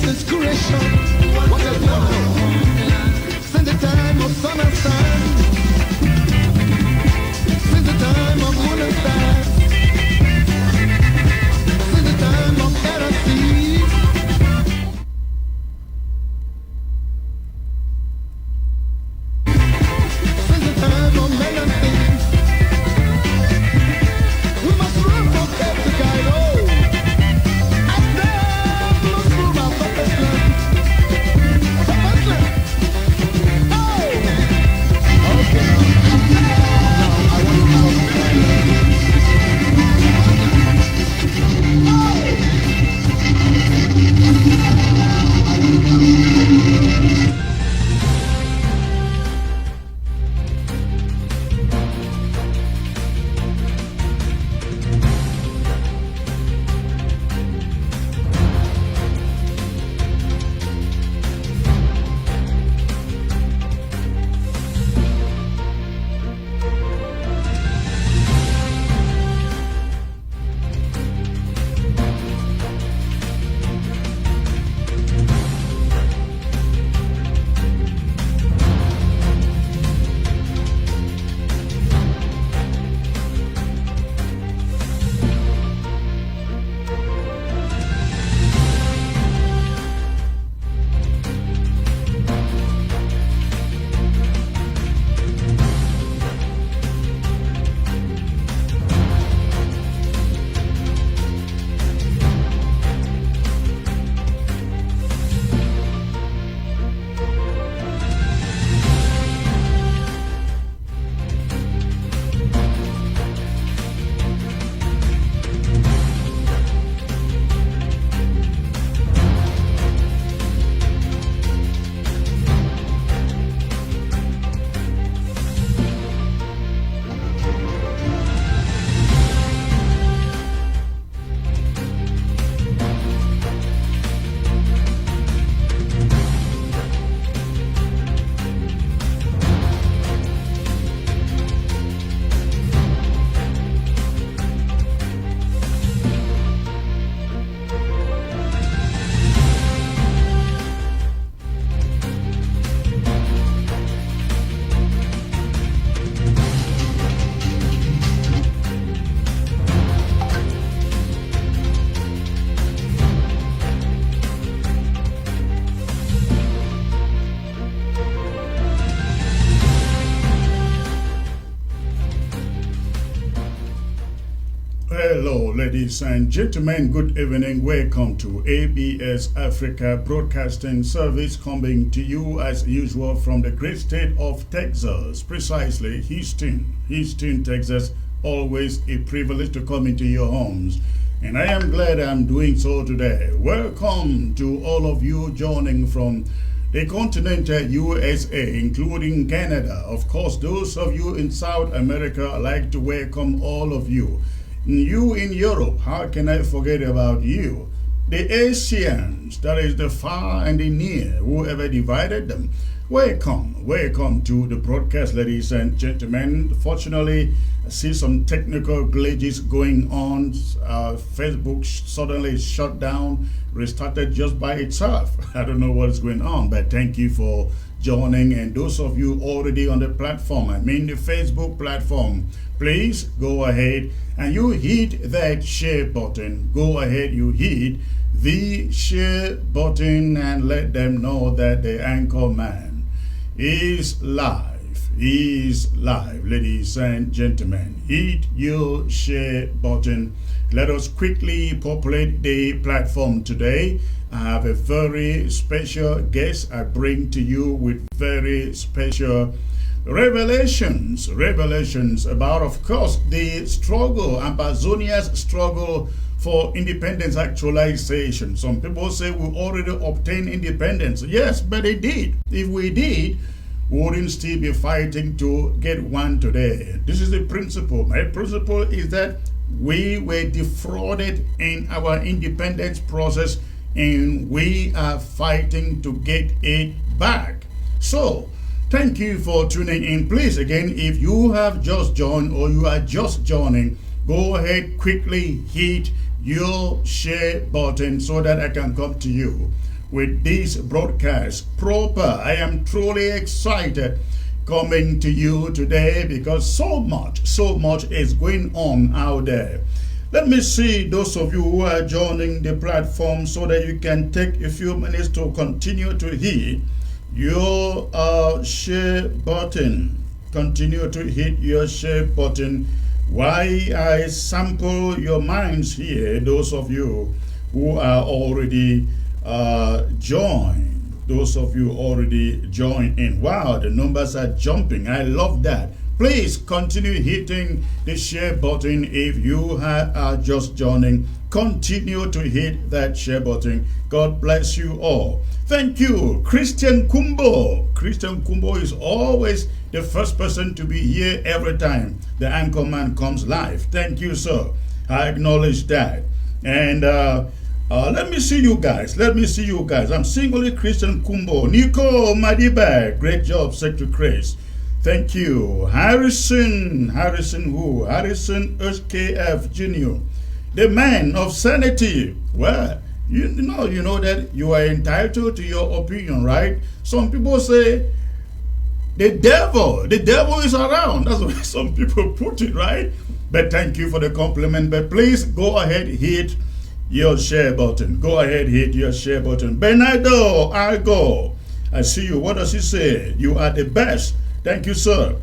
His creation. What a wonder. Since the time of sun and sun, since the time of moon and stars, since the time of air and sea, since the time of men and things, we must run from earth to guide. Oh, and then must move our purpose land. Purpose land. Oh, okay. Now I want to talk Hello, ladies and gentlemen. Good evening. Welcome to ABS Africa Broadcasting Service, coming to you as usual from the great state of Texas, precisely Houston, Texas. Always a privilege to come into your homes, and I am glad I'm doing so today. Welcome to all of you joining from the continental USA, including Canada. Of course, those of you in South America, I'd like to welcome all of you. You in Europe, how can I forget about you? The Asians, that is the far and the near, whoever divided them. Welcome to the broadcast, ladies and gentlemen. Fortunately, I see some technical glitches going on. Facebook suddenly shut down, restarted just by itself. I don't know what is going on, but thank you for joining. And those of you already on the platform, I mean the Facebook platform, please go ahead and you hit that share button. Go ahead, you hit the share button and let them know that the anchor man is live. Ladies and gentlemen, hit your share button. Let us quickly populate the platform today. I have a very special guest I bring to you with very special revelations about, of course, the struggle, Ambazonia's struggle for independence actualization. Some people say we already obtained independence. Yes, but they did. If we did, we wouldn't still be fighting to get one today. This is the principle. My principle is that we were defrauded in our independence process, and we are fighting to get it back. So, thank you for tuning in. Please, again, if you have just joined or you are just joining, go ahead, quickly hit your share button so that I can come to you. with this broadcast proper. I am truly excited coming to you today because so much is going on out there. Let me see those of you who are joining the platform so that you can take a few minutes to continue to hit your share button. Continue to hit your share button while I sample your minds here. Those of you who are already joined, those of you already joined in. Wow, the numbers are jumping. I love that. Please continue hitting the share button. If you are just joining, continue to hit that share button. God bless you all. Thank you, Christian Kumbo. Christian Kumbo is always the first person to be here every time the Anchorman comes live. Thank you, sir. I acknowledge that. And let me see you guys. I'm seeing only Christian Kumbo. Nico Madiba. Great job, Secretary Chris. Thank you. Harrison HKF Jr., the man of sanity. Well, you know that you are entitled to your opinion, right? Some people say the devil is around. That's what some people put it, right? But thank you for the compliment. But please go ahead, hit your share button. Bernardo Argo, I see you. What does he say? You are the best. Thank you, sir.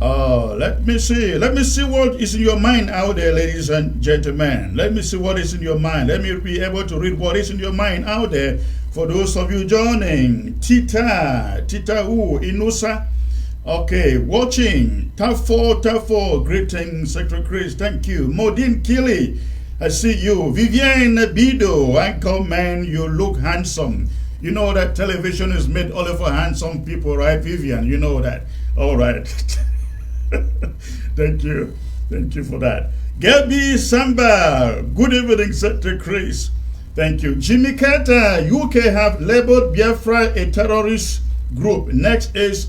Let me see what is in your mind out there, ladies and gentlemen. Let me see what is in your mind. Let me be able to read what is in your mind out there. For those of you joining, Tita Inusa. Okay, watching. Tafo. Greetings, Secretary Chris. Thank you. Modin Kili, I see you. Vivienne Bido, Anchorman, you look handsome. You know that television is made only for handsome people, right, Vivian? You know that. All right. Thank you for that. Gabi Samba, good evening, Secretary Chris. Thank you. Jimmy Carter, UK have labeled Biafra a terrorist group. Next is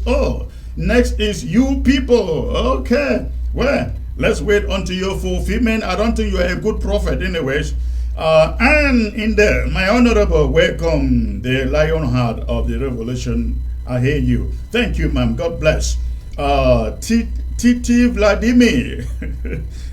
you people. Okay. Well, let's wait until your fulfillment. I don't think you are a good prophet anyways. And in there, my honorable, welcome, the Lionheart of the Revolution. I hear you. Thank you, ma'am. God bless. Titi Vladimir.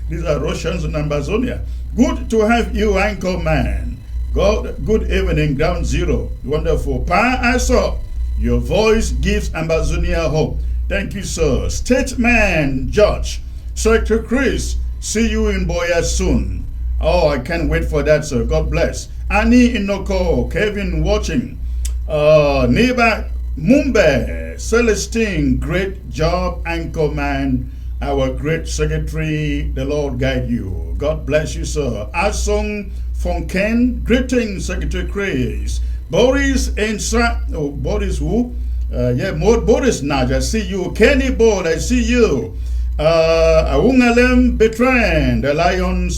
These are Russians in Amazonia. Good to have you, Anchorman. Good evening, Ground Zero. Wonderful. Pa Aso, your voice gives Amazonia hope. Thank you, sir. Statesman Judge. Secretary Chris, see you in Boya soon. Oh, I can't wait for that, sir. God bless. Annie Inoko, Kevin watching. Neighbor Mumbe, Celestine, great job, Anchorman. Our great secretary, the Lord guide you. God bless you, sir. Asong Fonken, greetings, Secretary Chris. Boris Ensa, Boris who? Boris Naj, I see you. Kenny Ball, I see you. Awungalem Bertrand, the lion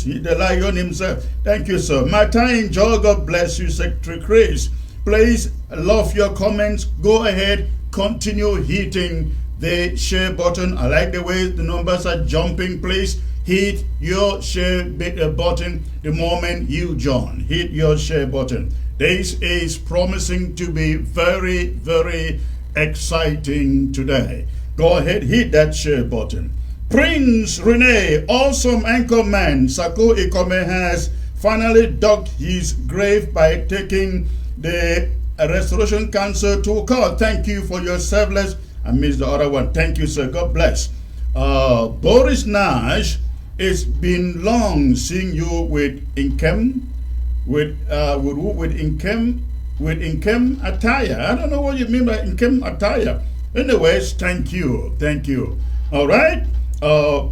himself. Thank you, sir. Martin Joe, God bless you, Secretary Chris. Please love your comments. Go ahead, continue hitting the share button. I like the way the numbers are jumping. Please hit your share button the moment you join. Hit your share button. This is promising to be very, very exciting today. Go ahead, hit that share button. Prince Rene, awesome Anchorman. Sako Ikome has finally dug his grave by taking the Restoration Council to court. Thank you for your selfless. I missed the other one. Thank you, sir. God bless. Boris Nash, it's been long seeing you with Inkem attire. I don't know what you mean by Inkem attire. Anyways, thank you. All right. Pa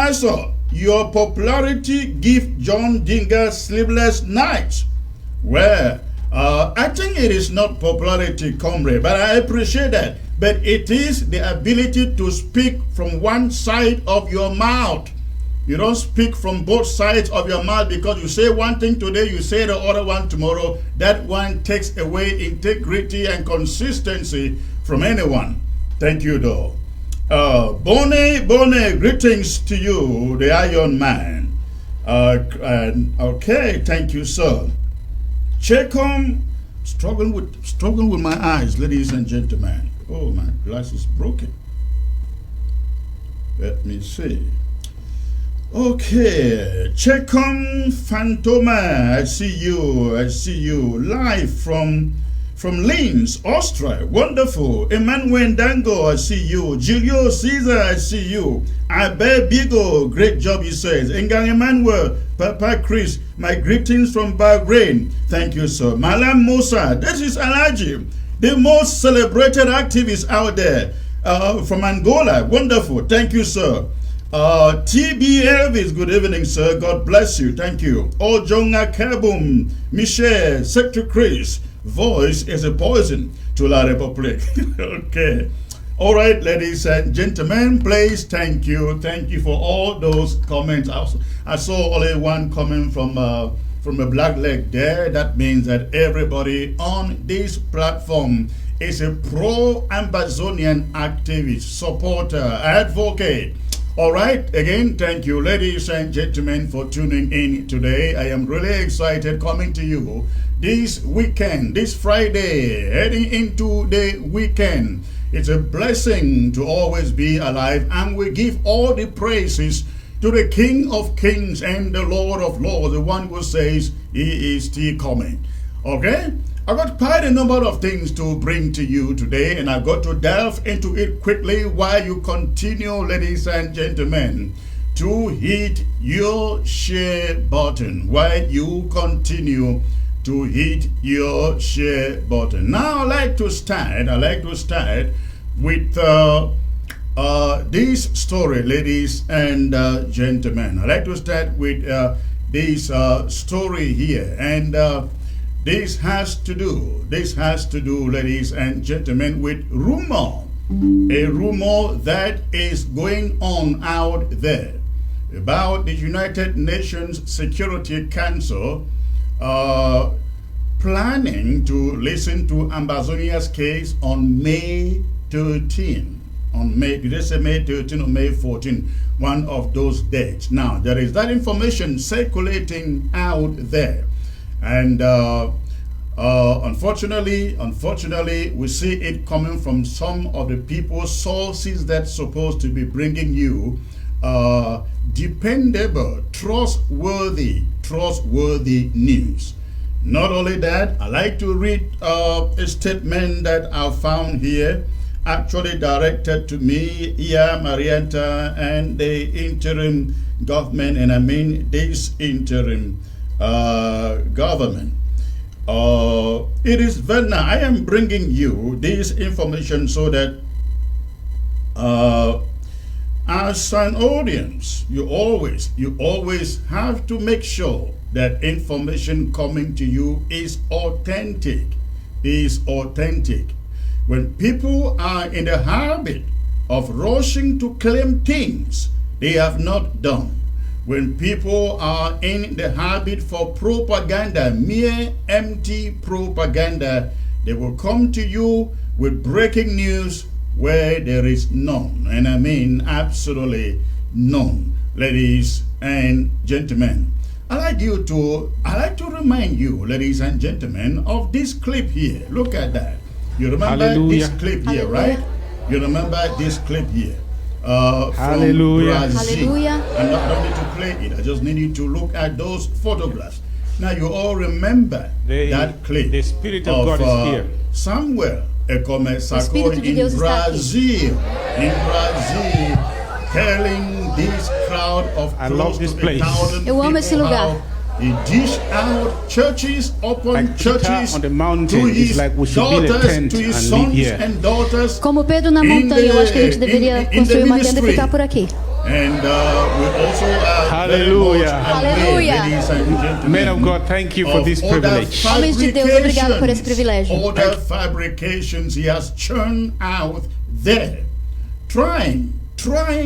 Aso, your popularity give John Dinger sleepless nights. Well, I think it is not popularity, comrade, but I appreciate that. But it is the ability to speak from one side of your mouth. You don't speak from both sides of your mouth, because you say one thing today, you say the other one tomorrow. That one takes away integrity and consistency from anyone. Thank you, though. Bone, greetings to you, the Iron Man. Okay, thank you, sir. Checom, struggling with my eyes, ladies and gentlemen. Oh, my glass is broken. Let me see. Okay, Checom Fantoma, I see you live from Linz, Austria. Wonderful. Emmanuel Dango, I see you. Julio Caesar, I see you. Abe Bigo, great job, he says. Engang Emmanuel, Papa Chris, my greetings from Bahrain. Thank you, sir. Malam Musa, this is Alaji, the most celebrated activist out there from Angola. Wonderful. Thank you, sir. TB Elvis, good evening, sir. God bless you. Thank you. Ojonga Kabum, Michelle, Secretary Chris. Voice is a poison to La Republic. Okay. All right, ladies and gentlemen, please, thank you. Thank you for all those comments. I saw only one comment from a black leg there. That means that everybody on this platform is a pro-Ambazonian activist, supporter, advocate. All right, again, thank you, ladies and gentlemen, for tuning in today. I am really excited coming to you this weekend, this Friday, heading into the weekend. It's a blessing to always be alive, and we give all the praises to the King of Kings and the Lord of Lords, the one who says he is still coming. Okay? I've got quite a number of things to bring to you today, and I've got to delve into it quickly while you continue, ladies and gentlemen, to hit your share button. While you continue to hit your share button. Now, I'd like to start with this story, ladies and gentlemen. I'd like to start with this story here, and this has to do, ladies and gentlemen, with a rumor that is going on out there about the United Nations Security Council planning to listen to Ambazonia's case on May 13. Did they say May 13 or May 14? One of those dates. Now, there is that information circulating out there. And unfortunately, we see it coming from some of the people's sources that's supposed to be bringing you dependable, trustworthy news. Not only that, I like to read a statement that I found here, actually directed to me, Marianta, and the interim government, and I mean this interim government. It is Verna. I am bringing you this information so that as an audience, you always have to make sure that information coming to you is authentic. When people are in the habit of rushing to claim things they have not done, when people are in the habit for propaganda, mere empty propaganda, they will come to you with breaking news where there is none. And I mean absolutely none. Ladies and gentlemen, I like to remind you, ladies and gentlemen, of this clip here. Look at that. You remember this clip here, right? You remember this clip here. From Brazil. Hallelujah. And I don't need to play it. I just need you to look at those photographs. Now you all remember that clip. The Spirit of God is here. Samuel Ekome Sako in Brazil. Telling this crowd of close to 1,000 Eu amo esse lugar. He dished out churches upon churches on the mountain to his like we should build a daughters, tent to his and sons live here. and daughters. Como Pedro na montanha, eu acho que a gente deveria construir uma tenda e ficar por aqui. And we also Hallelujah. Hallelujah. ladies and gentlemen, Men of God, thank you for this privilege. Homens de Deus, obrigado por esse privilégio. Other fabrications he has churned out there, trying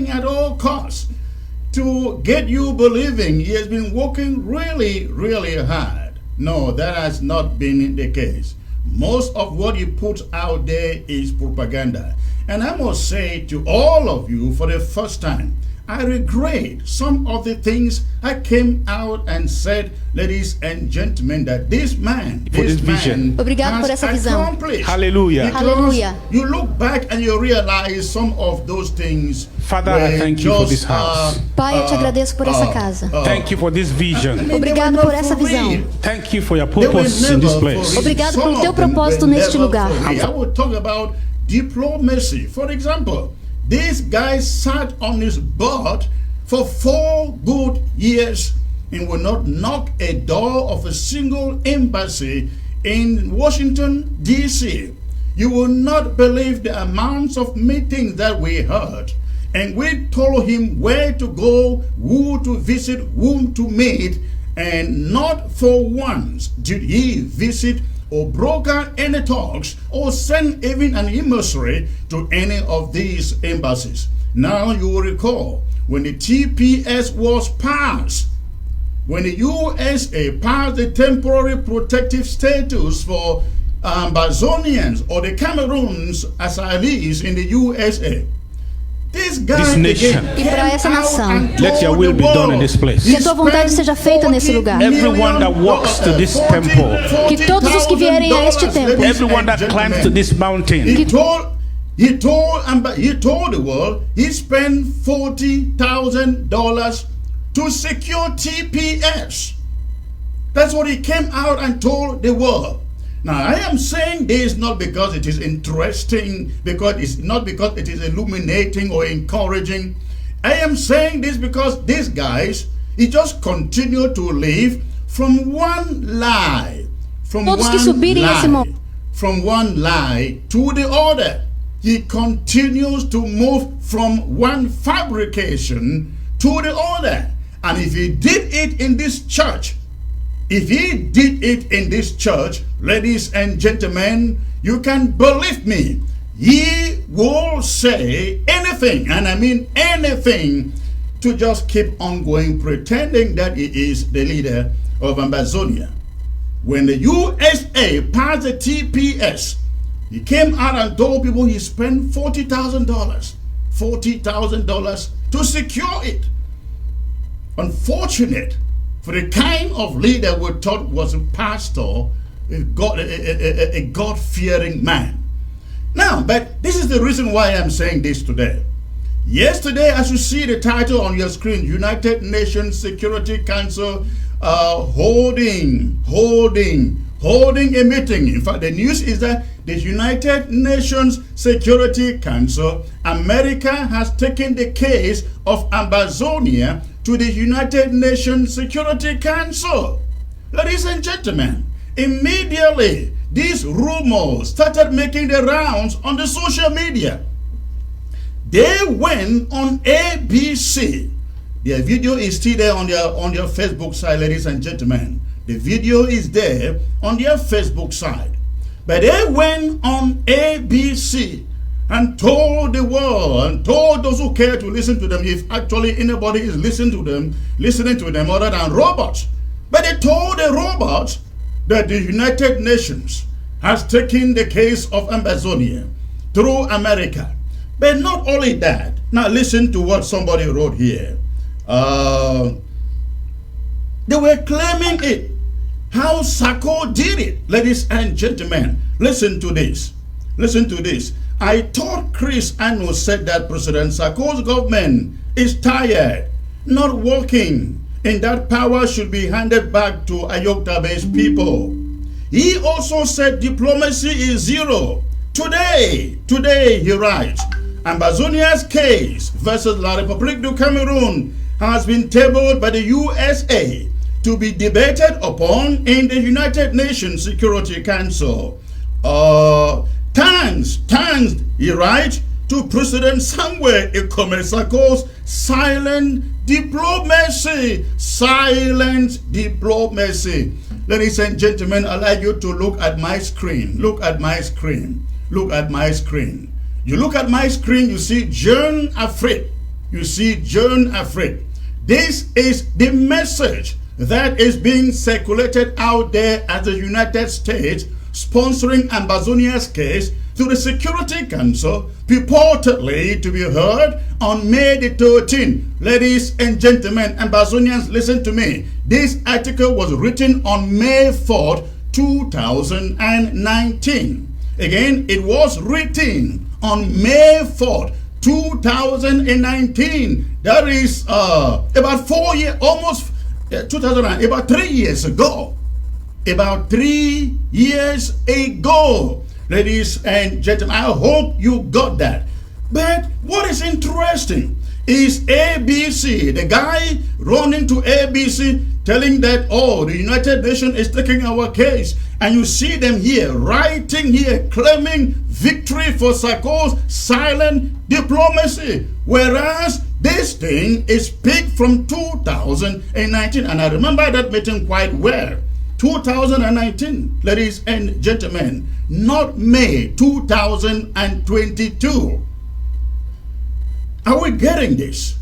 at all costs to get you believing he has been working really, really hard. No, that has not been the case. Most of what he puts out there is propaganda. And I must say to all of you, for the first time, I regret some of the things I came out and said, ladies and gentlemen, that this man, Obrigado por essa visão. Hallelujah. Hallelujah. You look back and you realize some of those things. Father, I thank you for this house. Pai, eu te agradeço por essa casa. Thank you for this vision. Obrigado por essa visão. Thank you for your purpose in this place. Obrigado pelo teu propósito neste lugar. I will talk about diplomacy. For example, this guy sat on his butt for 4 good years and will not knock a door of a single embassy in Washington, D.C. You will not believe the amounts of meetings that we heard. And we told him where to go, who to visit, whom to meet, and not for once did he visit or broker any talks or send even an emissary to any of these embassies. Now you will recall when the TPS was passed, when the USA passed the temporary protective status for Ambazonians or the Cameroons asylees in the USA. This nation, e para essa nação, let your will be done in this place. Que a tua vontade seja feita nesse lugar. Everyone that walks to this temple, que todos os que vierem a este templo, everyone that climbs to this mountain, he told the world he spent $40,000 to secure TPS. That's what he came out and told the world. Now, I am saying this not because it is interesting, because it's not because it is illuminating or encouraging. I am saying this because these guys, he just continue to live from one lie, from one lie to the other. He continues to move from one fabrication to the other. And if he did it in this church, ladies and gentlemen, you can believe me, he will say anything, and I mean anything, to just keep on going, pretending that he is the leader of Ambazonia. When the USA passed the TPS, he came out and told people he spent $40,000 to secure it. Unfortunate for the kind of leader we thought was a pastor, a God-fearing man. Now, but this is the reason why I'm saying this today. Yesterday, as you see the title on your screen, United Nations Security Council holding a meeting. In fact, the news is that the United Nations Security Council, America has taken the case of Ambazonia to the United Nations Security Council. Ladies and gentlemen, immediately these rumors started making the rounds on the social media. They went on ABC. Their video is still there on their Facebook side, ladies and gentlemen. The video is there on their Facebook side. But they went on ABC and told the world and told those who care to listen to them, if actually anybody is listening to them other than robots. But they told the robots that the United Nations has taken the case of Ambazonia through America. But not only that. Now listen to what somebody wrote here. They were claiming it. How Sako did it, ladies and gentlemen. Listen to this. Listen to this. I thought Chris Ano said that President Sako's government is tired, not working, and that power should be handed back to Ayokta-based people. He also said diplomacy is zero. Today, he writes, Ambazonia's case versus La République du Cameroun has been tabled by the USA to be debated upon in the United Nations Security Council. Thanks, he writes, to President Samuel Ikome Sako's silent diplomacy. Ladies and gentlemen, I'd like you to look at my screen. Look at my screen. You look at my screen, you see Jeune Afrique. This is the message that is being circulated out there as the United States sponsoring Ambazonia's case to the Security Council, purportedly to be heard on May the 13th. Ladies and gentlemen, Ambazonians, listen to me. This article was written on May 4th, 2019. Again, it was written on May 4th, 2019. That is about 4 years, almost 2000, about 3 years ago. About 3 years ago. Ladies and gentlemen, I hope you got that. But what is interesting is ABC, the guy running to ABC telling that, oh, the United Nations is taking our case. And you see them here, writing here, claiming victory for Sarko's silent diplomacy. Whereas this thing is picked from 2019. And I remember that meeting quite well. 2019, ladies and gentlemen, not May 2022. Are we getting this?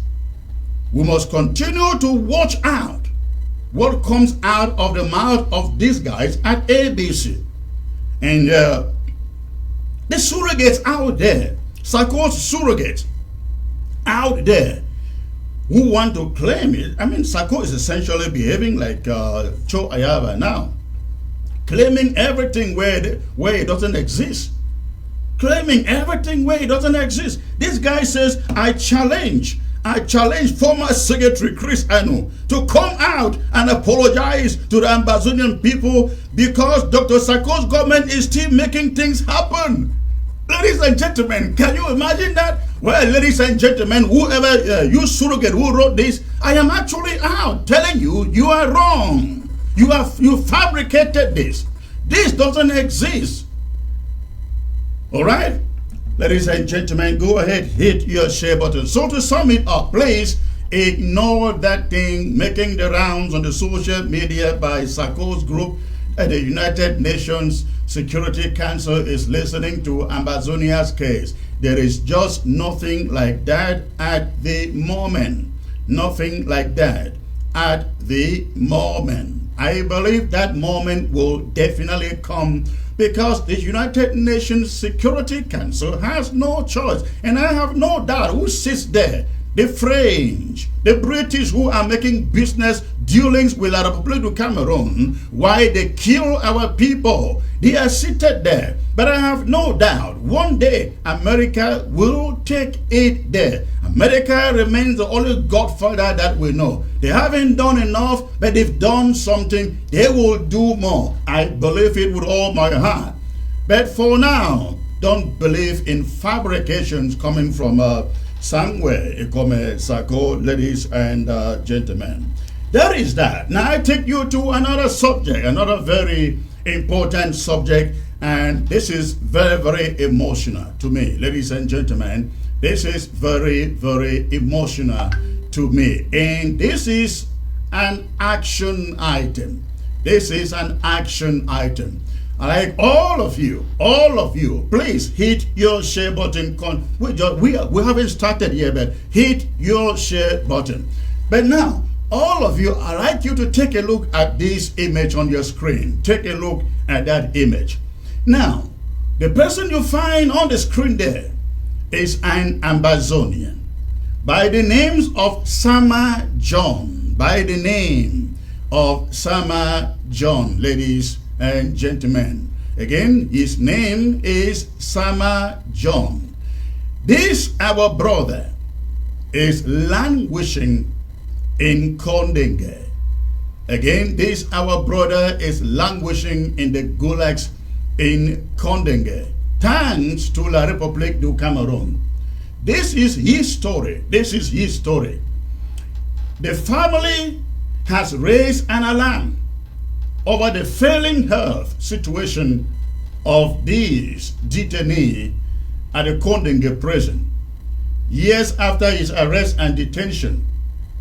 We must continue to watch out what comes out of the mouth of these guys at ABC. And the surrogates out there, Sarko's surrogates out there, who want to claim it. I mean, Sarko is essentially behaving like Cho Ayaba now, claiming everything where it doesn't exist. Claiming everything where it doesn't exist. This guy says, I challenge former Secretary Chris Anu to come out and apologize to the Ambazonian people because Dr. Sarko's government is still making things happen. Ladies and gentlemen, can you imagine that? Well, ladies and gentlemen, whoever you surrogate who wrote this, I am actually out telling you, you are wrong. You fabricated this. This doesn't exist. All right? Ladies and gentlemen, go ahead, hit your share button. So to sum it up, please ignore that thing making the rounds on the social media by Sarko's group at the United Nations Security Council is listening to Ambazonia's case. There is just nothing like that at the moment. Nothing like that at the moment. I believe that moment will definitely come because the United Nations Security Council has no choice. And I have no doubt who sits there. The French, the British who are making business dealings with the Republic of Cameroon, why they kill our people. They are seated there. But I have no doubt one day America will take it there. America remains the only godfather that we know. They haven't done enough, but they've done something. They will do more. I believe it with all my heart. But for now, don't believe in fabrications coming from somewhere. Sarko, ladies and gentlemen. There is that. Now I take you to another subject, another very important subject, and this is very, very emotional to me. Ladies and gentlemen, this is very, very emotional to me. And this is an action item. This is an action item. I like all of you, please hit your share button. We haven't started yet, but hit your share button. But now, all of you, I'd like you to take a look at this image on your screen. Take a look at that image. Now, the person you find on the screen there is an Ambazonian by the names of Sama John. By the name of Sama John, ladies and gentlemen. Again, his name is Sama John. This, our brother, is languishing in Kondenge. Again, this, our brother, is languishing in the gulags in Kondenge. Thanks to La République du Cameroun. This is his story. This is his story. The family has raised an alarm over the failing health situation of these detainees at the Kondenge prison. Years after his arrest and detention,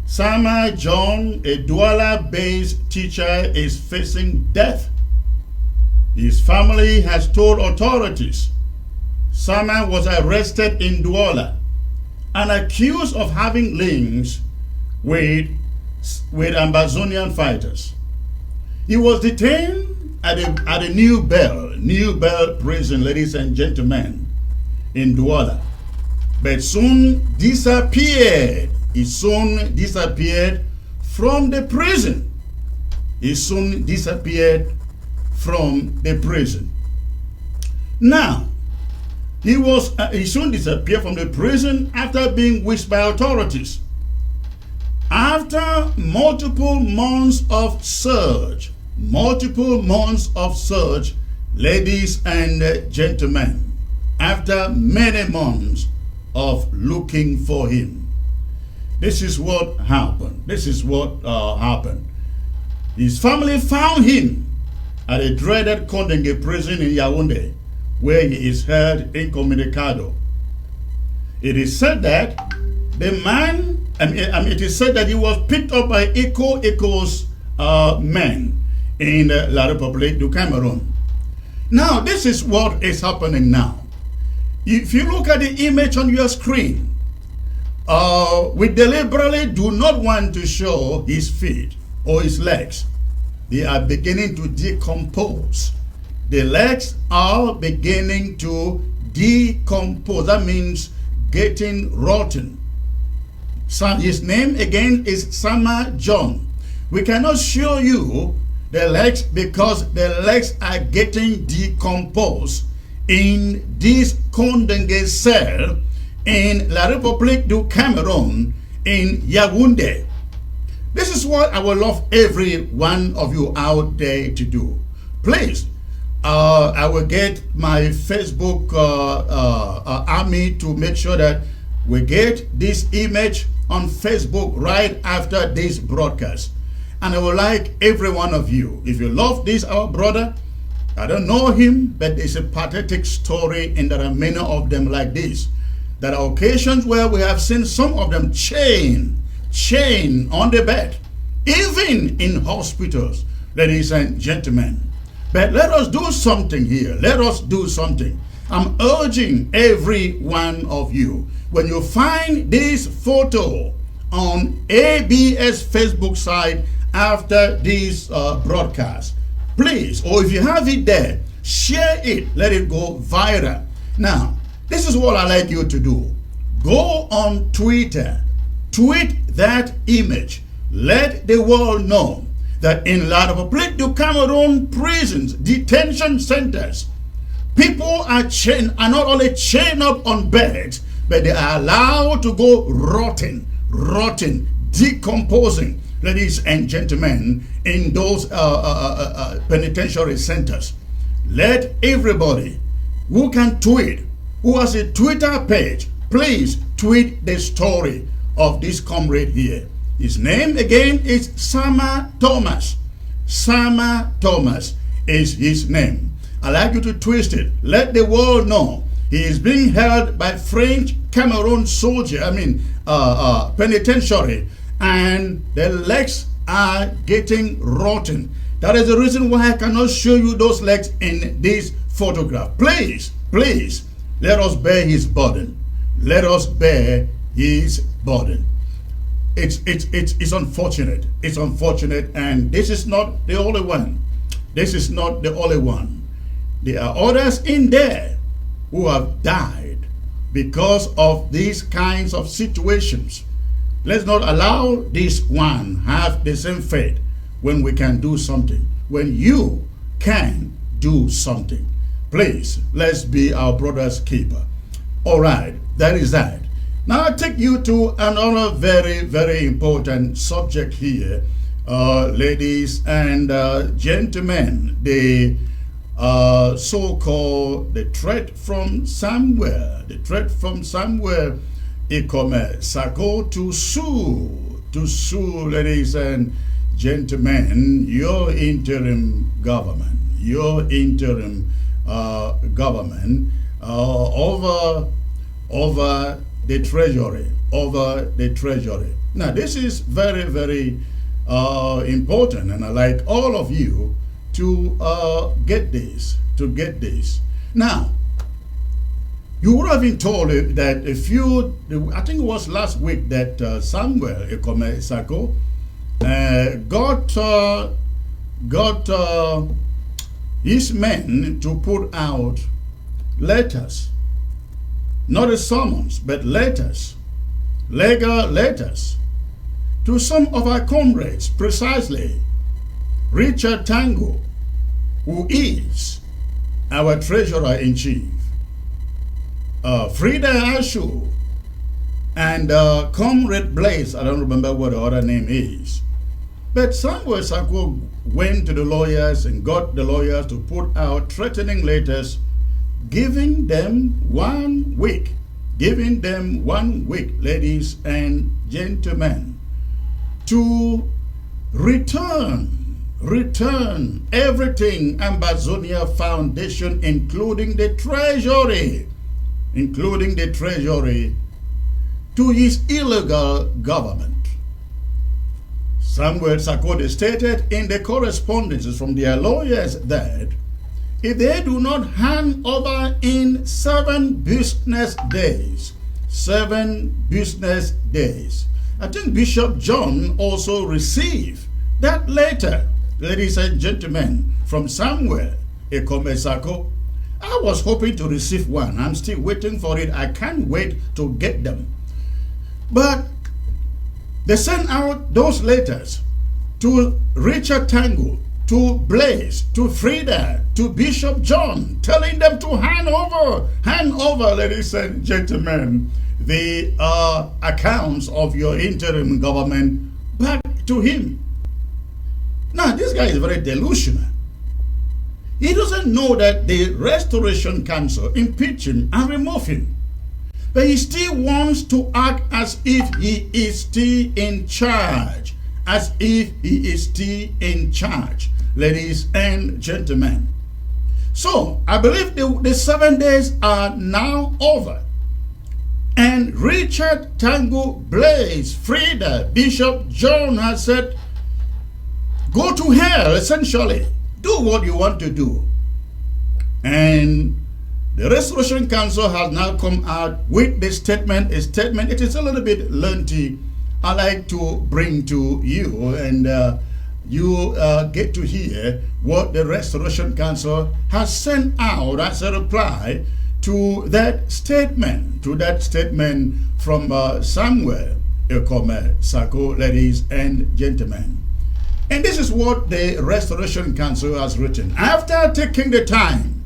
Sama John, a Douala-based teacher, is facing death. His family has told authorities Sama was arrested in Douala and accused of having links with Ambazonian fighters. He was detained at the New Bell prison, ladies and gentlemen, in Douala, but soon disappeared. He soon disappeared from the prison. He soon disappeared from the prison. Now, he soon disappeared from the prison after being wished by authorities. After multiple months of search, ladies and gentlemen, after many months of looking for him, this is what happened. Happened. His family found him at a dreaded Kondenge prison in Yaoundé, where he is held incommunicado. It is said that the man, it is said that he was picked up by ECO's men in La République du Cameroon. Now, this is what is happening now. If you look at the image on your screen, we deliberately do not want to show his feet or his legs. They are beginning to decompose. The legs are beginning to decompose. That means getting rotten. So his name again is Sama John. We cannot show you the legs because the legs are getting decomposed in this Kondenge cell in La République du Cameroon in Yaoundé. This is what I would love every one of you out there to do. Please, I will get my Facebook army to make sure that we get this image on Facebook right after this broadcast. And I would like every one of you, if you love this, our brother, I don't know him, but it's a pathetic story, and there are many of them like this. There are occasions where we have seen some of them chain on the bed, even in hospitals, ladies and gentlemen. But let us do something here. Let us do something. I'm urging every one of you, when you find this photo on ABS Facebook site after this broadcast, please, or if you have it there, share it, let it go viral. Now, this is what I like you to do. Go on Twitter, tweet that image, let the world know that in La République du Cameroon prisons, detention centers, people are not only chained up on beds, but they are allowed to go rotting, decomposing, ladies and gentlemen, in those penitentiary centers. Let everybody who can tweet, who has a Twitter page, please tweet the story of this comrade here. His name again is Sama Thomas. Sama Thomas is his name. I'd like you to twist it. Let the world know he is being held by French Cameroon soldier, penitentiary, and the legs are getting rotten. That is the reason why I cannot show you those legs in this photograph. Please, please, let us bear his burden. Let us bear his burden. It's unfortunate. It's unfortunate, and this is not the only one. This is not the only one. There are others in there who have died because of these kinds of situations. Let's not allow this one have the same fate when we can do something, when you can do something. Please, let's be our brother's keeper. All right, that is that. Now I take you to another very, very important subject here, ladies and gentlemen. The so-called the threat from somewhere. The threat from somewhere. Ikome Sako to sue, ladies and gentlemen, your interim government, over the treasury. Now this is very, very important, and I like all of you to get this. Now, you would have been told that I think it was last week that Samuel Ikome Sako got his men to put out letters, not a summons, but letters, legal letters, to some of our comrades, precisely Richard Tango, who is our treasurer-in-chief, Frida Ashu, and Comrade Blaze, I don't remember what the other name is. But Samuel Sako went to the lawyers and got the lawyers to put out threatening letters, giving them 1 week, ladies and gentlemen, to return everything Ambazonia Foundation, including the treasury, to his illegal government. Samuel Sarkozy stated in the correspondences from their lawyers that if they do not hand over in 7 business days, I think Bishop John also received that letter, ladies and gentlemen, from Samuel Ekomesako. I was hoping to receive one. I'm still waiting for it. I can't wait to get them. But they sent out those letters to Richard Tango, to Blaze, to Frida, to Bishop John, telling them to hand over, ladies and gentlemen, the accounts of your interim government back to him. Now, this guy is very delusional. He doesn't know that the Restoration Council impeached him and removed him. But he still wants to act as if he is still in charge. Ladies and gentlemen. So, I believe the 7 days are now over. And Richard Tango, Blaze, Frida, Bishop John has said, go to hell, essentially. Do what you want to do. And the Restoration Council has now come out with this statement. A statement, it is a little bit lengthy. I like to bring to you, and you get to hear what the Restoration Council has sent out as a reply to that statement, from Samuel Ekome Sako, ladies and gentlemen. And this is what the Restoration Council has written. After taking the time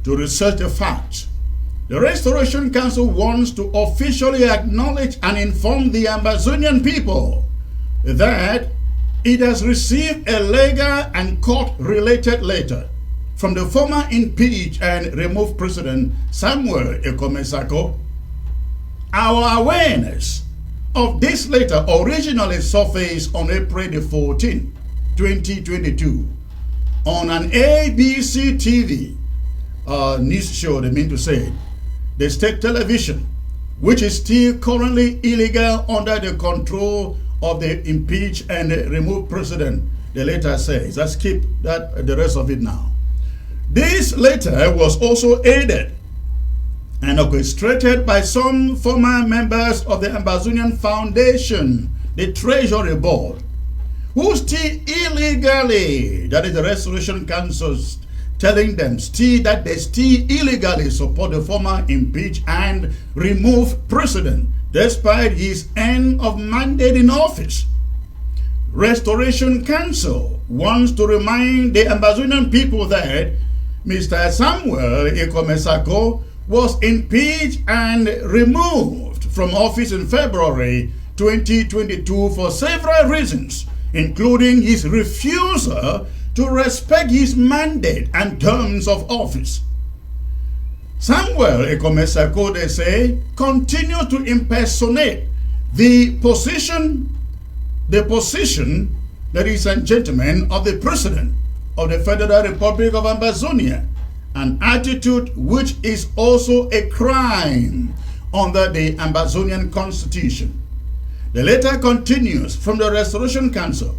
to research the facts, the Restoration Council wants to officially acknowledge and inform the Ambazonian people that it has received a legal and court-related letter from the former impeached and removed President Samuel Ekome Sako. Our awareness of this letter originally surfaced on April the 14th, 2022, on an ABC TV news show, they mean to say, the state television, which is still currently illegal under the control of the impeached and removed president, the letter says. Let's keep the rest of it now. This letter was also aided and orchestrated by some former members of the Ambazonian Foundation, the Treasury Board, who still illegally, that is the Restoration Council telling them that they still illegally support the former impeached and removed president, despite his end of mandate in office. Restoration Council wants to remind the Ambazonian people that Mr. Samuel Ekome Sako was impeached and removed from office in February 2022 for several reasons, including his refusal to respect his mandate and terms of office. Samuel Ekome Sako, they say, continued to impersonate the position, ladies and gentlemen, of the President of the Federal Republic of Ambazonia, an attitude which is also a crime under the Ambazonian Constitution. The letter continues from the Restoration Council.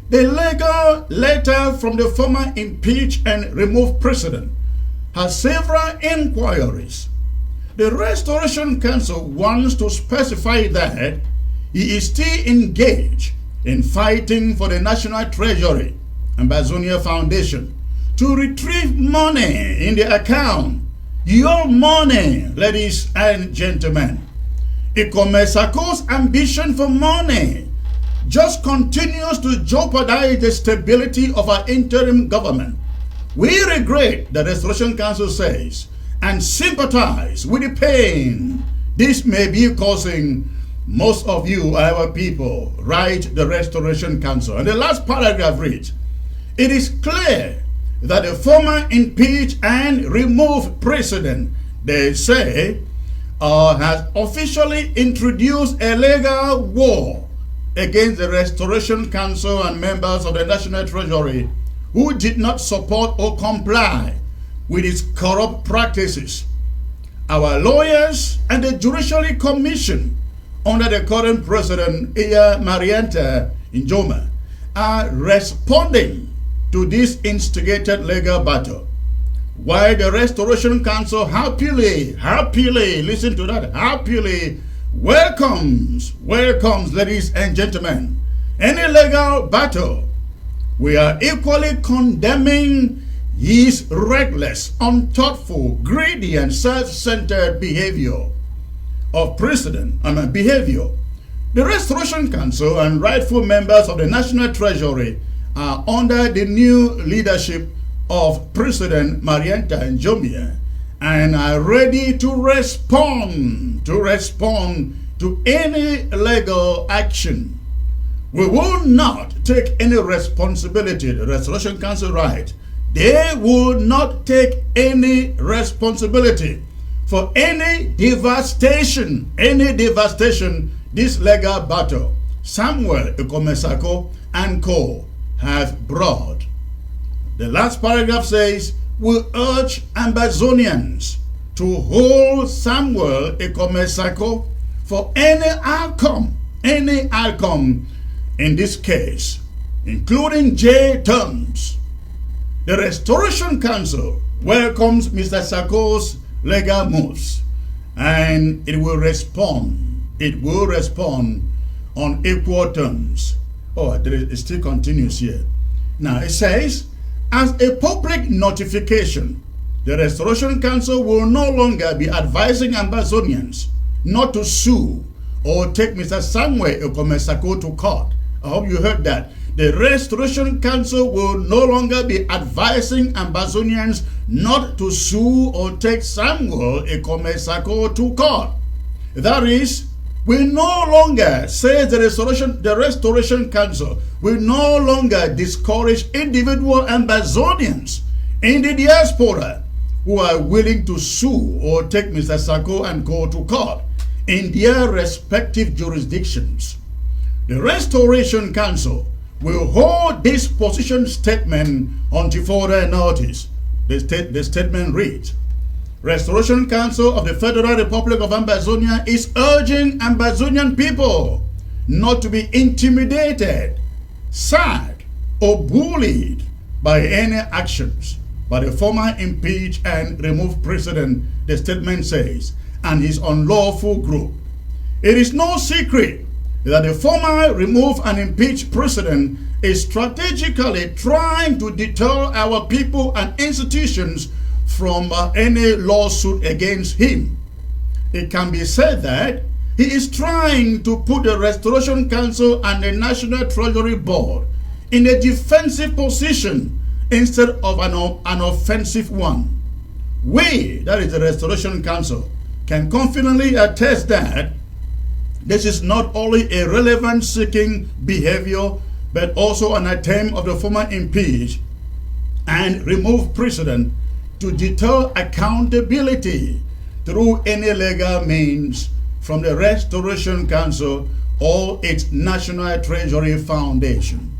The legal letter from the former impeached and removed president has several inquiries. The Restoration Council wants to specify that he is still engaged in fighting for the National Treasury, Ambazonia Foundation, to retrieve money in the account. Your money, ladies and gentlemen. Ikomesako's ambition for money just continues to jeopardize the stability of our interim government. We regret, the Restoration Council says, and sympathize with the pain this may be causing most of you, our people, write the Restoration Council. And the last paragraph reads, it is clear that the former impeached and removed president, they say, has officially introduced a legal war against the Restoration Council and members of the National Treasury who did not support or comply with its corrupt practices. Our lawyers and the Judiciary Commission under the current president, Iya Marianta Njoma, are responding to this instigated legal battle. While the Restoration Council happily, listen to that, happily welcomes, ladies and gentlemen, any legal battle, we are equally condemning his reckless, unthoughtful, greedy, and self-centered behavior. The Restoration Council and rightful members of the National Treasury are under the new leadership of President Marianta Njoma and are ready to respond to any legal action. We will not take any responsibility, the Restoration Council right. They will not take any responsibility for any devastation, this legal battle Samuel Ikomesako and co. have brought. The last paragraph says, we urge Ambazonians to hold Samuel Ikomesako for any outcome in this case, including jail terms. The Restoration Council welcomes Mr. Sako's legal moves, and it will respond on equal terms. It still continues here. Now it says, as a public notification, the Restoration Council will no longer be advising Ambazonians not to sue or take Mr. Samuel Ikomesako to court. I hope you heard that. The Restoration Council will no longer be advising Ambazonians not to sue or take Samuel Ikomesako to court. That is, we no longer, says the Restoration Council, will no longer discourage individual Ambazonians in the diaspora who are willing to sue or take Mr. Sako and go to court in their respective jurisdictions. The Restoration Council will hold this position statement until further notice. The statement reads, Restoration Council of the Federal Republic of Ambazonia is urging Ambazonian people not to be intimidated, sad, or bullied by any actions by the former impeached and removed president, the statement says, and his unlawful group. It is no secret that the former removed and impeached president is strategically trying to deter our people and institutions from any lawsuit against him. It can be said that he is trying to put the Restoration Council and the National Treasury Board in a defensive position instead of an offensive one. We, that is the Restoration Council, can confidently attest that this is not only a relevance-seeking behavior, but also an attempt of the former impeached and removed president to deter accountability through any legal means from the Restoration Council or its National Treasury Foundation.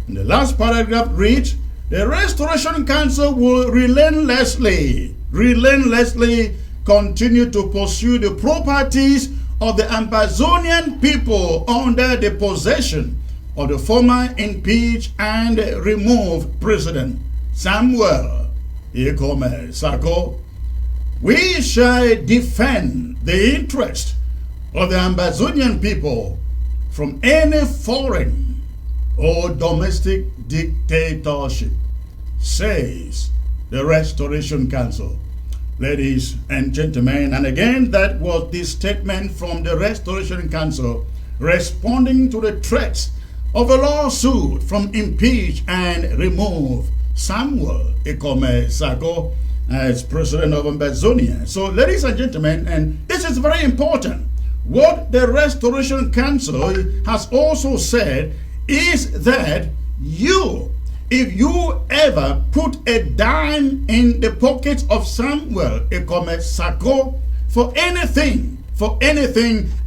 And the last paragraph reads, the Restoration Council will relentlessly continue to pursue the properties of the Ambazonian people under the possession of the former impeached and removed president, Samuel Ikomesako. We shall defend the interest of the Ambazonian people from any foreign or domestic dictatorship. says the Restoration Council. Ladies and gentlemen, and again, that was the statement from the Restoration Council responding to the threats of a lawsuit from impeach and remove Samuel Ikome Sako as president of Ambazonia. So, ladies and gentlemen, and this is very important, what the Restoration Council has also said is that if you ever put a dime in the pockets of Samuel Ikome Sako for anything,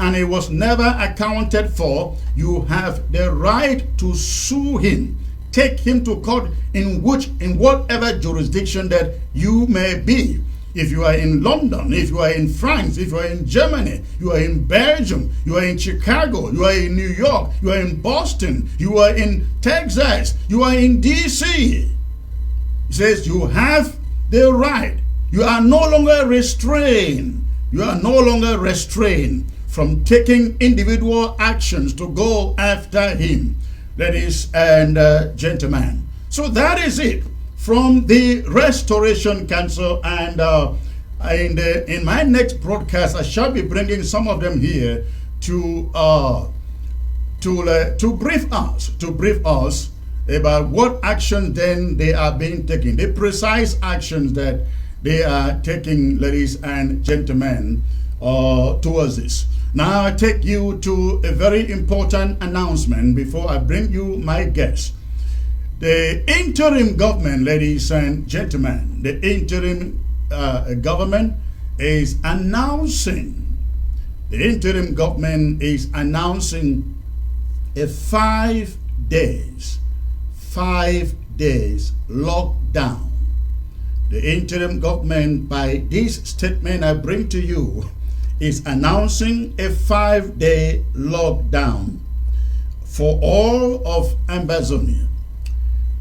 and it was never accounted for, you have the right to sue him, take him to court in whatever jurisdiction that you may be. If you are in London, if you are in France, if you are in Germany, you are in Belgium, you are in Chicago, you are in New York, you are in Boston, you are in Texas, you are in DC. It says you have the right. You are no longer restrained. You are no longer restrained from taking individual actions to go after him. Ladies and gentlemen. So that is it from the Restoration Council, and in my next broadcast, I shall be bringing some of them here to brief us about what action then they are being taken, the precise actions that they are taking, ladies and gentlemen, towards this. Now I take you to a very important announcement before I bring you my guest. The interim government, ladies and gentlemen, the interim government is announcing, a 5 days lockdown. The interim government, by this statement I bring to you, is announcing a 5-day lockdown for all of Ambazonia,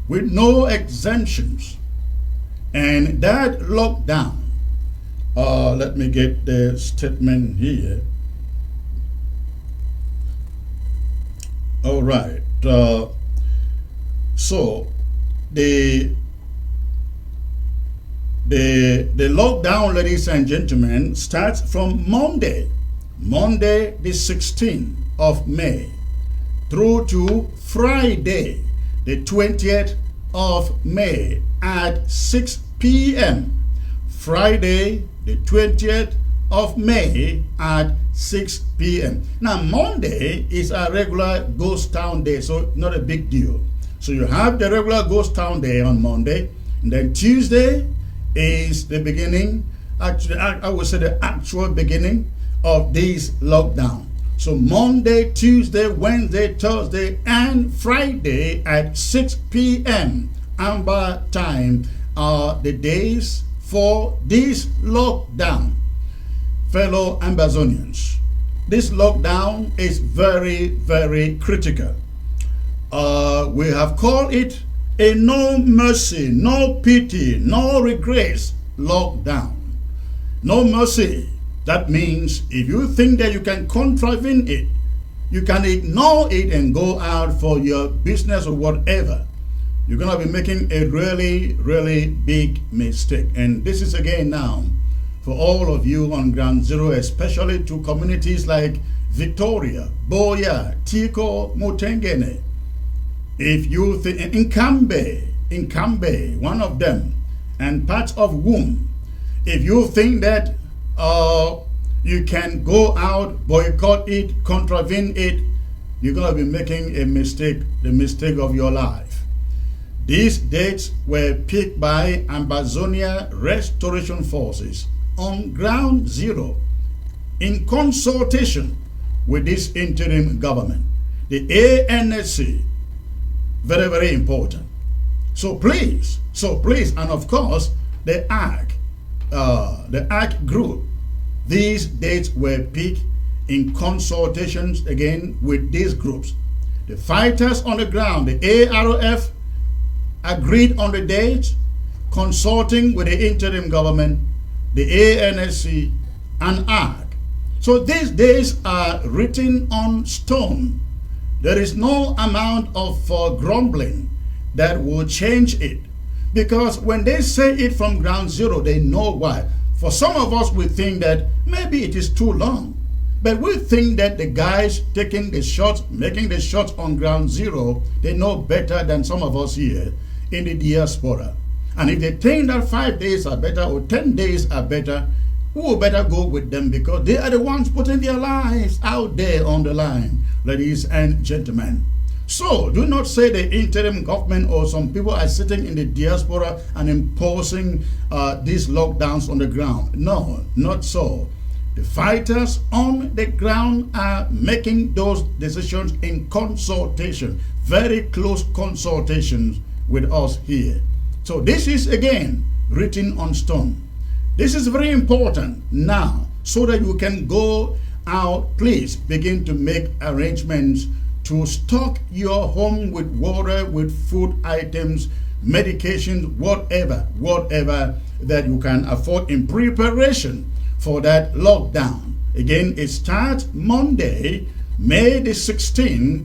with no exemptions. And that lockdown, let me get the statement here. All right. So the lockdown, ladies and gentlemen, starts from Monday the 16th of May, through to Friday the 20th of May at 6 p.m. Friday the 20th of May at 6 p.m. Now Monday is a regular ghost town day, so not a big deal. So you have the regular ghost town day on Monday, and then Tuesday is the beginning, actually I would say the actual beginning of this lockdown. So Monday, Tuesday, Wednesday, Thursday, and Friday at 6 p.m. Amber time are the days for this lockdown. Fellow Ambazonians, this lockdown is very, very critical. We have called it a no mercy, no pity, no regrets lockdown. No mercy. That means if you think that you can contravene it, you can ignore it and go out for your business or whatever, you're going to be making a really, really big mistake. And this is again now for all of you on Ground Zero, especially to communities like Victoria, Boya, Tiko, Mutengene. If you think in Kambe, one of them, and parts of Womb, if you think that you can go out, boycott it, contravene it, you're going to be making a mistake, the mistake of your life. These dates were picked by Ambazonia Restoration Forces on Ground Zero in consultation with this interim government, the ANSC. Very, very important. So please, and of course, the ARC group, these dates were picked in consultations again with these groups. The fighters on the ground, the ARF, agreed on the dates, consulting with the interim government, the ANSC, and ARC. So these days are written on stone. There is no amount of grumbling that will change it. Because when they say it from ground zero, they know why. For some of us, we think that maybe it is too long. But we think that the guys taking the shots, making the shots on ground zero, they know better than some of us here in the diaspora. And if they think that 5 days are better or 10 days are better, we will better go with them because they are the ones putting their lives out there on the line, ladies and gentlemen. So do not say the interim government or some people are sitting in the diaspora and imposing these lockdowns on the ground. No, not so. The fighters on the ground are making those decisions in consultation, very close consultations with us here. So this is again written on stone. This is very important now so that you can go out. Please begin to make arrangements to stock your home with water, with food items, medications, whatever that you can afford in preparation for that lockdown. Again, it starts Monday, May the 16th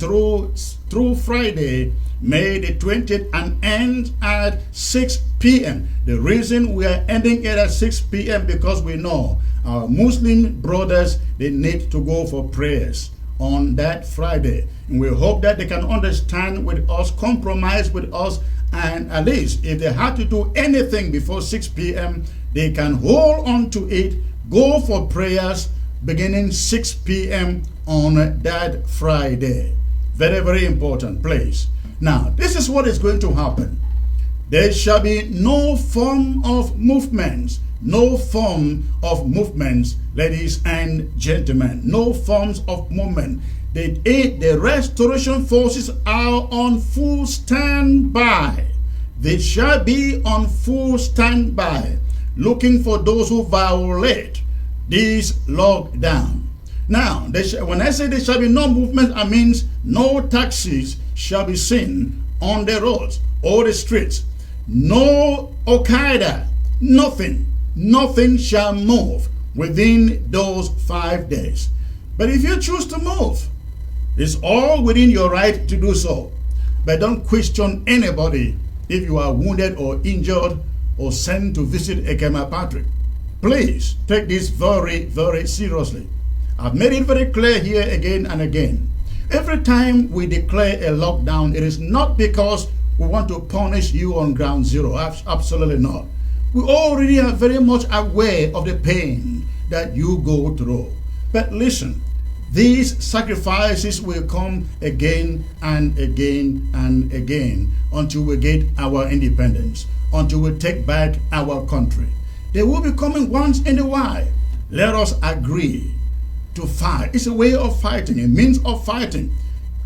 through Friday, May the 20th, and ends at 6 p.m. The reason we are ending it at 6 p.m. because we know our Muslim brothers, they need to go for prayers on that Friday. And we hope that they can understand with us, compromise with us, and at least if they have to do anything before 6 p.m., they can hold on to it, go for prayers beginning 6 p.m. on that Friday. Very, very important place. Now, this is what is going to happen. There shall be no form of movements. No form of movements, ladies and gentlemen. No forms of movement. The restoration forces are on full standby. They shall be on full standby, looking for those who violate this lockdown. Now, when I say there shall be no movement, I mean no taxis shall be seen on the roads or the streets. No Al-Qaeda, nothing shall move within those 5 days. But if you choose to move, it's all within your right to do so. But don't question anybody if you are wounded or injured or sent to visit Ekema Patrick. Please take this very, very seriously. I've made it very clear here again and again. Every time we declare a lockdown, it is not because we want to punish you on ground zero. Absolutely not. We already are very much aware of the pain that you go through. But listen, these sacrifices will come again and again and again until we get our independence, until we take back our country. They will be coming once in a while. Let us agree to fight. It's a way of fighting, a means of fighting.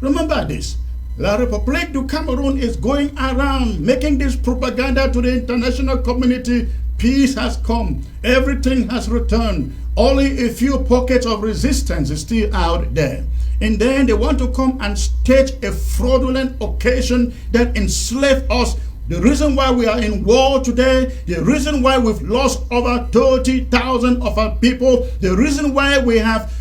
Remember this. La République du Cameroon is going around making this propaganda to the international community. Peace has come. Everything has returned. Only a few pockets of resistance is still out there. And then they want to come and stage a fraudulent occasion that enslave us. The reason why we are in war today, the reason why we've lost over 30,000 of our people, the reason why we have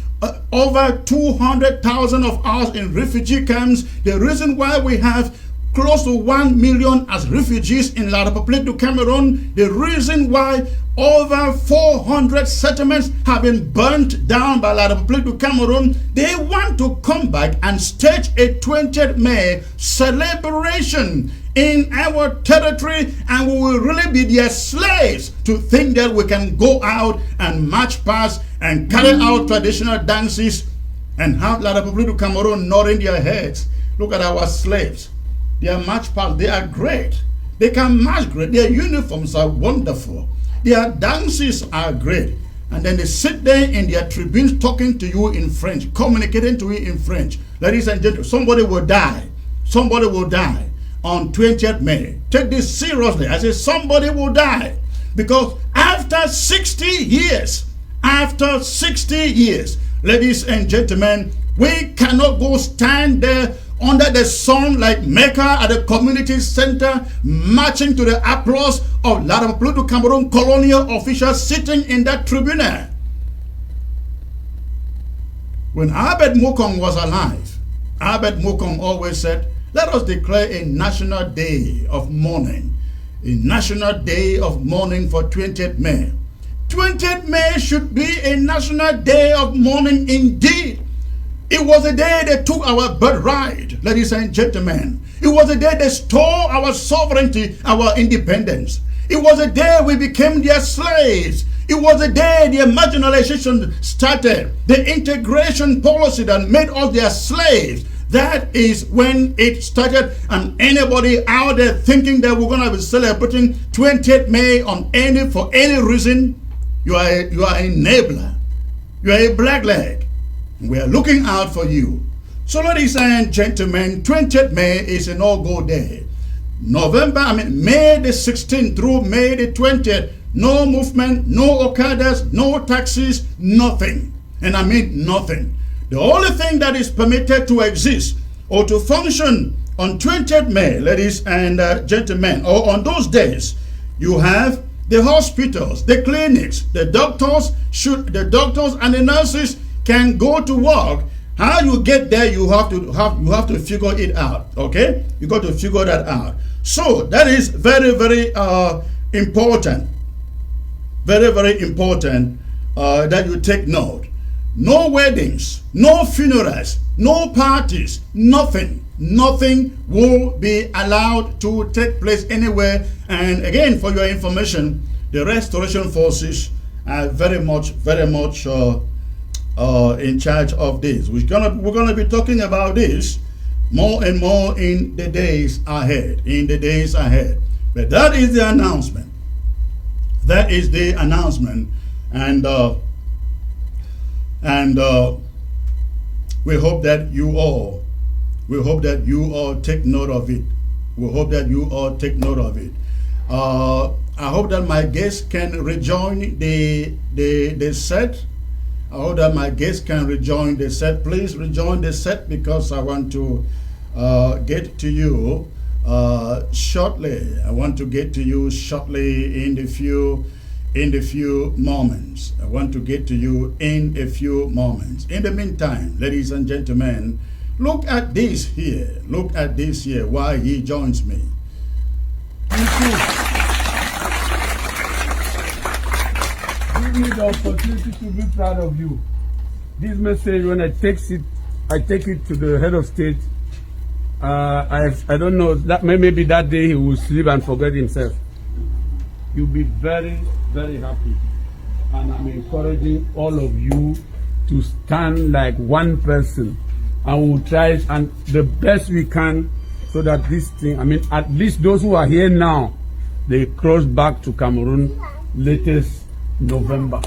over 200,000 of us in refugee camps, the reason why we have close to 1 million as refugees in La République du Cameroon, the reason why over 400 settlements have been burnt down by La République du Cameroon. They want to come back and stage a 20th May celebration in our territory, and we will really be their slaves to think that we can go out and march past and carry out traditional dances and have La République du Cameroon nodding their heads. Look at our slaves. Their march past, they are great. They can march great. Their uniforms are wonderful. Their dances are great. And then they sit there in their tribunes talking to you in French, communicating to you in French. Ladies and gentlemen, somebody will die. Somebody will die on 20th May. Take this seriously. I say somebody will die. Because after 60 years, ladies and gentlemen, we cannot go stand there under the sun like Mecca at the community center, marching to the applause of La République du Cameroon colonial officials sitting in that tribunal. When Albert Mokong was alive, Albert Mokong always said, let us declare a national day of mourning, a national day of mourning for 20th May. 20th May should be a national day of mourning indeed. It was a day they took our birthright, ladies and gentlemen. It was a day they stole our sovereignty, our independence. It was a day we became their slaves. It was a day the marginalization started, the integration policy that made us their slaves. That is when it started, and anybody out there thinking that we're going to be celebrating 20th May for any reason, you are an enabler. You are a blackleg. We are looking out for you. So ladies and gentlemen, 20th May is an all-go day. May the 16th through May the 20th, no movement, no Okadas, no taxis, nothing. And I mean nothing. The only thing that is permitted to exist or to function on 20th May, ladies and gentlemen, or on those days, you have the hospitals, the clinics, the doctors and the nurses can go to work. How you get there, you have to figure it out. Okay, you got to figure that out. So that is very, very important. Very, very important that you take note. No weddings, no funerals, no parties, nothing will be allowed to take place anywhere. And again, for your information, the restoration forces are very much in charge of this. We're gonna be talking about this more and more in the days ahead. But that is the announcement. That is the announcement, and we hope that you all take note of it. I hope that my guests can rejoin the set. Please rejoin the set, because I want to get to you shortly. I want to get to you shortly in a few moments. In the meantime, ladies and gentlemen, look at this here. Why he joins me. Give me the opportunity to be proud of you. This message, when I take it to the head of state. I don't know, that maybe that day he will sleep and forget himself. You'll be very, very happy. And I'm encouraging all of you to stand like one person, and we'll try and the best we can, so that this thing, at least those who are here now, they cross back to Cameroon latest November.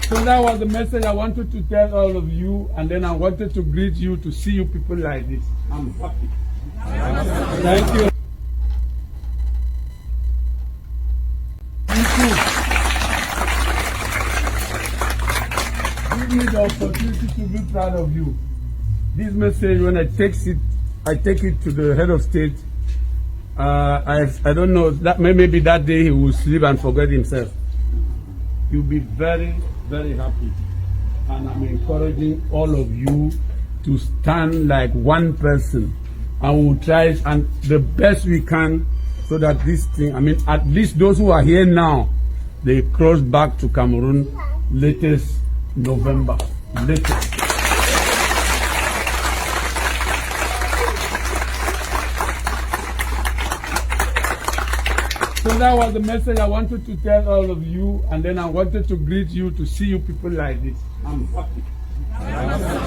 So that was the message I wanted to tell all of you, and then I wanted to greet you, to see you people like this. I'm happy. Thank you. Give me the opportunity to be proud of you. This message, when I take it to the head of state. I don't know, that maybe that day he will sleep and forget himself. You'll be very, very happy. And I'm encouraging all of you to stand like one person, and we'll try and the best we can, so that this thing, at least those who are here now, they cross back to Cameroon latest November. So that was the message I wanted to tell all of you, and then I wanted to greet you, to see you people like this. I'm happy.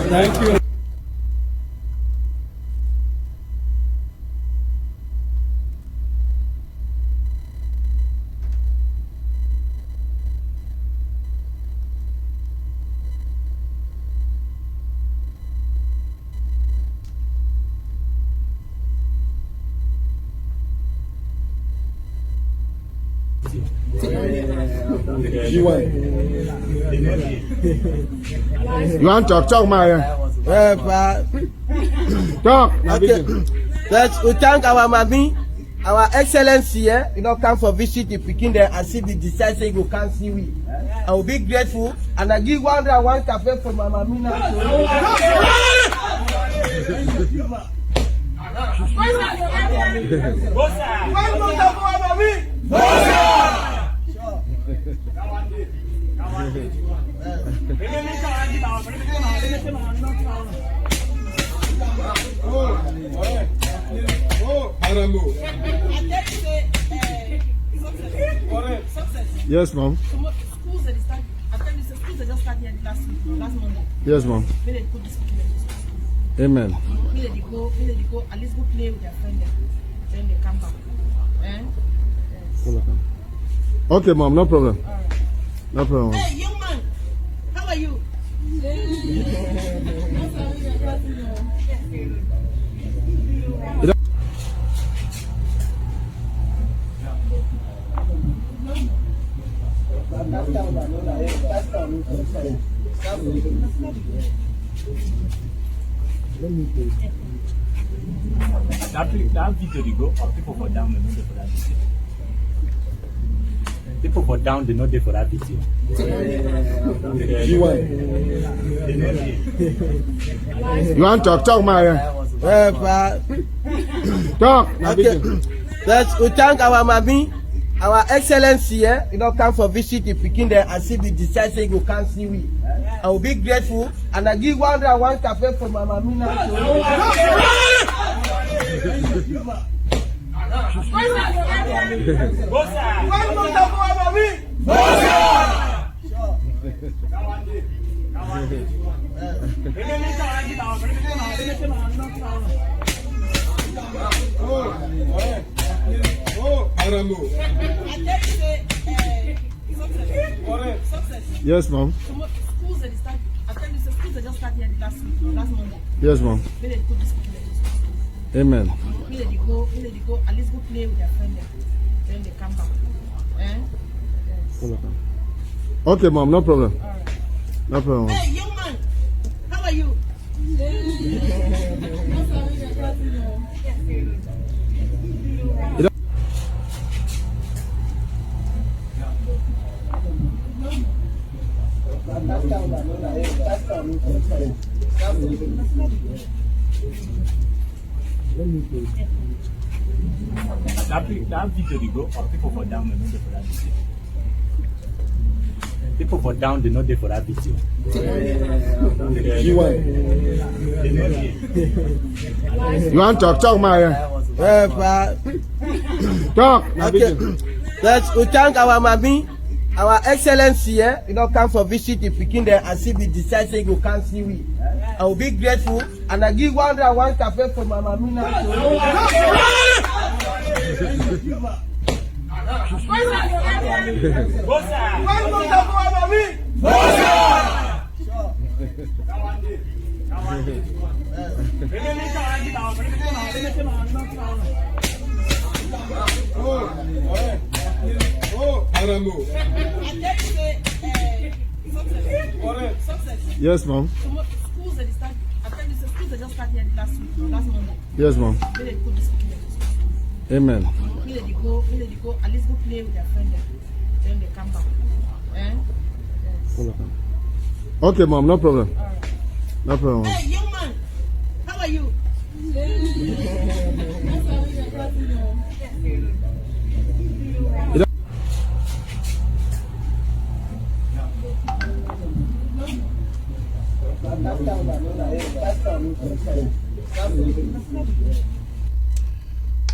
Thank you. You want to talk, Mario? Talk. Okay. Let's we thank our Mami, our Excellency here. You know, come for visit the Peking there and see the decision you can't see we. I will be grateful, and I give 101 cafe for my mamina. Yes, mom. Schools that start, I tell you, schools that just started last Monday. Yes, mom. May they put this school. Amen. May they go, at least go play with their friend then they come back. Yes. Okay, mom, no problem. All right. No problem. Hey, young man, how are you? That video they go up, people for down, they know they for that video. People for down, they know they for that video. You want to talk, Maria? Talk. Okay. Let's we thank our mommy, our excellency here. You know, come for visit the Peking there and see we decide say you can't see we. I will be grateful, and I give 101 cafe for my mamina. Yes, mom. Schools that start, I tell you, schools that just started last Monday. Yes, mom. May they put this school. Amen. May they go, at least go play with their friend then they come back. Yes. Okay, mom, no problem. All right. No problem. Hey, young man, how are you? That video they go up, people for down, they know they for that video. People for down, they know they for that video. You want to talk, Maria? Talk. Okay. Let's we thank our mommy, our excellency here. You know, come for visit the Peking there and see we decide say you can't see we. I will be grateful, and I give 101 cafe for my mamina. Yes, mom. Schools that start, I tell you, schools that just started last Monday. Yes, mom. May they put this school. Amen. May they go, at least go play with their friend then they come back. Yes. Okay, mom, no problem. All right. No problem. Hey, young man, how are you?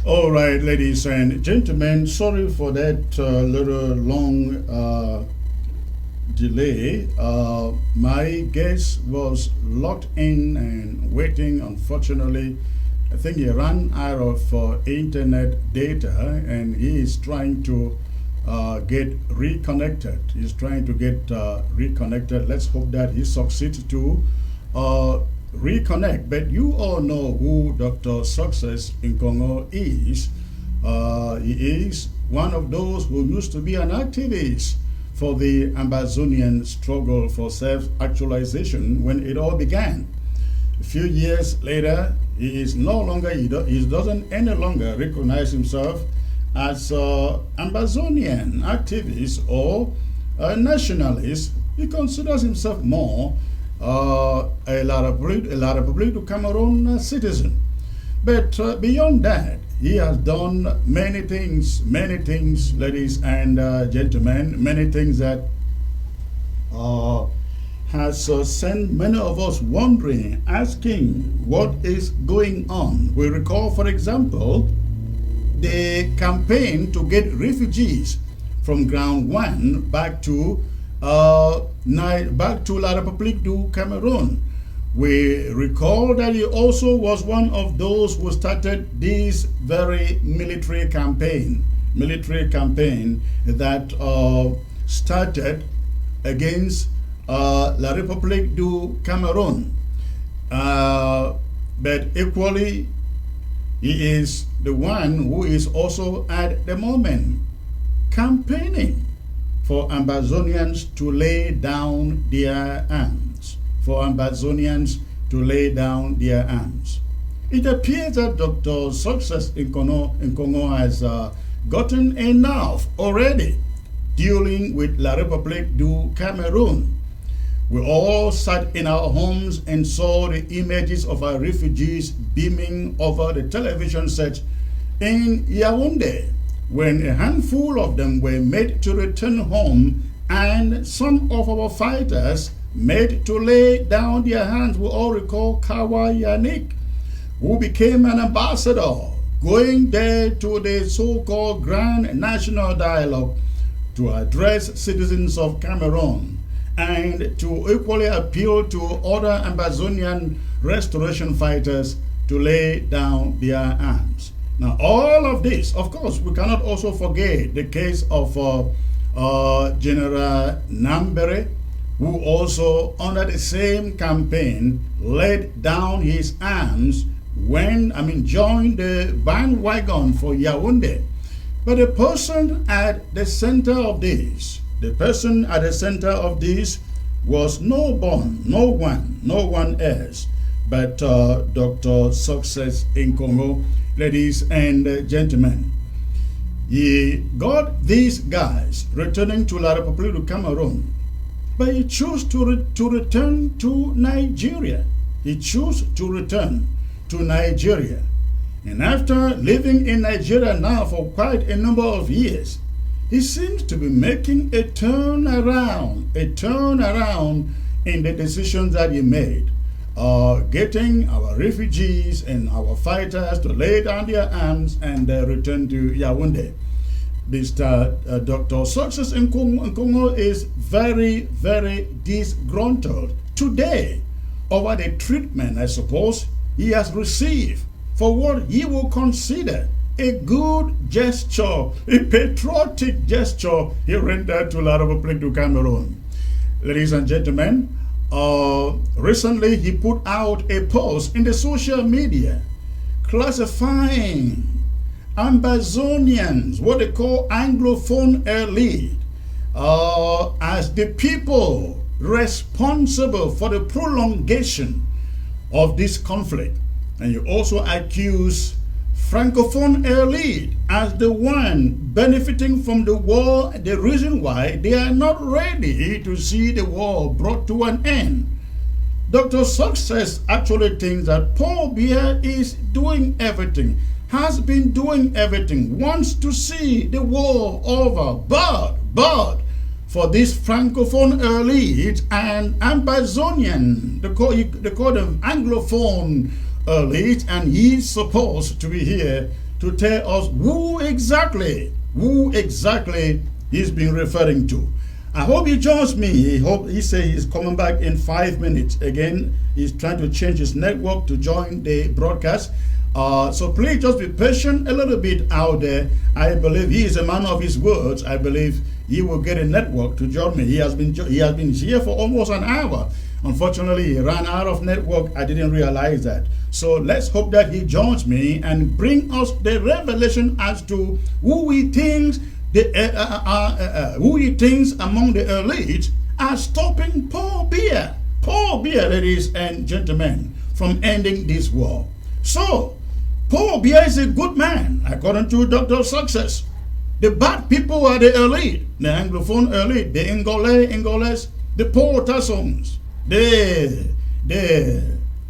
All right, ladies and gentlemen, sorry for that little long delay. My guest was locked in and waiting. Unfortunately, I think he ran out of internet data, and he is trying to get reconnected. He's trying to get reconnected. Let's hope that he succeeds to reconnect. But you all know who Dr. Success Nkongo is. He is one of those who used to be an activist for the Amazonian struggle for self-actualization when it all began. A few years later, he is no longer, he doesn't any longer recognize himself as Amazonian activist or nationalist. He considers himself more a La République du Cameroon citizen. But beyond that, he has done many things, ladies and gentlemen, many things that has sent many of us wondering, asking what is going on. We recall, for example, the campaign to get refugees from ground one back to La République du Cameroon. We recall that he also was one of those who started this very military campaign that started against La République du Cameroon. But equally, he is the one who is also at the moment campaigning for Ambazonians to lay down their arms. It appears that Dr. Success in Congo has gotten enough already dealing with La République du Cameroon. We all sat in our homes and saw the images of our refugees beaming over the television set in Yaoundé when a handful of them were made to return home and some of our fighters made to lay down their hands. We all recall Kawa Yannick, who became an ambassador, going there to the so-called Grand National Dialogue to address citizens of Cameroon and to equally appeal to other Ambazonian restoration fighters to lay down their arms. Now, all of this, of course, we cannot also forget the case of General Nambere, who also, under the same campaign, laid down his arms joined the bandwagon for Yaoundé. But the person at the center of this, was no one else but Dr. Success in Congo, ladies and gentlemen. He got these guys returning to La République du Cameroon, but he chose to return to Nigeria. And after living in Nigeria now for quite a number of years, he seems to be making a turnaround in the decisions that he made, getting our refugees and our fighters to lay down their arms and return to Yaoundé. Mr. Dr. Success in Congo is very, very disgruntled today over the treatment, I suppose, he has received for what he will consider a good gesture, a patriotic gesture he rendered to La République du Cameroon. Ladies and gentlemen, recently he put out a post in the social media classifying Ambazonians, what they call Anglophone elite, as the people responsible for the prolongation of this conflict. And you also accuse Francophone elite as the one benefiting from the war, the reason why they are not ready to see the war brought to an end. Dr. Success actually thinks that Paul Biya is doing everything, has been doing everything, wants to see the war over, but for this Francophone elite and Ambazonian, they call them Anglophone elite, and he's supposed to be here to tell us who exactly he's been referring to. I hope he joins me. He says he's coming back in 5 minutes. Again, he's trying to change his network to join the broadcast. So please just be patient a little bit out there. I believe he is a man of his words. I believe he will get a network to join me. He has been here for almost an hour. Unfortunately, he ran out of network. I didn't realize that. So let's hope that he joins me and bring us the revelation as to who he thinks among the elite are stopping Paul Biya, ladies and gentlemen, from ending this war. So Paul Biya is a good man, according to Dr. Success. The bad people are the elite, the Anglophone elite, the Ingolese, the Paul Tassons, the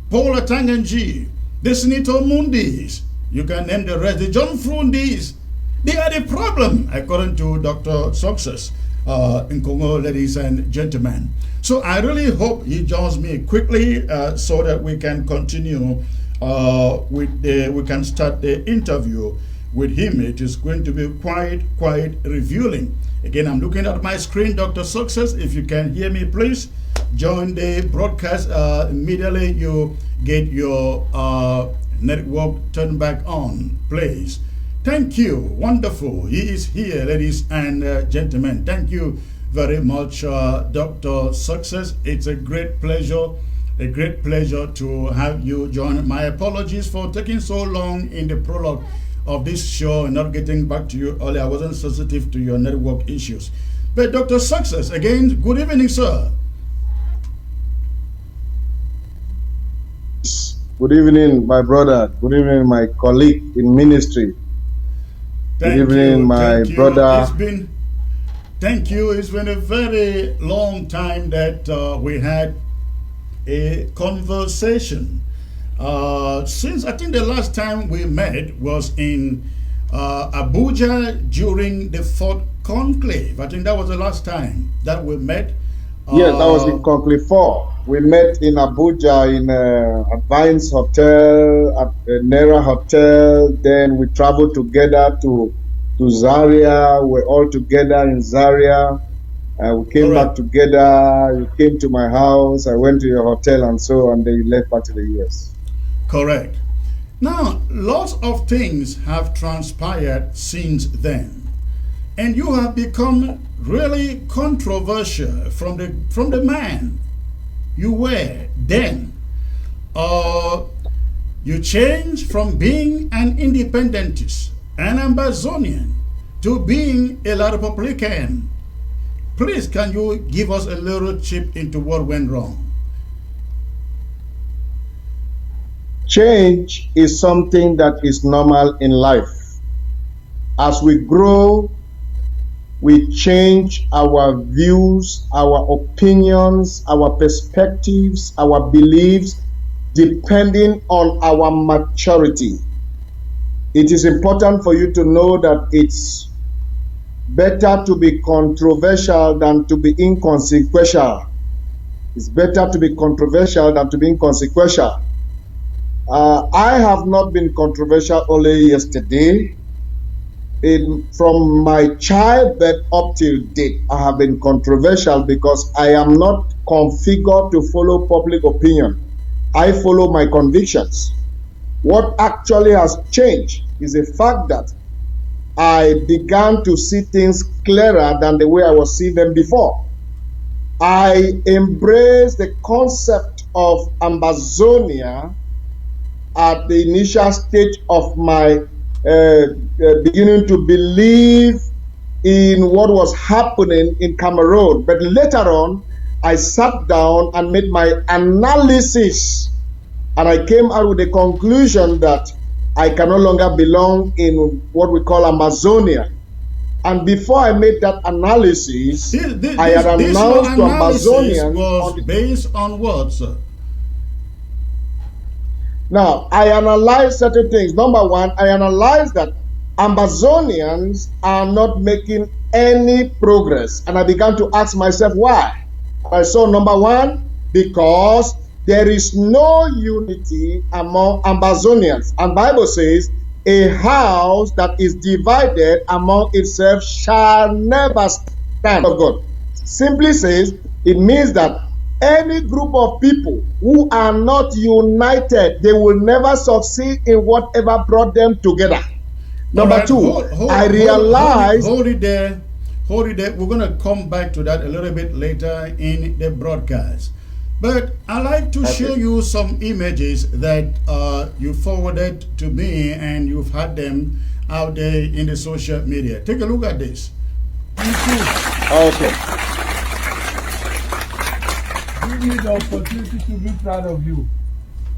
Paul Tanganji, the Sinito Mundis. You can name the rest, the John Frundis. They are the problem, according to Dr. Success in Congo, ladies and gentlemen. So I really hope he joins me quickly so that we can continue we can start the interview with him. It is going to be quite revealing. Again, I'm looking at my screen, Dr. Success. If you can hear me, please join the broadcast. Immediately you get your network turned back on, please. Thank you. Wonderful. He is here, ladies and gentlemen. Thank you very much, Dr. Success. It's a great pleasure to have you join. My apologies for taking so long in the prologue of this show and not getting back to you earlier. I wasn't sensitive to your network issues. But Dr. Success, again, good evening, sir. Good evening, my brother. Good evening, my colleague in ministry. Good evening, my brother. Thank you. It's been a very long time that we had a conversation. Since I think the last time we met was in Abuja during the 4th conclave. I think that was the last time that we met. Yes, that was in conclave 4. We met in Abuja in Vines Hotel, at Nera Hotel. Then we traveled together to Zaria. We're all together in Zaria. We came back together. You came to my house. I went to your hotel and so on. Then you left back to the US. Correct. Now, lots of things have transpired since then. And you have become really controversial from the man you were then. You changed from being an independentist, an Amazonian, to being a La Republican. Please, can you give us a little chip into what went wrong? Change is something that is normal in life. As we grow, we change our views, our opinions, our perspectives, our beliefs, depending on our maturity. It is important for you to know that it's better to be controversial than to be inconsequential. It's better to be controversial than to be inconsequential. I have not been controversial only yesterday. From my childbirth up till date, I have been controversial because I am not configured to follow public opinion. I follow my convictions. What actually has changed is the fact that I began to see things clearer than the way I was seeing them before. I embraced the concept of Amazonia at the initial stage of my beginning to believe in what was happening in Cameroon. But later on, I sat down and made my analysis, and I came out with the conclusion that I can no longer belong in what we call Amazonia. And before I made that analysis, I had announced to Amazonians. Was based on what, sir? Now, I analyzed certain things. Number one, I analyzed that Amazonians are not making any progress. And I began to ask myself why. I saw, number one, because there is no unity among Amazonians. And Bible says, a house that is divided among itself shall never stand. Of God simply says, it means that any group of people who are not united, they will never succeed in whatever brought them together. Number two, I realized... Hold it there. We're going to come back to that a little bit later in the broadcast. But I'd like to show you some images that you forwarded to me, and you've had them out there in the social media. Take a look at this. Thank you. Okay. Give me the opportunity to be proud of you.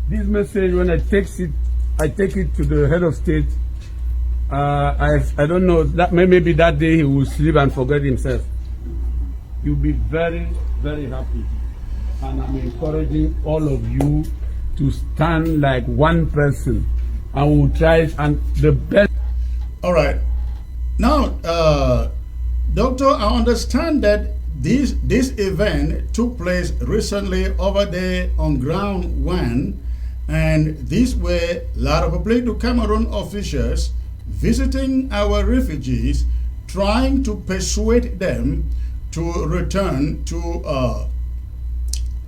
This message, when I take it to the head of state, I don't know, that maybe that day he will sleep and forget himself. You'll be very, very happy. And I'm encouraging all of you to stand like one person, and we'll try and the best. All right. Now, Doctor, I understand that this event took place recently over there on ground one, and these were a lot of political Cameroon officials visiting our refugees, trying to persuade them to return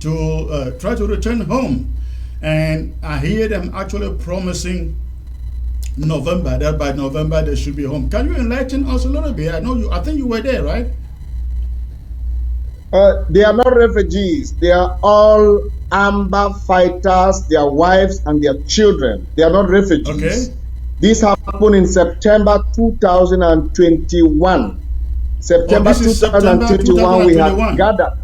try to return home. And I hear them actually promising November, that by November they should be home. Can you enlighten us a little bit? I think you were there, right? They are not refugees. They are all Amber fighters, their wives and their children. They are not refugees. Okay. This happened in September 2021. September 2021, we had gathered.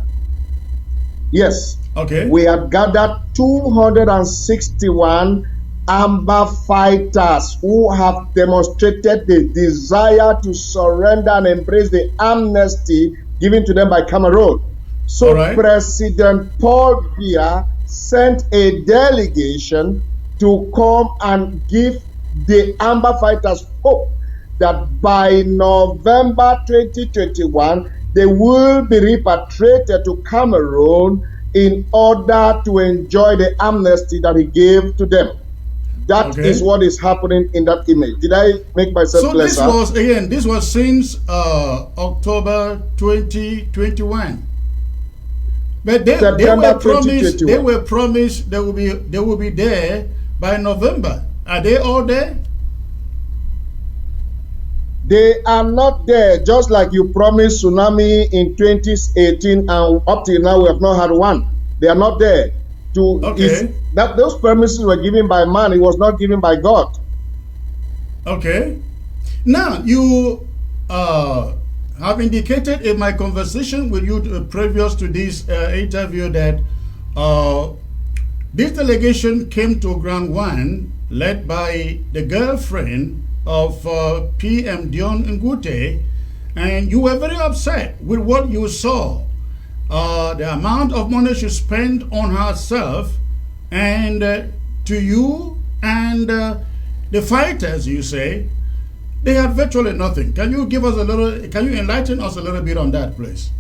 Yes. Okay. We had gathered 261 Amber fighters who have demonstrated the desire to surrender and embrace the amnesty given to them by Cameroon. So President Paul Biya sent a delegation to come and give the Amber fighters hope that by November 2021, they will be repatriated to Cameroon in order to enjoy the amnesty that he gave to them. That is what is happening in that image. Did I make myself clear? So this was since October 2021. But they were promised they will be there by November. Are they all there? They are not there, just like you promised tsunami in 2018, and up till now we have not had one. They are not there. That those promises were given by man, it was not given by God. Okay. Now you have indicated in my conversation with you previous to this interview that this delegation came to Ground One, led by the girlfriend of PM Dion Ngute, and you were very upset with what you saw. The amount of money she spent on herself, and to you and the fighters, you say, they had virtually nothing. Can you give us a little, can you enlighten us a little bit on that, please?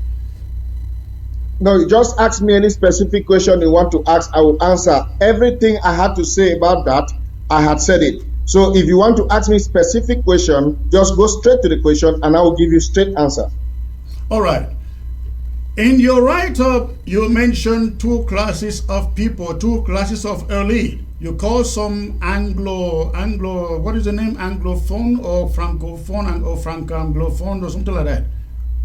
No, you just ask me any specific question you want to ask, I will answer. Everything I had to say about that, I had said it. So if you want to ask me specific question, just go straight to the question and I will give you straight answer. All right. In your write-up, you mentioned two classes of people, two classes of elite. You call some Anglo, what is the name? Anglophone or Francophone or Franco-Anglophone or something like that.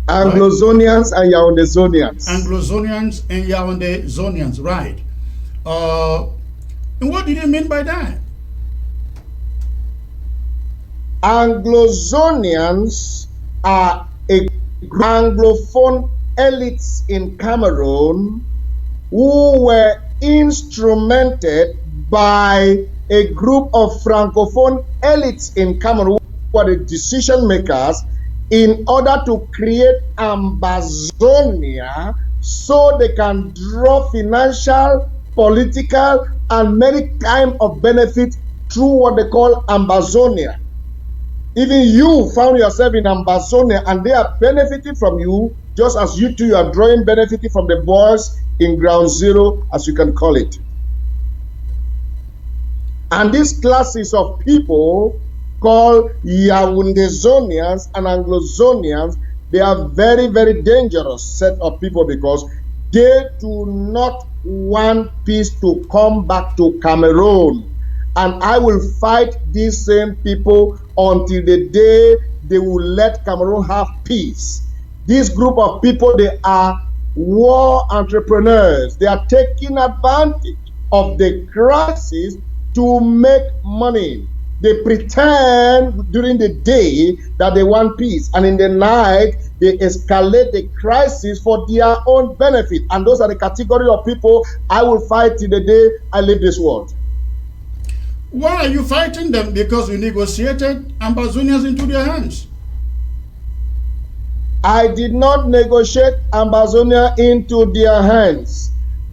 Anglozonians and Yaoundezonians. Anglozonians and Yaoundezonians, right. And what did you mean by that? Anglozonians are a Anglophone elites in Cameroon who were instrumented by a group of Francophone elites in Cameroon who are the decision makers in order to create Ambazonia so they can draw financial, political, and many kind of benefit through what they call Ambazonia. Even you found yourself in Ambazonia and they are benefiting from you, just as you two are drawing benefiting from the boys in ground zero, as you can call it. And these classes of people called Yaoundezonians and Anglozonians, they are very, very dangerous set of people because they do not want peace to come back to Cameroon. And I will fight these same people until the day they will let Cameroon have peace. This group of people, they are war entrepreneurs. They are taking advantage of the crisis to make money. They pretend during the day that they want peace, and in the night they escalate the crisis for their own benefit. And those are the category of people I will fight till the day I leave this world. Why are you fighting them? Because you negotiated Ambazonians into their hands. I did not negotiate Ambazonia into their hands.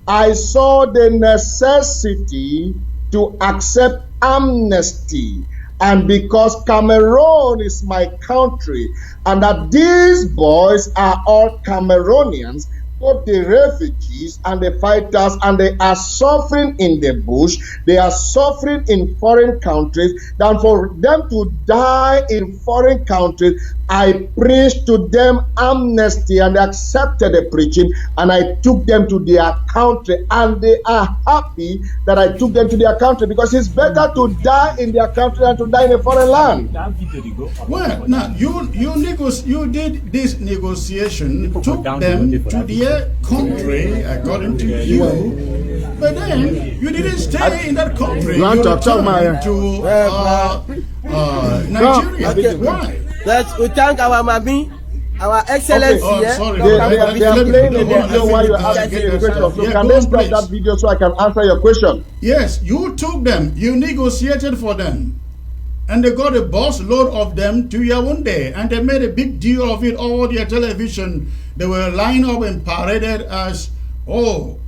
I saw the necessity to accept amnesty. And because Cameroon is my country, and that these boys are all Cameroonians, both the refugees and the fighters, and they are suffering in the bush, they are suffering in foreign countries, than for them to die in foreign countries, I preached to them amnesty, and they accepted the preaching, and I took them to their country, and they are happy that I took them to their country, because it's better to die in their country than to die in a foreign land. Well, now you did this negotiation, took them to their country according to you, but then you didn't stay in that country. You returned to Nigeria. Why? We thank our Mami, our Excellency. Okay. Sorry. They are playing the video while you're asking the question. So can they stop that video so I can answer your question? Yes, you took them, you negotiated for them, and they got a bus load of them to Yaoundé, and they made a big deal of it all their television. They were lined up and paraded as, oh,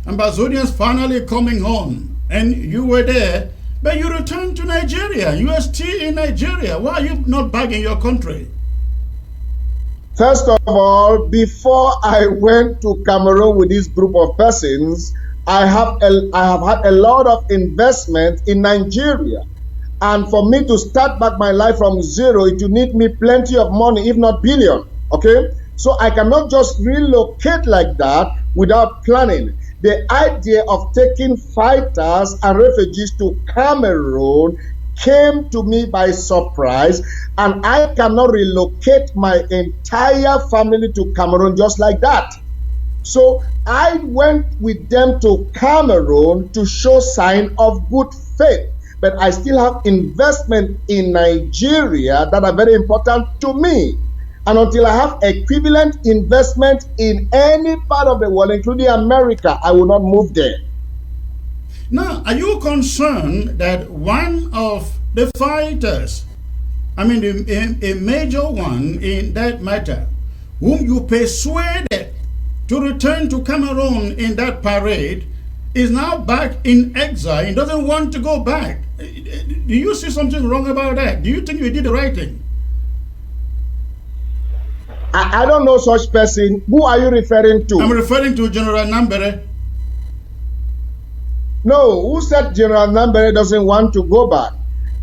Ambazonians finally coming home, and you were there. But you returned to Nigeria. You are still in Nigeria. Why are you not back in your country? First of all, before I went to Cameroon with this group of persons, I have had a lot of investment in Nigeria. And for me to start back my life from zero, it will need me plenty of money, if not billion. Okay? So I cannot just relocate like that without planning. The idea of taking fighters and refugees to Cameroon came to me by surprise, and I cannot relocate my entire family to Cameroon just like that. So I went with them to Cameroon to show sign of good faith, but I still have investment in Nigeria that are very important to me. And until I have equivalent investment in any part of the world, including America, I will not move there. Now, are you concerned that one of the fighters, I mean a major one in that matter, whom you persuaded to return to Cameroon in that parade, is now back in exile and doesn't want to go back? Do you see something wrong about that? Do you think you did the right thing? I don't know such person. Who are you referring to? I'm referring to General Nambere. No, who said General Nambere doesn't want to go back?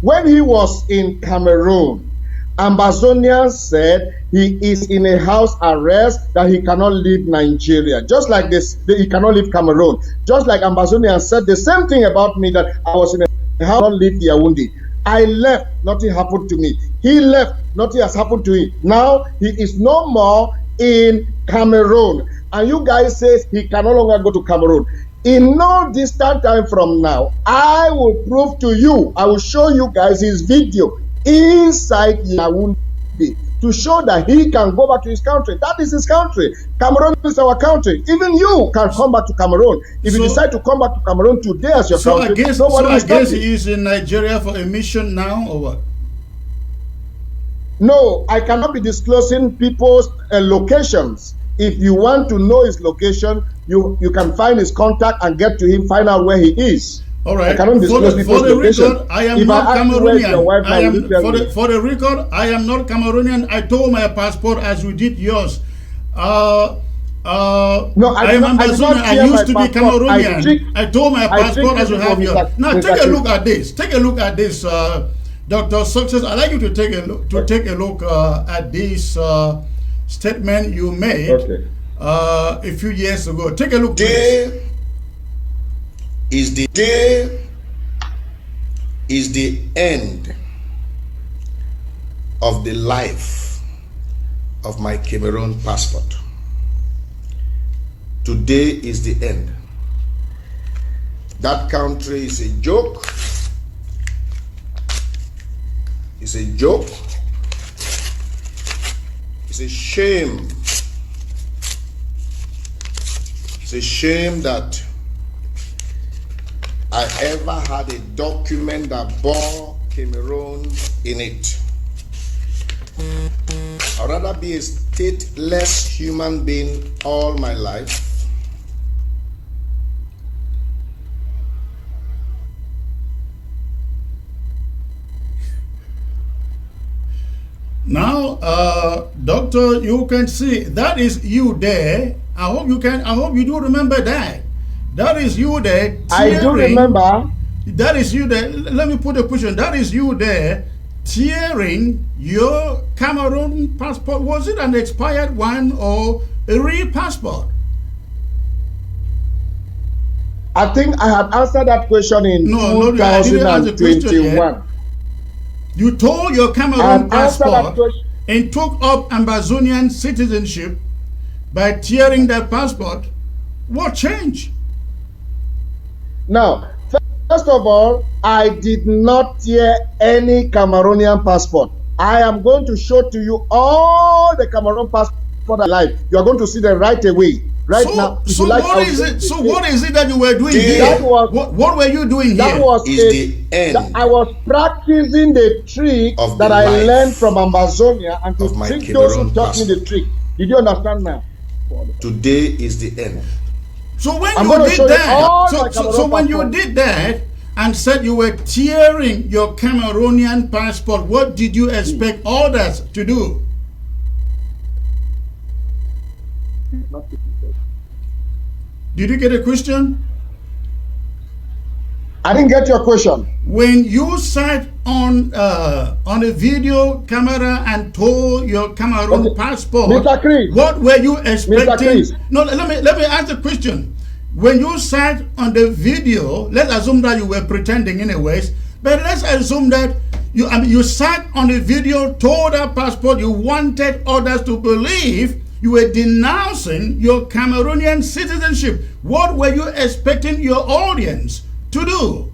When he was in Cameroon, Ambazonians said he is in a house arrest, that he cannot leave Nigeria. Just like this, he cannot leave Cameroon. Just like Ambazonians said the same thing about me, that I was in a house, cannot leave Yaoundé. I left, nothing happened to me. He left, nothing has happened to him. Now he is no more in Cameroon. And you guys say he can no longer go to Cameroon. In no distant time from now, I will prove to you, I will show you guys his video inside Yaoundé to show that he can go back to his country. That is his country. Cameroon is our country. Even you can come back to Cameroon. If you decide to come back to Cameroon today as your country, I guess he is in Nigeria for a mission now, or what? No, I cannot be disclosing people's locations. If you want to know his location, you can find his contact and get to him, find out where he is. All right. I cannot disclose people's location. I am not Cameroonian. For the record, I am not Cameroonian. I told my passport as we did yours. No, I am Ambazonian. I used to be Cameroonian. I told my passport as you have yours. Now take a look at this. Take a look at this, Dr. Success. I'd like you to take a look at this statement you made a few years ago. Take a look. Day is the end of the life of my Cameroon passport. Today is the end. That country is a joke. It's a joke. It's a shame. It's a shame that I ever had a document that bore Cameroon in it. I'd rather be a stateless human being all my life now. Doctor, you can see that is you there. I hope you do remember that. That is you there. I do remember. That is you there. Let me put a question. That is you there tearing your Cameroon passport. Was it an expired one or a real passport? I think I had answered that question in No, I didn't answer the question yet. You tore your Cameroon passport and took up Ambazonian citizenship by tearing that passport. What changed? Now, first of all, I did not tear any Cameroonian passport. I am going to show to you all the Cameroon passport I like. You are going to see them right away. Right now. So what is it? So what is it that you were doing here? What were you doing that here? Was the end. I was practicing the trick that I learned from Ambazonia and to trick those who taught me the trick. Did you understand now? Today is the end. So when you did that, so when you did that and said you were tearing your Cameroonian passport, what did you expect others to do? Did you get a question? I didn't get your question. When you sat on a video camera and tore your Cameroon passport, Mr. Chris, what were you expecting? Mr. Chris. No, let me ask the question. When you sat on the video, let's assume that you were pretending anyways, but let's assume that you sat on the video, tore that passport, you wanted others to believe you were denouncing your Cameroonian citizenship. What were you expecting your audience to do?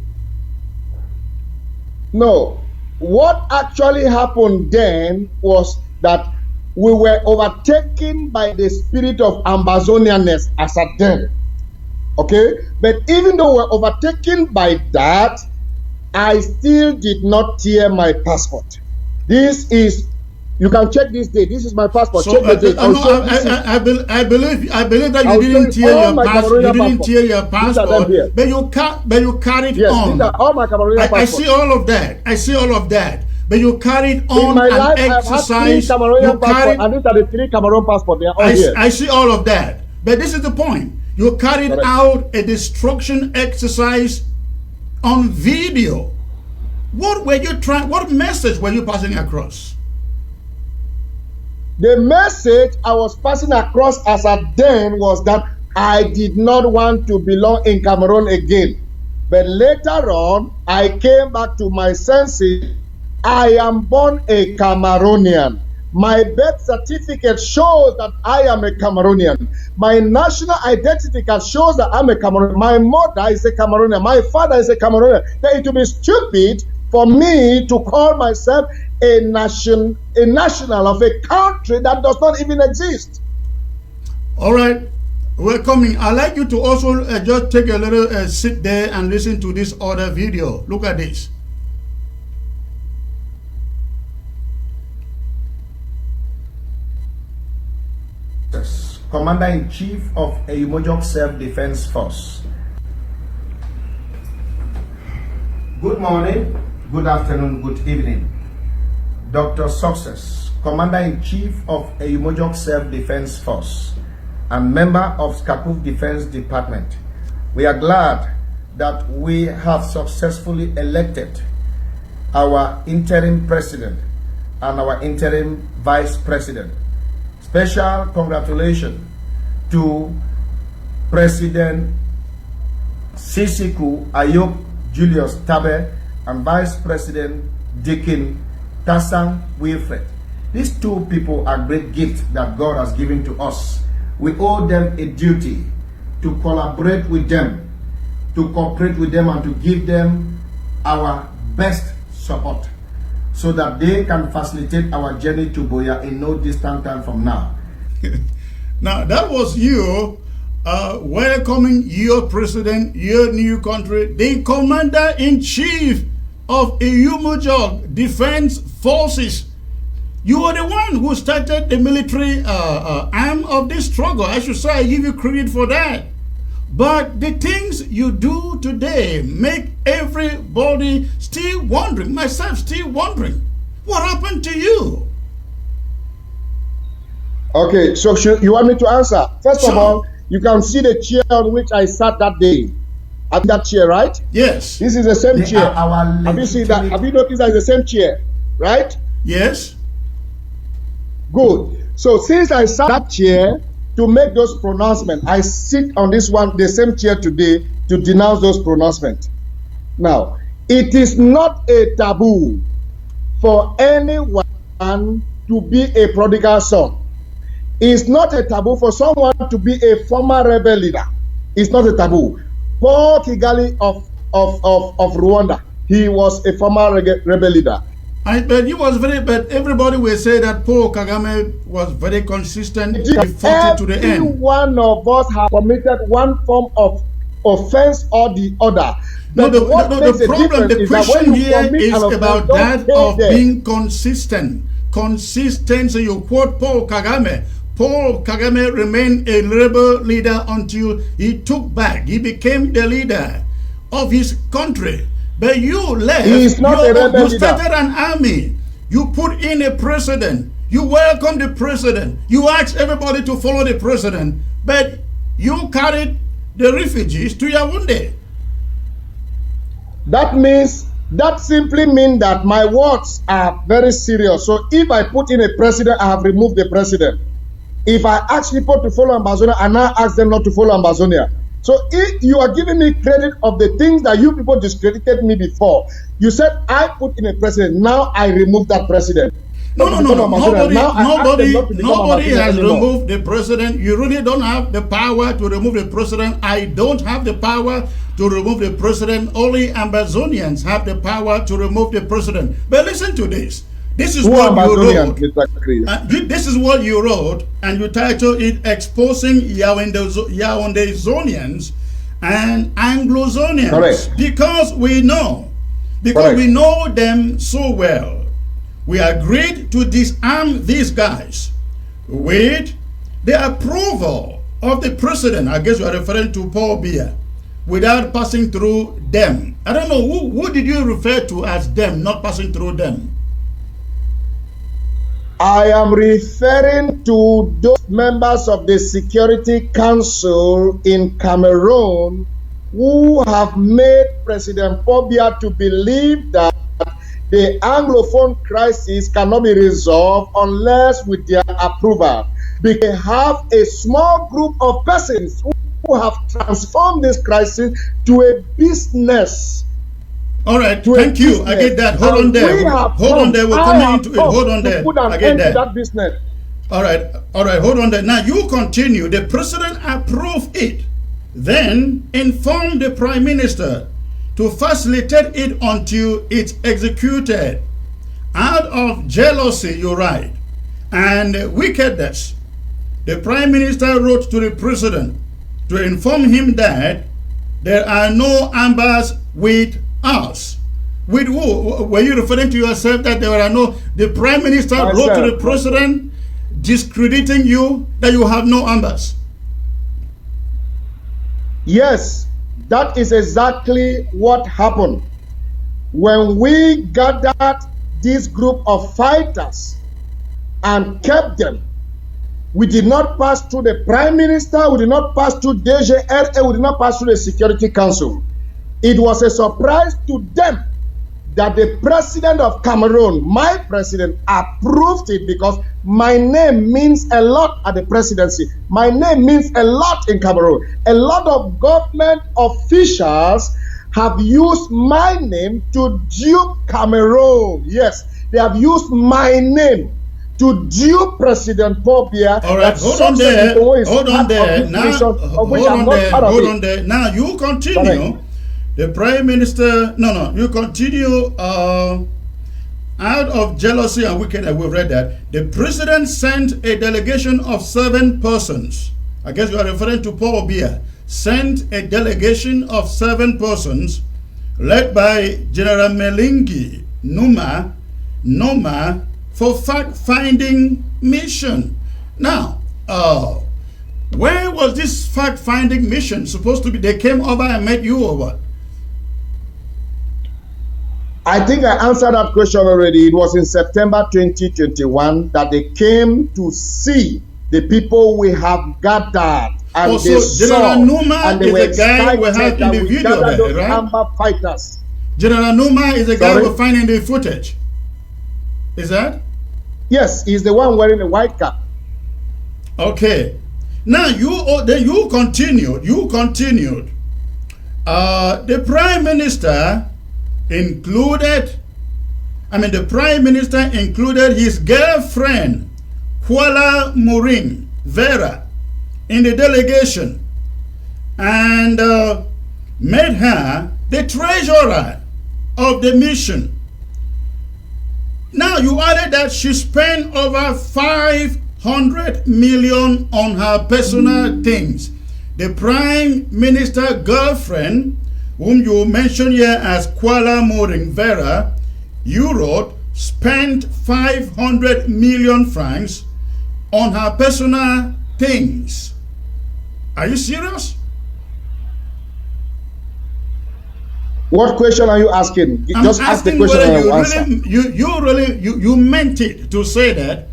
No. What actually happened then was that we were overtaken by the spirit of Ambazonianness as at then. Okay? But even though we were overtaken by that, I still did not tear my passport. This is, you can check this date. This is my passport. So, check the date. I believe that you didn't tear your passport. You didn't tear your passport, but you carried on. These are all my Cameroonian passports. I see all of that. I see all of that. But you carried on in my life, and exercised. And these are the 3 Cameroon passports. They are all here. I see all of that. But this is the point. You carried out a destruction exercise on video. What were you trying? What message were you passing across? The message I was passing across as at then was that I did not want to belong in Cameroon again. But later on, I came back to my senses. I am born a Cameroonian. My birth certificate shows that I am a Cameroonian. My national identity card shows that I'm a Cameroonian. My mother is a Cameroonian. My father is a Cameroonian. Then it would be stupid for me to call myself a national of a country that does not even exist. All right, we're coming. I'd like you to also just take a little sit there and listen to this other video. Look at this. Commander-in-Chief of Eyumojok Self-Defense Force. Good morning, good afternoon, good evening. Dr. Success, Commander-in-Chief of Eyumojok Self-Defense Force and member of Skakuf Defense Department. We are glad that we have successfully elected our interim president and our interim vice president. Special congratulations to President Sisiku Ayok Julius Tabe and Vice President Dikin Tasang Wilfred. These 2 people are great gifts that God has given to us. We owe them a duty to collaborate with them, to cooperate with them, and to give them our best support, so that they can facilitate our journey to Boya in no distant time from now. Now, that was you welcoming your president, your new country, the commander-in-chief of Iyumujog Defense Forces. You are the one who started the military arm of this struggle. I should say, I give you credit for that. But the things you do today make everybody still wondering, myself still wondering, what happened to you? Okay, so you want me to answer? First of all, you can see the chair on which I sat that day. At that chair, right? Yes. This is the same chair. Have you seen that? Have you noticed that it's the same chair, right? Yes. Good. So since I sat that chair to make those pronouncements, I sit on this one, the same chair today, to denounce those pronouncements. Now, it is not a taboo for anyone to be a prodigal son. It's not a taboo for someone to be a former rebel leader. It's not a taboo. Paul Kigali of Rwanda, he was a former rebel leader. But he was but everybody will say that Paul Kagame was very consistent. He fought it to the end. Every one of us have committed one form of offense or the other. But the problem, the question here is about that of being consistent. Consistency. You quote Paul Kagame. Paul Kagame remained a rebel leader until he took back. He became the leader of his country. But you left. He is not a rebel you started an army. You put in a president. You welcome the president. You ask everybody to follow the president. But you carried the refugees to Yaoundé. That simply means that my words are very serious. So if I put in a president, I have removed the president. If I ask people to follow Ambazonia, I now ask them not to follow Ambazonia. So if you are giving me credit of the things that you people discredited me before, you said I put in a president, now I remove that president. No. Nobody has removed the president. You really don't have the power to remove the president. I don't have the power to remove the president. Only Ambazonians have the power to remove the president. But listen to this. This is what you wrote. This is what you wrote, and you titled it "Exposing Yaoundé-Zonians and Anglo-Zonians." Correct. Because we know them so well. We agreed to disarm these guys with the approval of the president. I guess you are referring to Paul Biya, without passing through them. I don't know who did you refer to as them, not passing through them. I am referring to those members of the Security Council in Cameroon who have made President Paul Biya to believe that the Anglophone crisis cannot be resolved unless with their approval. Because they have a small group of persons who have transformed this crisis to a business. All right, thank you. I get that. Hold on there. We're coming into it. Hold on there. I get that. Business. All right. Hold on there. Now you continue. The president approved it, then informed the prime minister to facilitate it until it's executed. Out of jealousy, you're right, and wickedness, the prime minister wrote to the president to inform him that there are no ambers with us. With who? Were you referring to yourself that there are no? The prime minister wrote to the president discrediting you, that you have no ambers. Yes, that is exactly what happened. When we gathered this group of fighters and kept them, we did not pass through the prime minister, we did not pass through DGRA, we did not pass through the Security Council. It was a surprise to them that the president of Cameroon, my president, approved it, because my name means a lot at the presidency. My name means a lot in Cameroon. A lot of government officials have used my name to dupe Cameroon. Yes, they have used my name to dupe President Paul Biya. All right, hold on there. Now you continue. Correct. The prime minister, you continue. Out of jealousy and wickedness, we read that the president sent a delegation of 7 persons I guess you are referring to Paul Biya, sent a delegation of 7 persons led by General Melingi Noma for fact-finding mission. Now, where was this fact-finding mission supposed to be? They came over and met you or what? I think I answered that question already. It was in September 2021 that they came to see the people we have gathered. And also, they General saw, Numa and they is were the guy we have in the we video gathered there, those right? Amber fighters. General Numa is the guy Sorry? we're finding the footage. Is that? Yes, he's the one wearing the white cap. Okay. Now you continued. The Prime Minister included his girlfriend Kuala Muring Vera in the delegation and made her the treasurer of the mission. Now you added that she spent over 500 million on her personal things. The Prime Minister girlfriend, whom you mentioned here as Kuala Muring Vera, you wrote, spent 500 million francs on her personal things. Are you serious? What question are you asking? I'm Just ask the asking question whether and I'll answer. you meant it to say that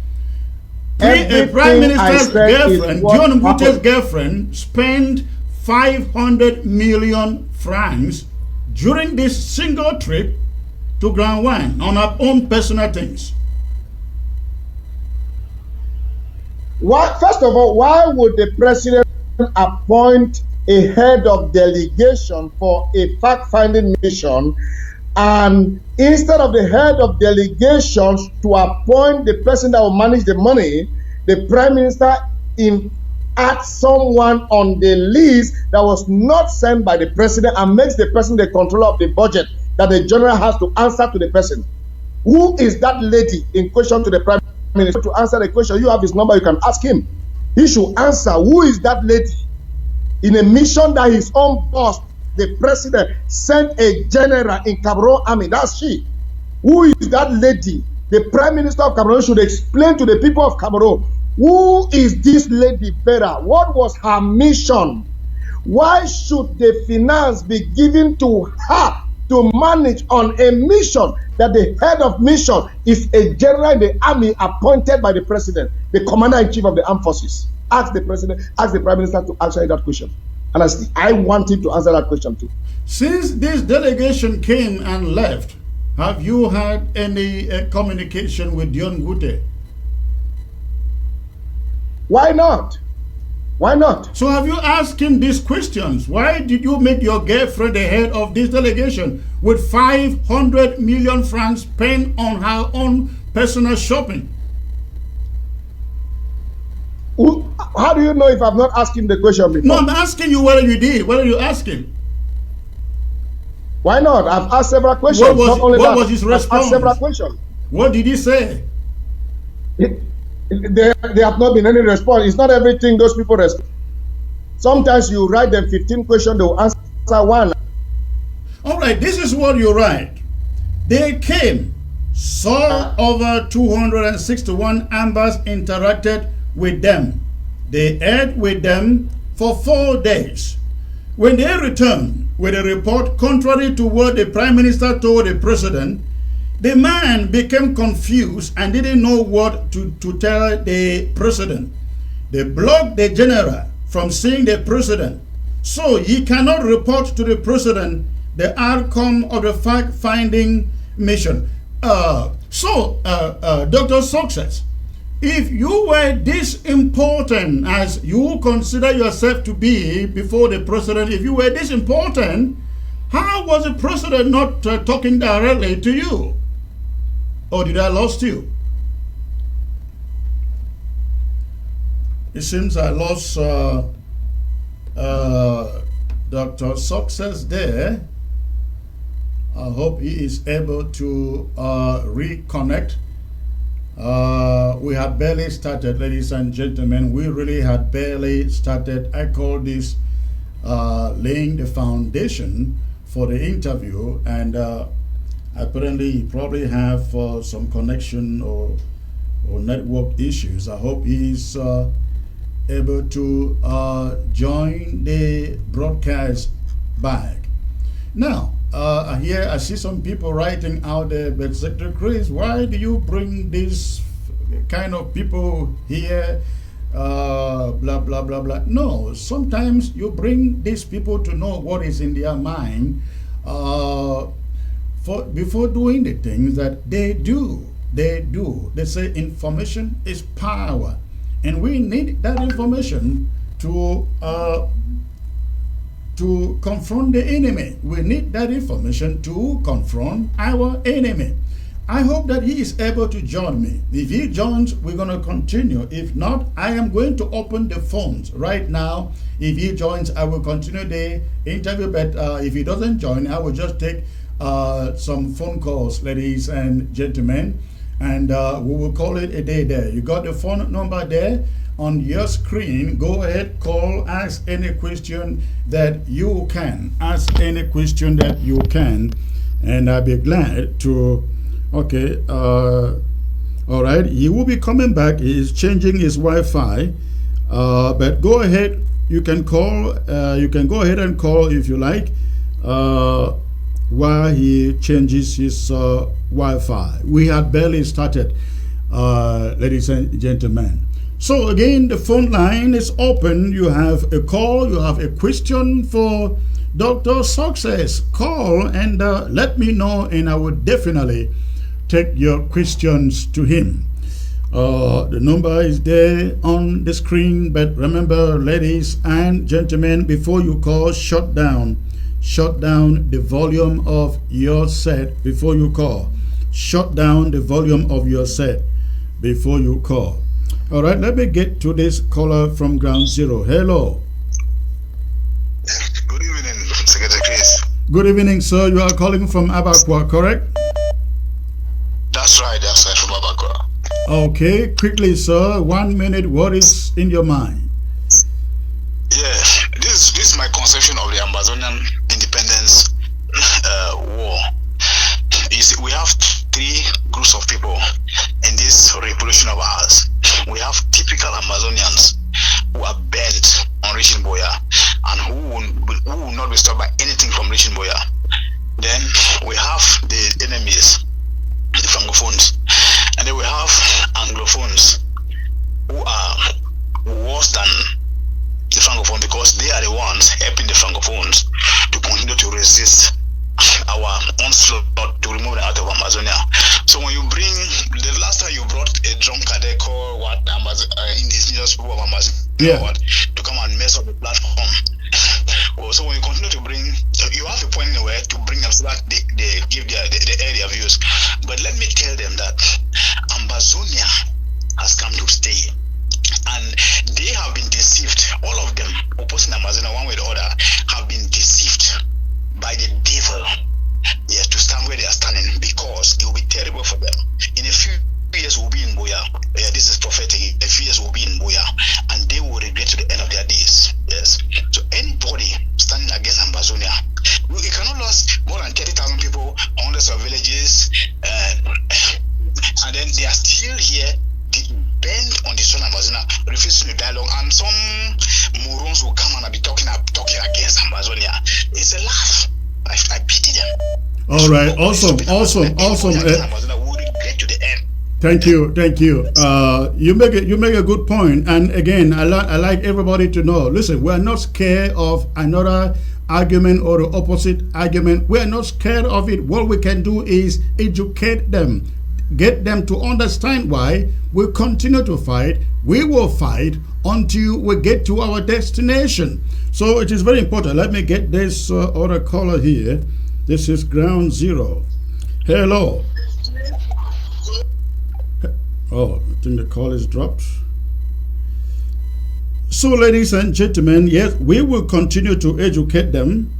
a Everything Prime I Minister's said is girlfriend, what John Mbute's happened. girlfriend, spent 500 million francs during this single trip to Grand Wine on her own personal things. Why, first of all, why would the president appoint a head of delegation for a fact-finding mission, and instead of the head of delegations to appoint the person that will manage the money, the prime minister adds someone on the list that was not sent by the president and makes the person the controller of the budget that the general has to answer to the person? Who is that lady in question to the prime minister? To answer the question, you have his number, you can ask him. He should answer. Who is that lady in a mission that his own boss, the president, sent a general in Cameroon army? That's she. Who is that lady? The prime minister of Cameroon should explain to the people of Cameroon, who is this lady Vera? What was her mission? Why should the finance be given to her to manage on a mission that the head of mission is a general in the army appointed by the president, the commander-in-chief of the armed forces? Ask the president, ask the prime minister to answer that question. And I want him to answer that question too. Since this delegation came and left, have you had any communication with Dion Gute? Why not? Why not? So have you asked him these questions? Why did you make your girlfriend the head of this delegation with 500 million francs spent on her own personal shopping? How do you know if I've not asked him the question before? No, I'm asking you whether you did. Whether you asked him. Why not? I've asked several questions. What was his response? I've asked several questions. What did he say? There have not been any response. It's not everything those people respond. Sometimes you write them 15 questions, they will answer one. All right, this is what you write. They came, saw over 261 ambers, interacted with them. They ate with them for 4 days. When they returned with a report contrary to what the prime minister told the president, the man became confused and didn't know what to tell the president. They blocked the general from seeing the president, so he cannot report to the president the outcome of the fact-finding mission. Dr. Success, if you were this important as you consider yourself to be before the president, if you were this important, how was the president not talking directly to you? Or did I lost you? It seems I lost Dr. Success there. I hope he is able to reconnect. We had barely started, ladies and gentlemen. We really had barely started. I call this laying the foundation for the interview, and apparently he probably have some connection or network issues. I hope he's able to join the broadcast back. Now, here I see some people writing out there, but Secretary Chris, why do you bring this kind of people here? Blah, blah, blah, blah. No, sometimes you bring these people to know what is in their mind before doing the things that they do. They say information is power, and we need that information to confront the enemy. We need that information to confront our enemy. I hope that he is able to join me. If he joins, we're going to continue. If not, I am going to open the phones right now. If he joins, I will continue the interview, but if he doesn't join, I will just take some phone calls, ladies and gentlemen, and we will call it a day there. You got the phone number there on your screen. Go ahead, call, ask any question that you can. Ask any question that you can, and I'll be glad to. Okay, all right, he will be coming back. He is changing his Wi-Fi, but go ahead, you can call, you can go ahead and call if you like, while he changes his Wi-Fi. We have barely started, ladies and gentlemen. So again, the phone line is open. You have a call, you have a question for Dr. Success. Call and let me know, and I will definitely take your questions to him. The number is there on the screen, but remember, ladies and gentlemen, before you call, shut down the volume of your set before you call. Shut down the volume of your set before you call. All right, let me get to this caller from Ground Zero. Hello. Good evening, Secretary Chris. Good evening, sir. You are calling from Abakwa, correct? That's right, from Abakwa. Okay, quickly, sir. 1 minute. What is in your mind? Yeah, this is my conception of the Amazonian independence war. You see, we have three groups of people in this revolution of ours. We have typical Amazonians who are bent on reaching Boya and who will not be stopped by anything from reaching Boya. Then we have the enemies, the Francophones, and then we have Anglophones who are worse than the Francophone because they are the ones helping the Francophones to continue to resist our onslaught to remove them out of Amazonia. So when you bring, the last time you brought a drunkard, they call what indigenous people of Amazonia to come and mess up the platform. Well, so when you continue to bring, you have a point anywhere to bring them so that they give the area views. But let me tell them that Amazonia has come to stay. And they have been deceived. All of them opposing Amazonia one way or the other have been deceived by the devil, yes, to stand where they are standing, because it will be terrible for them. In a few years we'll be in Boya. Yeah, this is prophetic. In a few years we'll be in Boya, and they will regret to the end of their days. Yes. So anybody standing against Amazonia, it cannot lose more than 30,000 people, hundreds of villages, and then they are still here, bent on the son of Amazonia, refusing to dialogue, and some morons will come and be talking against Amazonia. It's a laugh. I pity them. All right, awesome. Thank you. You make a good point, and again, I like everybody to know. Listen, we are not scared of another argument or the opposite argument. We are not scared of it. What we can do is educate them, get them to understand why we continue to fight. We will fight until we get to our destination. So it is very important. Let me get this other caller here. This is Ground Zero. Hello. Oh, I think the call is dropped. So, ladies and gentlemen, yes, we will continue to educate them.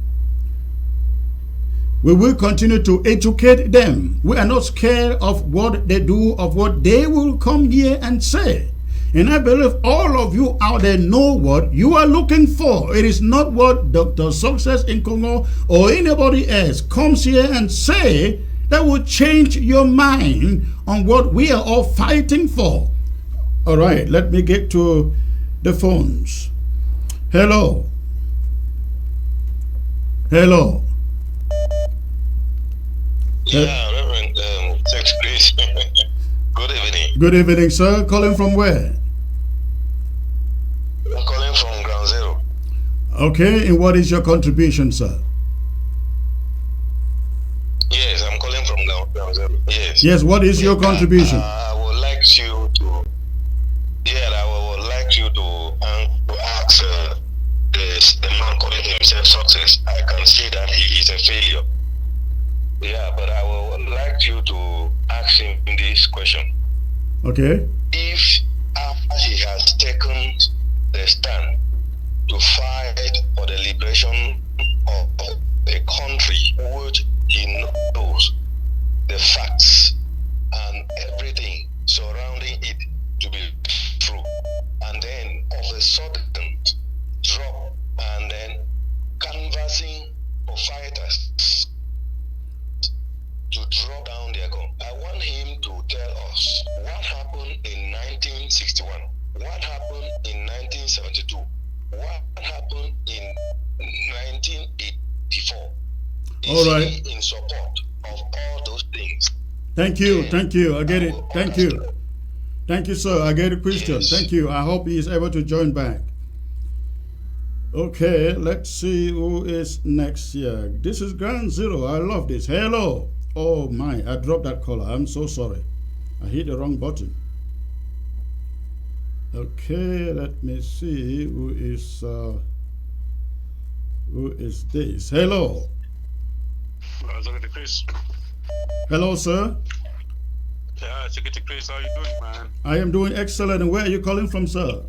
We will continue to educate them. We are not scared of what they do, of what they will come here and say. And I believe all of you out there know what you are looking for. It is not what Dr. Success in Congo or anybody else comes here and say that will change your mind on what we are all fighting for. All right, let me get to the phones. Hello. Hello. Yeah, Reverend, thanks, Chris. Good evening. Good evening, sir. Calling from where? I'm calling from Ground Zero. Okay, and what is your contribution, sir? Yes, I'm calling from Ground Zero. Yes. Yes, what is your contribution? I would like you to, I would like you to ask the man calling himself Success. I can see that he is a failure. Yeah, but I would like you to ask him this question. Okay. If after he has taken the stand to fight for the liberation of a country which he knows the facts and everything surrounding it to be true, and then of a sudden drop and then canvassing for fighters to draw down their gun. I want him to tell us what happened in 1961, what happened in 1972, what happened in 1984. Is all right. he in support of all those things? Thank you. Thank you. I get it. Thank you. Thank you, sir. I get the question. Yes. Thank you. I hope he is able to join back. Okay, let's see who is next here. This is Ground Zero. I love this. Hello. Oh my, I dropped that caller. I'm so sorry. I hit the wrong button. Okay, let me see who is this. Hello. Secretary Chris. Hello, sir. Yeah, Secretary Chris, how you doing, man? I am doing excellent. And where are you calling from, sir?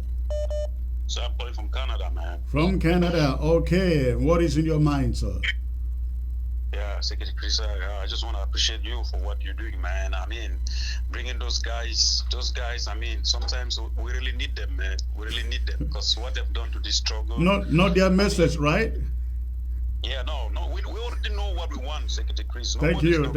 So I'm calling from Canada, man. From Canada. Okay. What is in your mind, sir? Yeah, Secretary Chris, I just want to appreciate you for what you're doing, man. I mean, bringing those guys, I mean, sometimes we really need them, man. We really need them because what they've done to this struggle. Not their message, right? Yeah, no, we already know what we want, Secretary Chris. Thank you. Yeah,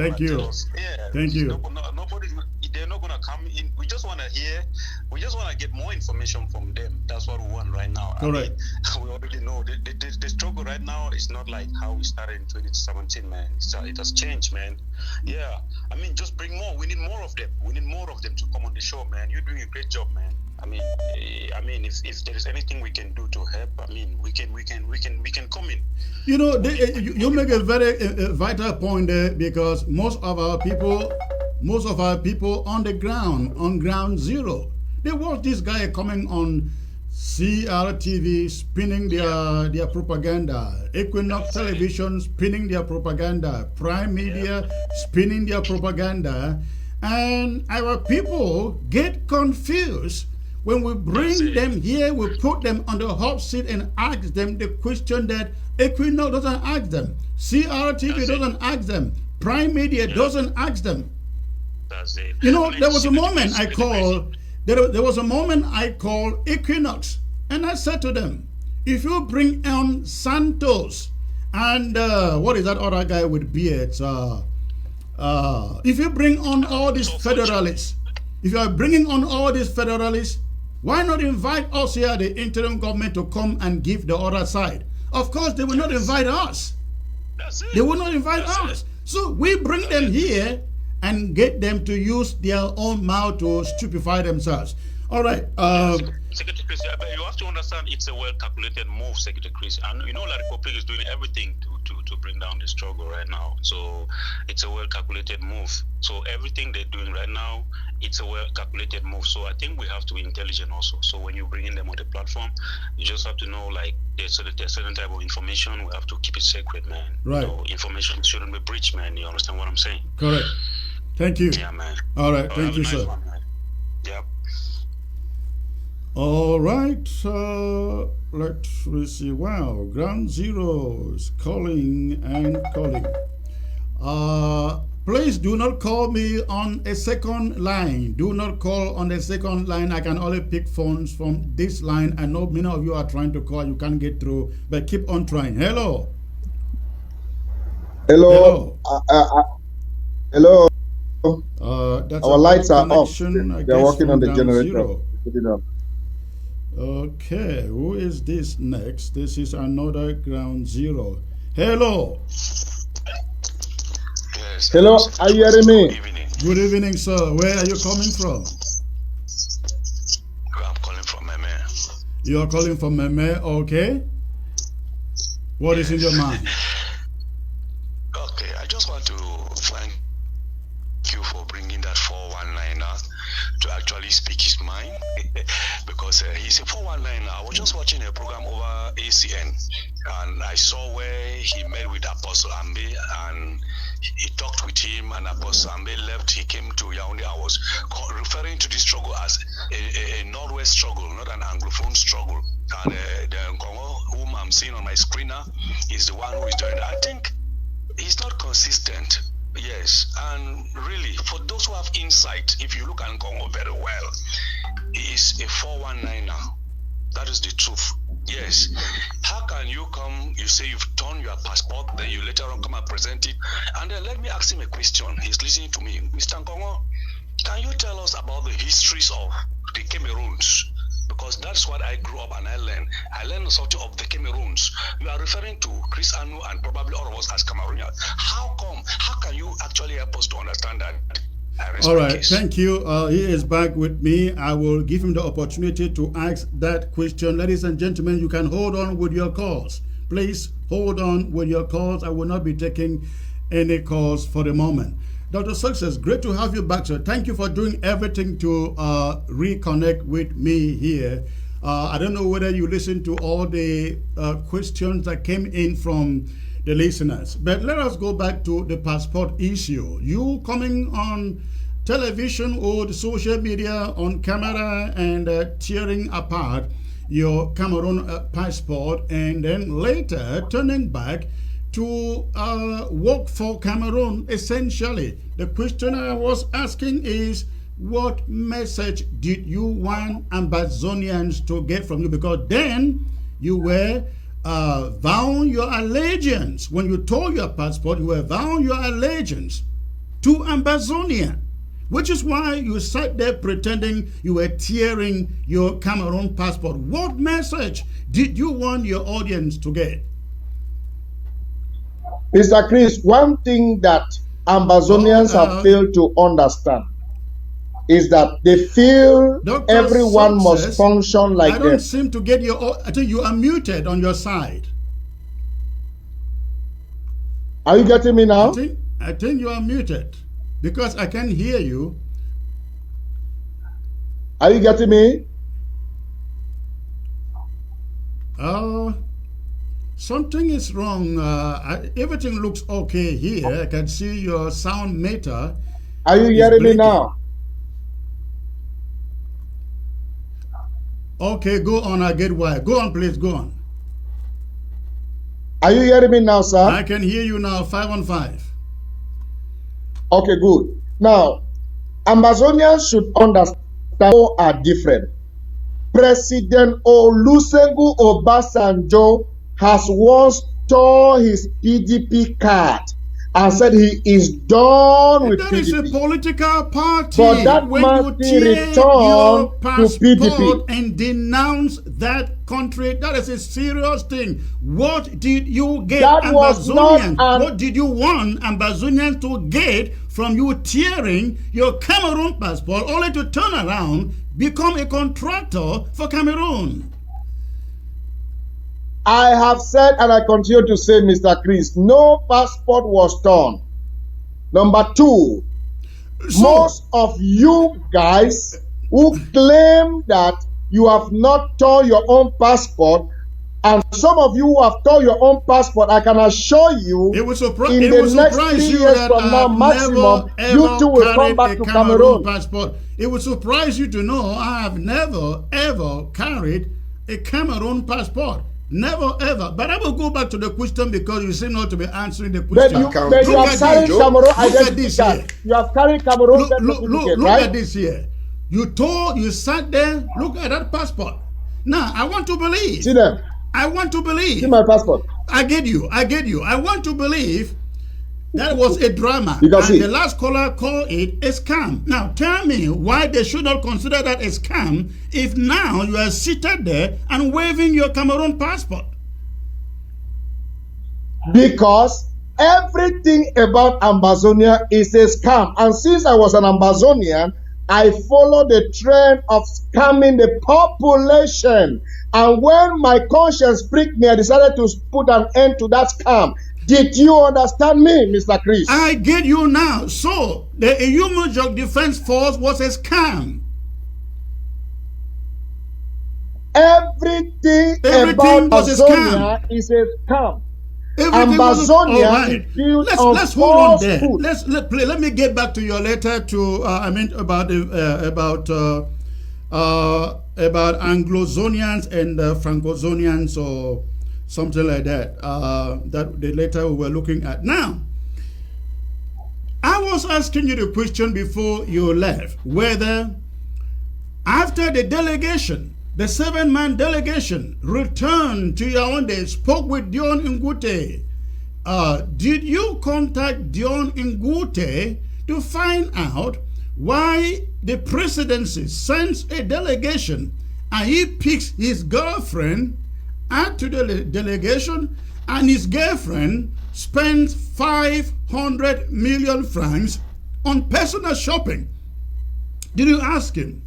thank you. Nobody, they're not gonna come in. We just want to hear. We just want to get more information from them. That's what we want right now. Correct. I mean, we already know the struggle right now is not like how we started in 2017, man. It has changed, man. Yeah, I mean, just bring more. We need more of them. We need more of them to come on the show, man. You're doing a great job, man. I mean, if there is anything we can do to help, I mean, we can come in. You know, you make a very vital point there because most of our people on the ground, on Ground Zero, they watch this guy coming on CRTV spinning their propaganda, Equinox Television spinning their propaganda, Prime Media spinning their propaganda, and our people get confused. When we bring them here, we put them on the hot seat and ask them the question that Equinox doesn't ask them, CRTV doesn't ask them, Prime Media doesn't ask them. That's it. You know, there was a moment I called, there was a moment I called Equinox, and I said to them, if you bring on Santos and what is that other guy with beards? If you bring on all these federalists, if you are bringing on all these federalists, why not invite us here, the interim government, to come and give the other side? Of course, they will not invite us. They will not invite us. So we bring them here and get them to use their own mouth to stupefy themselves. All right. Secretary Chris, you have to understand it's a well-calculated move, Secretary Chris. And you know, La Republic is doing everything to bring down the struggle right now. So it's a well-calculated move. So everything they're doing right now, it's a well-calculated move. So I think we have to be intelligent also. So when you bring in them on the platform, you just have to know, like, there's certain type of information. We have to keep it sacred, man. Right. You know, information shouldn't be breached, man. You understand what I'm saying? Correct. Thank you. Yeah, man. All right. Thank you, sir. Yep. All right, let's see. Wow, Ground Zero is calling and calling. Please do not call me on a second line. Do not call on the second line. I can only pick phones from this line. I know many of you are trying to call. You can't get through, but keep on trying. Hello. Hello. Hello. That's our lights are off. They're working on the generator. Okay, who is this next? This is another ground zero. Hello. Yes. Hello, are you hearing me? Good evening, sir. Where are you coming from? I'm calling from Meme. You are calling from Meme, okay? What is in your mind? Okay, I just want to thank you for bringing that 419er to actually speak his mind because he's a 419er. I was just watching a program over ACN and I saw where he met with Apostle Ambe and he talked with him, and Apostle Ambe left. He came to Yaoundé. I was referring to this struggle as a Northwest struggle, not an Anglophone struggle. And the Nkongo, whom I'm seeing on my screen now, is the one who is doing it. I think he's not consistent. Yes, and really, for those who have insight, if you look at Nkongo very well, he is a 419er. That is the truth. Yes. How can you come, you say you've torn your passport, then you later on come and present it? And then let me ask him a question. He's listening to me. Mr. Nkongo, can you tell us about the histories of the Cameroons? Because that's what I grew up and I learned. I learned something of the Cameroons. You are referring to Chris Anu and probably all of us as Cameroonians. How come? How can you actually help us to understand that? All right, thank you. He is back with me. I will give him the opportunity to ask that question. Ladies and gentlemen, you can hold on with your calls. Please hold on with your calls. I will not be taking any calls for the moment. Dr. Success, great to have you back, sir. Thank you for doing everything to reconnect with me here. I don't know whether you listened to all the questions that came in from the listeners, but let us go back to the passport issue. You coming on television or the social media on camera and tearing apart your Cameroon passport, and then later turning back to work for Cameroon, essentially. The question I was asking is, what message did you want Ambazonians to get from you? Because then you were vowing your allegiance. When you told your passport, you were vowing your allegiance to Ambazonia, which is why you sat there pretending you were tearing your Cameroon passport. What message did you want your audience to get? Mr. Chris, one thing that Ambazonians have failed to understand is that they feel Dr. everyone Success, must function like I don't them. seem to get your... I think you are muted on your side. Are you getting me now? I think you are muted because I can hear you. Are you getting me? Something is wrong. Everything looks okay here. I can see your sound meter. Are you hearing me now? Okay, go on. I get why. Go on, please. Go on. Are you hearing me now, sir? I can hear you now. 5 on 5. Okay, good. Now, Ambazonians should understand how are different. President Olusegun Obasanjo has once tore his PDP card and said he is done with PDP. That is a political party. But that when man you tear returned your to passport PDP and denounce that country, that is a serious thing. What did you get, Ambazonians? What did you want Ambazonians to get from you tearing your Cameroon passport only to turn around, become a contractor for Cameroon? I have said, and I continue to say, Mr. Chris, no passport was torn. Number two, most of you guys who claim that you have not torn your own passport, and some of you who have torn your own passport, I can assure you, in the next 3 years from now, maximum, you two will come back to Cameroon. Passport. It would surprise you to know I have never, ever carried a Cameroon passport. Never ever. But I will go back to the question because you seem not to be answering the question. You have carried Cameroon identity. You have carried Cameroon look right? at this here. You sat there, look at that passport. Now, I want to believe. See them. I want to believe. See my passport. I get you. I want to believe that was a drama. And the last caller called it a scam. Now, tell me why they should not consider that a scam if now you are seated there and waving your Cameroon passport. Because everything about Ambazonia is a scam. And since I was an Ambazonian, I followed the trend of scamming the population. And when my conscience pricked me, I decided to put an end to that scam. Did you understand me, Mr. Chris? I get you now. So, the Eyumojok Defense Force was a scam. Everything about Ambazonia is a scam. Ambazonia is built on let's hold on there. food. Let me get back to your letter to about Anglo-Zonians and Franco-Zonians or something like that. That the letter we were looking at. Now, I was asking you the question before you left whether after the delegation, the 7-man delegation returned to Yaoundé, spoke with Dion Ngute. Did you contact Dion Ngute to find out why the presidency sends a delegation and he picks his girlfriend add to the delegation and his girlfriend spends 500 million francs on personal shopping? Did you ask him?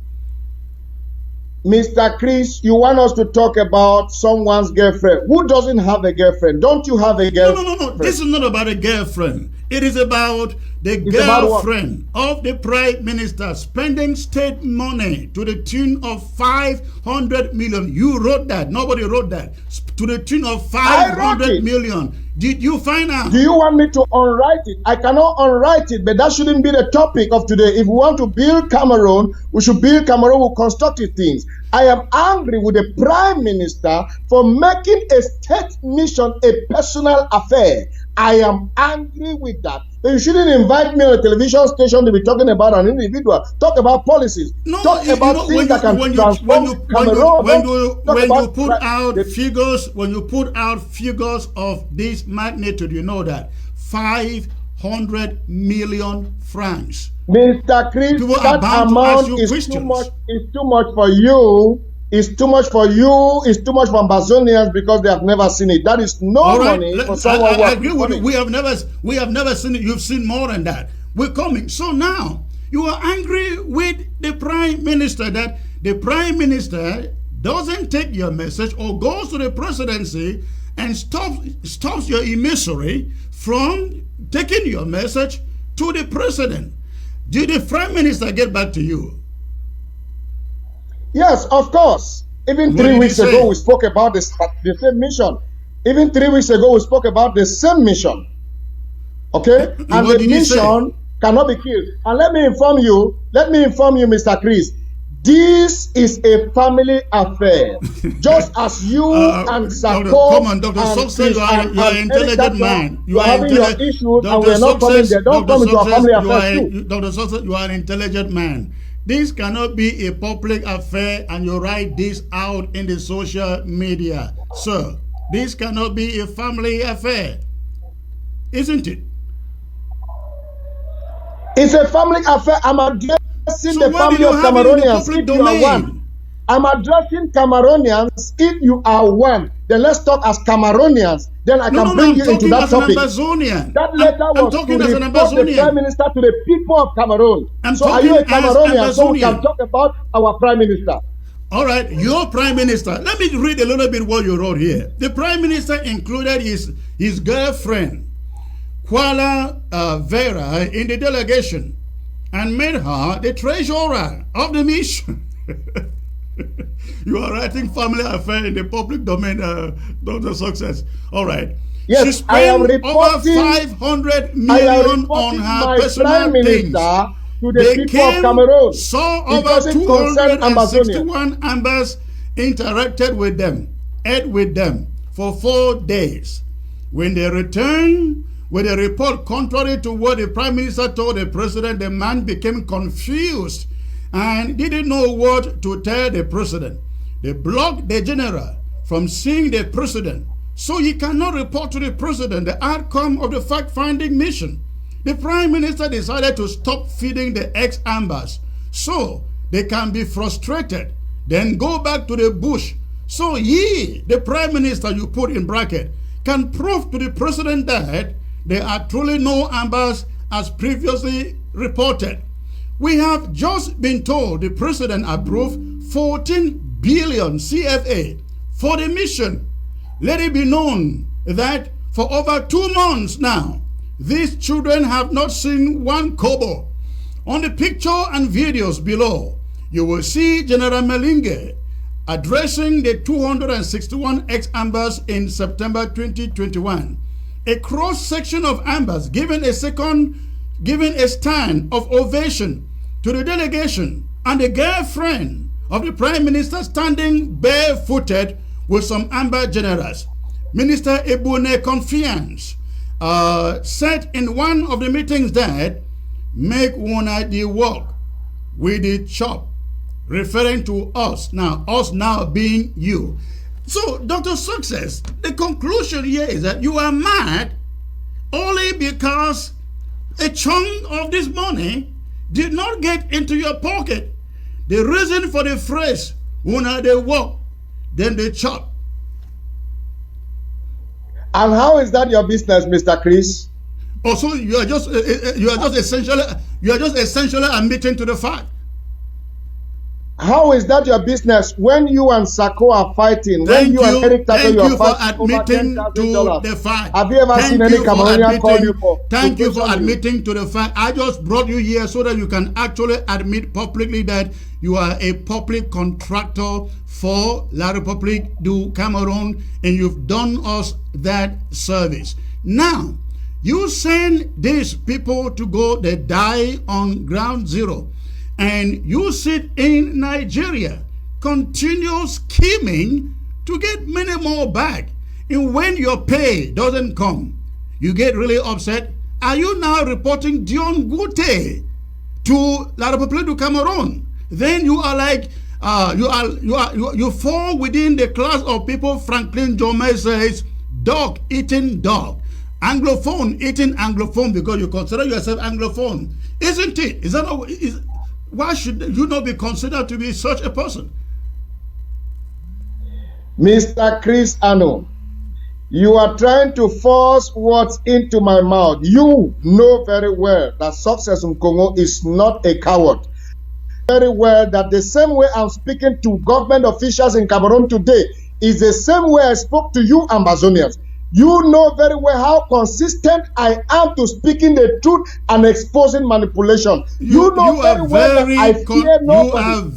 Mr. Chris, you want us to talk about someone's girlfriend. Who doesn't have a girlfriend? Don't you have a girlfriend? No. This is not about a girlfriend. It is about the girlfriend of the Prime Minister spending state money to the tune of 500 million. You wrote that. Nobody wrote that. To the tune of 500 million. Did you find out? Do you want me to unwrite it? I cannot unwrite it, but that shouldn't be the topic of today. If we want to build Cameroon, we should build Cameroon with constructive things. I am angry with the Prime Minister for making a state mission a personal affair. I am angry with that. You shouldn't invite me on a television station to be talking about an individual. Talk about policies. Talk about things that can transform Cameroon. When you put out figures of this magnitude, you know that 500 million francs. Mr. Chris, that amount is too much. It's too much for you. It's too much for you. It's too much for Ambazonians because they have never seen it. That is no money for someone. I agree with you. We have never seen it. You've seen more than that. We're coming. So now you are angry with the Prime Minister that the Prime Minister doesn't take your message or goes to the presidency and stops your emissary from taking your message to the president. Did the Prime Minister get back to you? Yes, of course. Even 3 weeks ago, we spoke about the same mission. Even 3 weeks ago, we spoke about the same mission. Okay? And the mission cannot be killed. And let me inform you, Mr. Chris, this is a family affair. Just as you and Sako come on, Dr. Success, you are an intelligent man. You are having your issues and we are not coming there. Don't come into our family affairs too. Dr. Success, you are an intelligent man. This cannot be a public affair and you write this out in the social media. Sir, this cannot be a family affair. Isn't it? It's a family affair. I'm addressing the family of Cameroonians if you are one. I'm addressing Cameroonians if you are one. Then let's talk as Cameroonians. Then I can bring you into that topic. That letter was to report the Prime Minister to the people of Cameroon. So are you a Cameroonian so we can talk about our Prime Minister? All right, your Prime Minister. Let me read a little bit what you wrote here. The Prime Minister included his girlfriend, Kuala Vera, in the delegation and made her the treasurer of the mission. You are writing family affair in the public domain, Dr. Success. All right. Yes, she spent over 500 million on her personal things. To the people of Cameroon. Saw over 261 ambassadors, interacted with them, ate with them, for 4 days. When they returned with a report contrary to what the Prime Minister told the President, the man became confused and didn't know what to tell the President. They blocked the General from seeing the President, so he cannot report to the President the outcome of the fact-finding mission. The Prime Minister decided to stop feeding the ex-ambas so they can be frustrated, then go back to the bush. So he, the Prime Minister, you put in bracket, can prove to the President that there are truly no ambas as previously reported. We have just been told the President approved 14 billion CFA for the mission. Let it be known that for over 2 months now, these children have not seen 1 kobo. On the picture and videos below, you will see General Melinge addressing the 261 ex-ambas in September 2021. A cross-section of ambas giving a stand of ovation to the delegation, and the girlfriend of the Prime Minister standing barefooted with some amber generals. Minister Ebune Confiance said in one of the meetings that make one idea work with the chop, referring to us now being you. So, Dr. Success, the conclusion here is that you are mad only because a chunk of this money did not get into your pocket. The reason for the phrase, when they walk, then they chop. And how is that your business, Mr. Chris? Also, you are just essentially admitting to the fact. How is that your business when you and Sako are fighting? When you and Eric Tato are fighting over $10,000? The fact. Have you ever seen any Cameroonian call you for? Thank you for admitting to the fact. I just brought you here so that you can actually admit publicly that you are a public contractor for La République du Cameroon and you've done us that service. Now, you send these people to go, they die on ground zero. And you sit in Nigeria, continue scheming to get many more back. And when your pay doesn't come, you get really upset. Are you now reporting Dion Gute to La République du Cameroon? Then you are like, you fall within the class of people Franklin Jome says, dog eating dog. Anglophone eating Anglophone because you consider yourself Anglophone. Isn't it? Is that not, why should you not be considered to be such a person? Mr. Chris Ano, you are trying to force words into my mouth. You know very well that Success Nkongo is not a coward. Very well that the same way I'm speaking to government officials in Cameroon today is the same way I spoke to you Ambazonians. You know very well how consistent I am to speaking the truth and exposing manipulation. You know very well that I fear nobody. And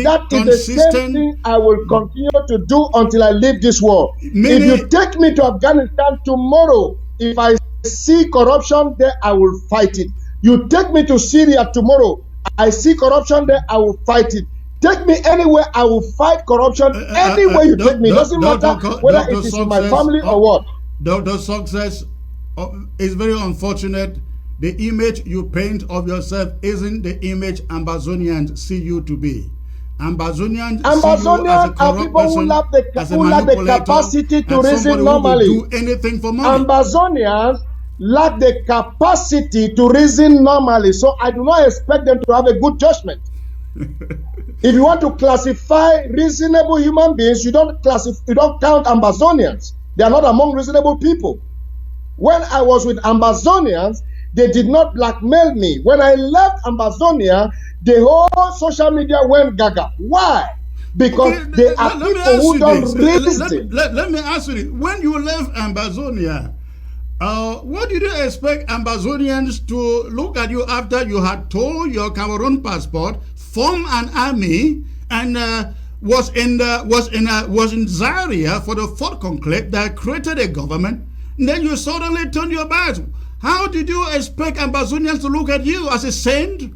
that is the same thing I will continue to do until I leave this world. If you take me to Afghanistan tomorrow, if I see corruption there, I will fight it. You take me to Syria tomorrow, I see corruption there, I will fight it. Take me anywhere, I will fight corruption anywhere you take me. It doesn't matter whether it is in my family or what. Dr. Success, it's very unfortunate. The image you paint of yourself isn't the image Ambazonians see you to be. Ambazonians are people who lack the capacity to reason normally. Do anything for money. Ambazonians lack the capacity to reason normally, so I do not expect them to have a good judgment. If you want to classify reasonable human beings, you don't count Ambazonians. They are not among reasonable people. When I was with Ambazonians, they did not blackmail me. When I left Ambazonia, the whole social media went gaga. Why? Because they are people who don't reason. Let me ask you this. When you left Ambazonia, what did you expect Ambazonians to look at you after you had told your Cameroon passport, formed an army, and was in Zaire for the fourth conclave that created a government? And then you suddenly turned your back. How did you expect Ambazonians to look at you as a saint?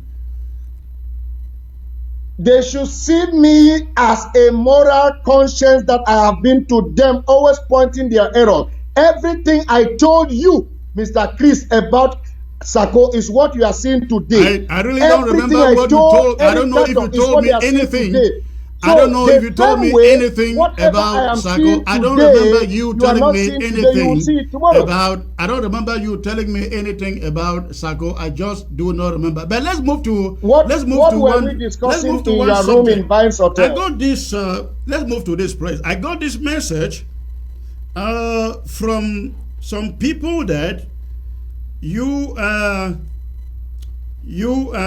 They should see me as a moral conscience that I have been to them, always pointing their error. Everything I told you, Mr. Chris, about Sako is what you are seeing today. I really don't remember what you told. I don't know if you told me anything. I don't know if you told me anything about Sako. I don't remember you telling me anything about. I don't remember you telling me anything about Sako. I just do not remember. But let's move to let's move to one. Let's move to one subject. I got this. Let's move to this place. I got this message from some people that you are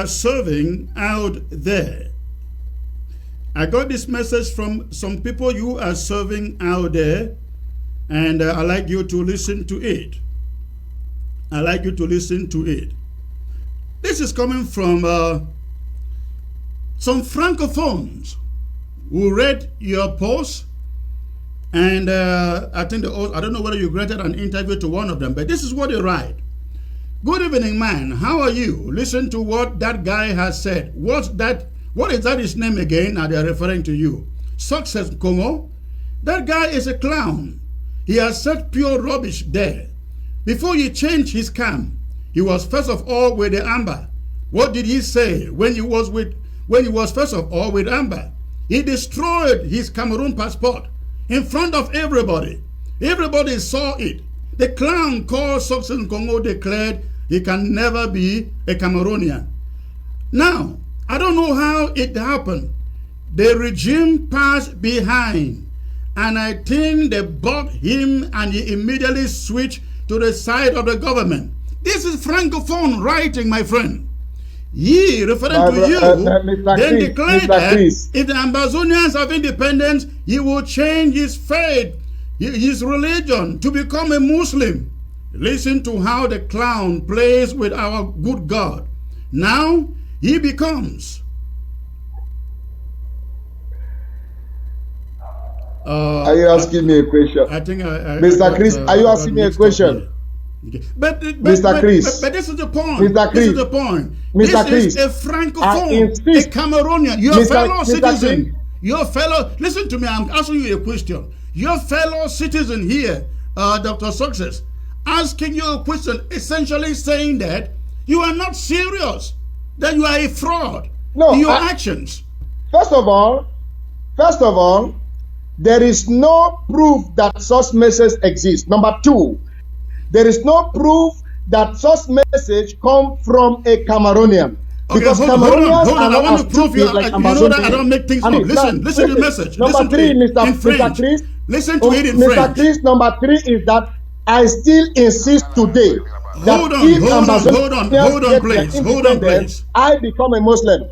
serving out there. I got this message from some people you are serving out there, and I'd like you to listen to it. I'd like you to listen to it. This is coming from some Francophones who read your post, and I think I don't know whether you granted an interview to one of them, but this is what they write. Good evening, man. How are you? Listen to what that guy has said. What is that his name again? Now they're referring to you. Success Congo. That guy is a clown. He has said pure rubbish there. Before he changed his camp, he was first of all with the Amber. What did he say when he was first of all with Amber? He destroyed his Cameroon passport in front of everybody. Everybody saw it. The clown called Success Congo declared he can never be a Cameroonian. Now, I don't know how it happened. The regime passed behind, and I think they bought him and he immediately switched to the side of the government. This is Francophone writing, my friend. He, referring to you, then declared that if the Ambazonians have independence, he will change his faith, his religion, to become a Muslim. Listen to how the clown plays with our good God. Now, he becomes are you asking me a question? I think Mr. Chris, are you asking me a question? Okay. But this is the point. Mr. Chris, this is the point. Mr. This is Chris, a Francophone, a Cameroonian, your fellow citizen. Your fellow, listen to me, I'm asking you a question. Your fellow citizen here, Dr. Success, asking you a question, essentially saying that you are not serious, that you are a fraud in your actions. First of all, there is no proof that such message exists. Number two, there is no proof that such message come from a Cameroonian. Okay, because hold Cameroonians on. I want to prove you. Like You know that I don't make things up. Listen to the message. Number three, Mr. Chris. Listen to it in Mr. French. Chris, number three is that I still insist today that hold on, please. I become a Muslim.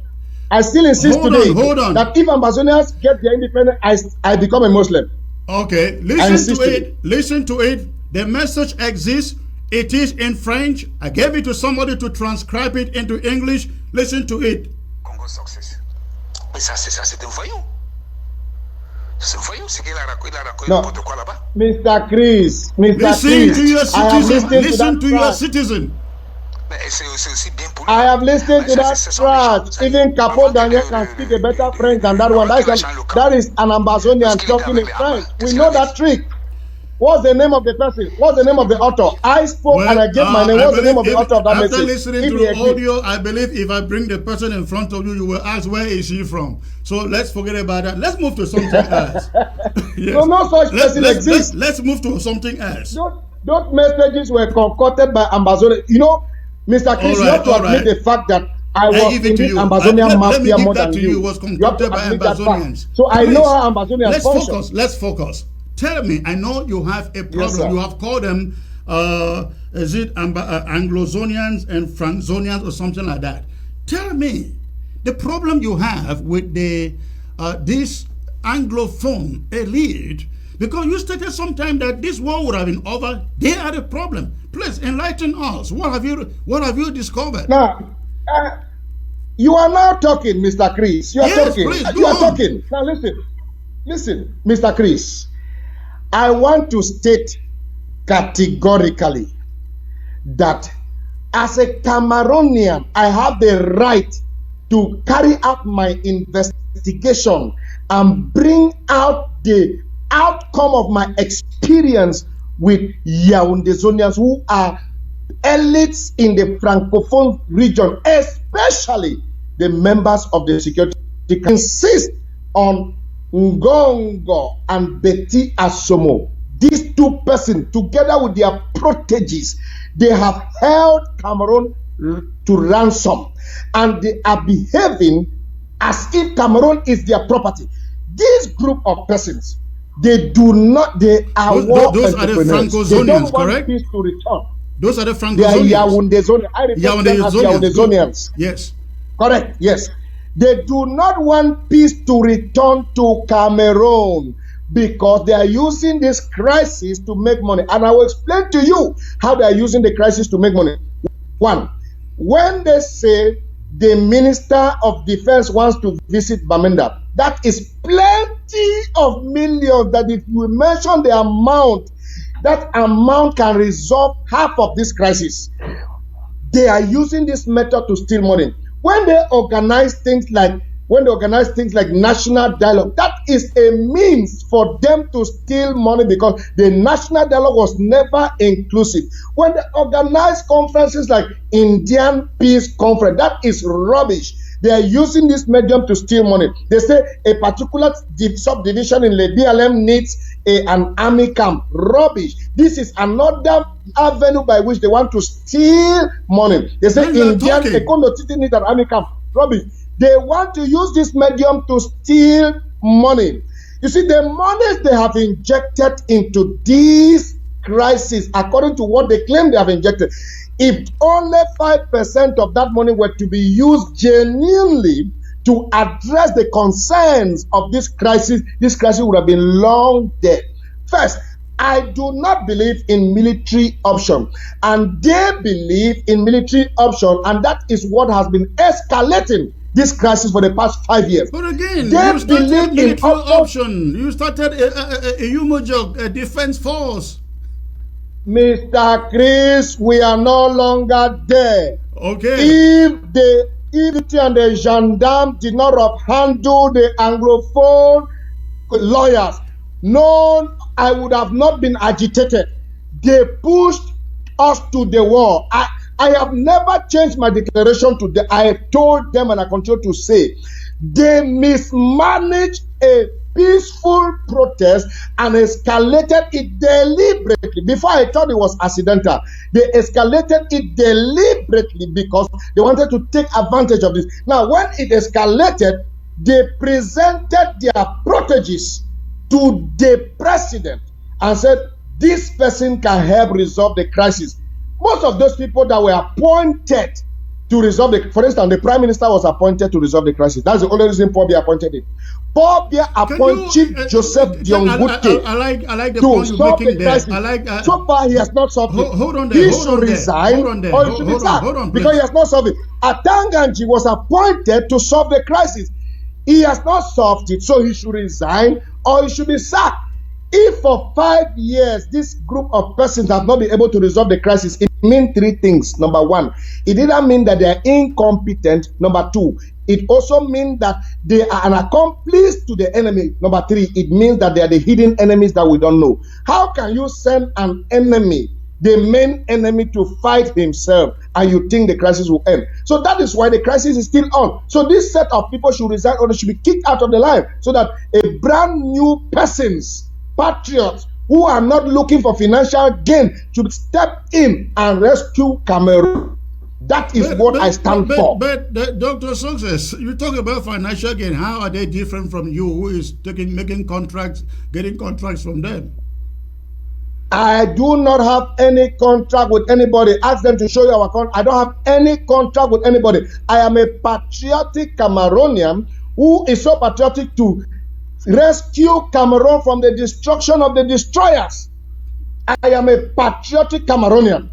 I still insist today that if Ambazonians get their independence, I become a Muslim. Okay, listen to it. Listen to it. The message exists. It is in French. I gave it to somebody to transcribe it into English. Listen to it. Congo success. Mais ça, c'est un voyou. C'est un voyou. C'est qu'il a raconté n'importe quoi là-bas. Mr. Chris, listen to your citizen. Listen to your citizen. I have listened to that trash. Even Capo Daniel can speak a better French than that one. That is an Ambazonian talking in French. We know that trick. What's the name of the person? What's the name of the author? I spoke and I gave my name. What's the name of the author of that message? After listening to the audio, I believe if I bring the person in front of you, you will ask, where is she from? So let's forget about that. Let's move to something else. Yes. No such person exists. Let's move to something else. Those messages were concocted by Ambazonia. You know, Mr. Chris, you have to admit the fact that I was in the Ambazonian mafia more than you. It was concocted by Ambazonians. So I know how Ambazonians function. Let's focus. Tell me, I know you have a problem. Yes, you have called them, is it Anglozonians and Franzonians or something like that. Tell me, the problem you have with the this Anglophone elite, because you stated sometime that this war would have been over. They are the problem. Please enlighten us. What have you discovered? Now, you are now talking, Mr. Chris. You are talking. Please, you are talking. Now listen, Mr. Chris. I want to state categorically that as a Cameroonian, I have the right to carry out my investigation and bring out the outcome of my experience with Yaoundezonians who are elites in the Francophone region, especially the members of the security, insist on Ngongo and Betty Asomo. These two persons, together with their proteges, they have held Cameroon to ransom, and they are behaving as if Cameroon is their property. This group of persons, they do not, they are those are the Francozonians, correct? Peace to return. Those are the Francozonians. They are Yaoundezonians. I refer to them as Yaoundezonians. Yes. Correct, yes. They do not want peace to return to Cameroon because they are using this crisis to make money. And I will explain to you how they are using the crisis to make money. One, when they say the Minister of Defense wants to visit Bamenda, that is plenty of millions that if you mention the amount, that amount can resolve half of this crisis. They are using this method to steal money. When they organize things like national dialogue, that is a means for them to steal money because the national dialogue was never inclusive. When they organize conferences like Indian Peace Conference, that is rubbish. They are using this medium to steal money. They say a particular subdivision in the BLM needs an army camp. Rubbish. This is another avenue by which they want to steal money. They say Indian Econo City needs an army camp. Rubbish. They want to use this medium to steal money. You see, the money they have injected into this crisis, according to what they claim they have injected, if only 5% of that money were to be used genuinely to address the concerns of this crisis would have been long dead. First, I do not believe in military option, and they believe in military option, and that is what has been escalating this crisis for the past 5 years. But again, they you started believe military in option. You started a Umojok, a defense force. Mr. Chris, we are no longer there. Okay. If the and the gendarme did not handle the Anglophone lawyers, no, I would have not been agitated. They pushed us to the wall. I have never changed my declaration to them. I told them, and I continue to say, they mismanaged a peaceful protest and escalated it deliberately. Before I thought it was accidental, they escalated it deliberately because they wanted to take advantage of this. Now, when it escalated, they presented their proteges to the president and said, this person can help resolve the crisis. Most of those people that were appointed to resolve the, for instance, the prime minister was appointed to resolve the crisis. That's the only reason Paul Biya appointed him. Paul Biya appointed Chief Joseph Diongute I like the to point you're solve making the there. crisis. So far, he has not solved it. Hold on there. He should resign or he should be sacked because he has not solved it. Atanganji was appointed to solve the crisis. He has not solved it, so he should resign or he should be sacked. If for 5 years this group of persons have not been able to resolve the crisis, it means three things. Number one, it didn't mean that they are incompetent. Number two, it also means that they are an accomplice to the enemy. Number three, it means that they are the hidden enemies that we don't know. How can you send an enemy, the main enemy, to fight himself and you think the crisis will end? So that is why the crisis is still on. So this set of people should resign or they should be kicked out of the line so that a brand new persons, patriots who are not looking for financial gain should step in and rescue Cameroon. That is what I stand for. But Dr. Success, you talk about financial gain. How are they different from you, who is making contracts, getting contracts from them? I do not have any contract with anybody. Ask them to show you our contract. I don't have any contract with anybody. I am a patriotic Cameroonian who is so patriotic to rescue Cameroon from the destruction of the destroyers. I am a patriotic Cameroonian.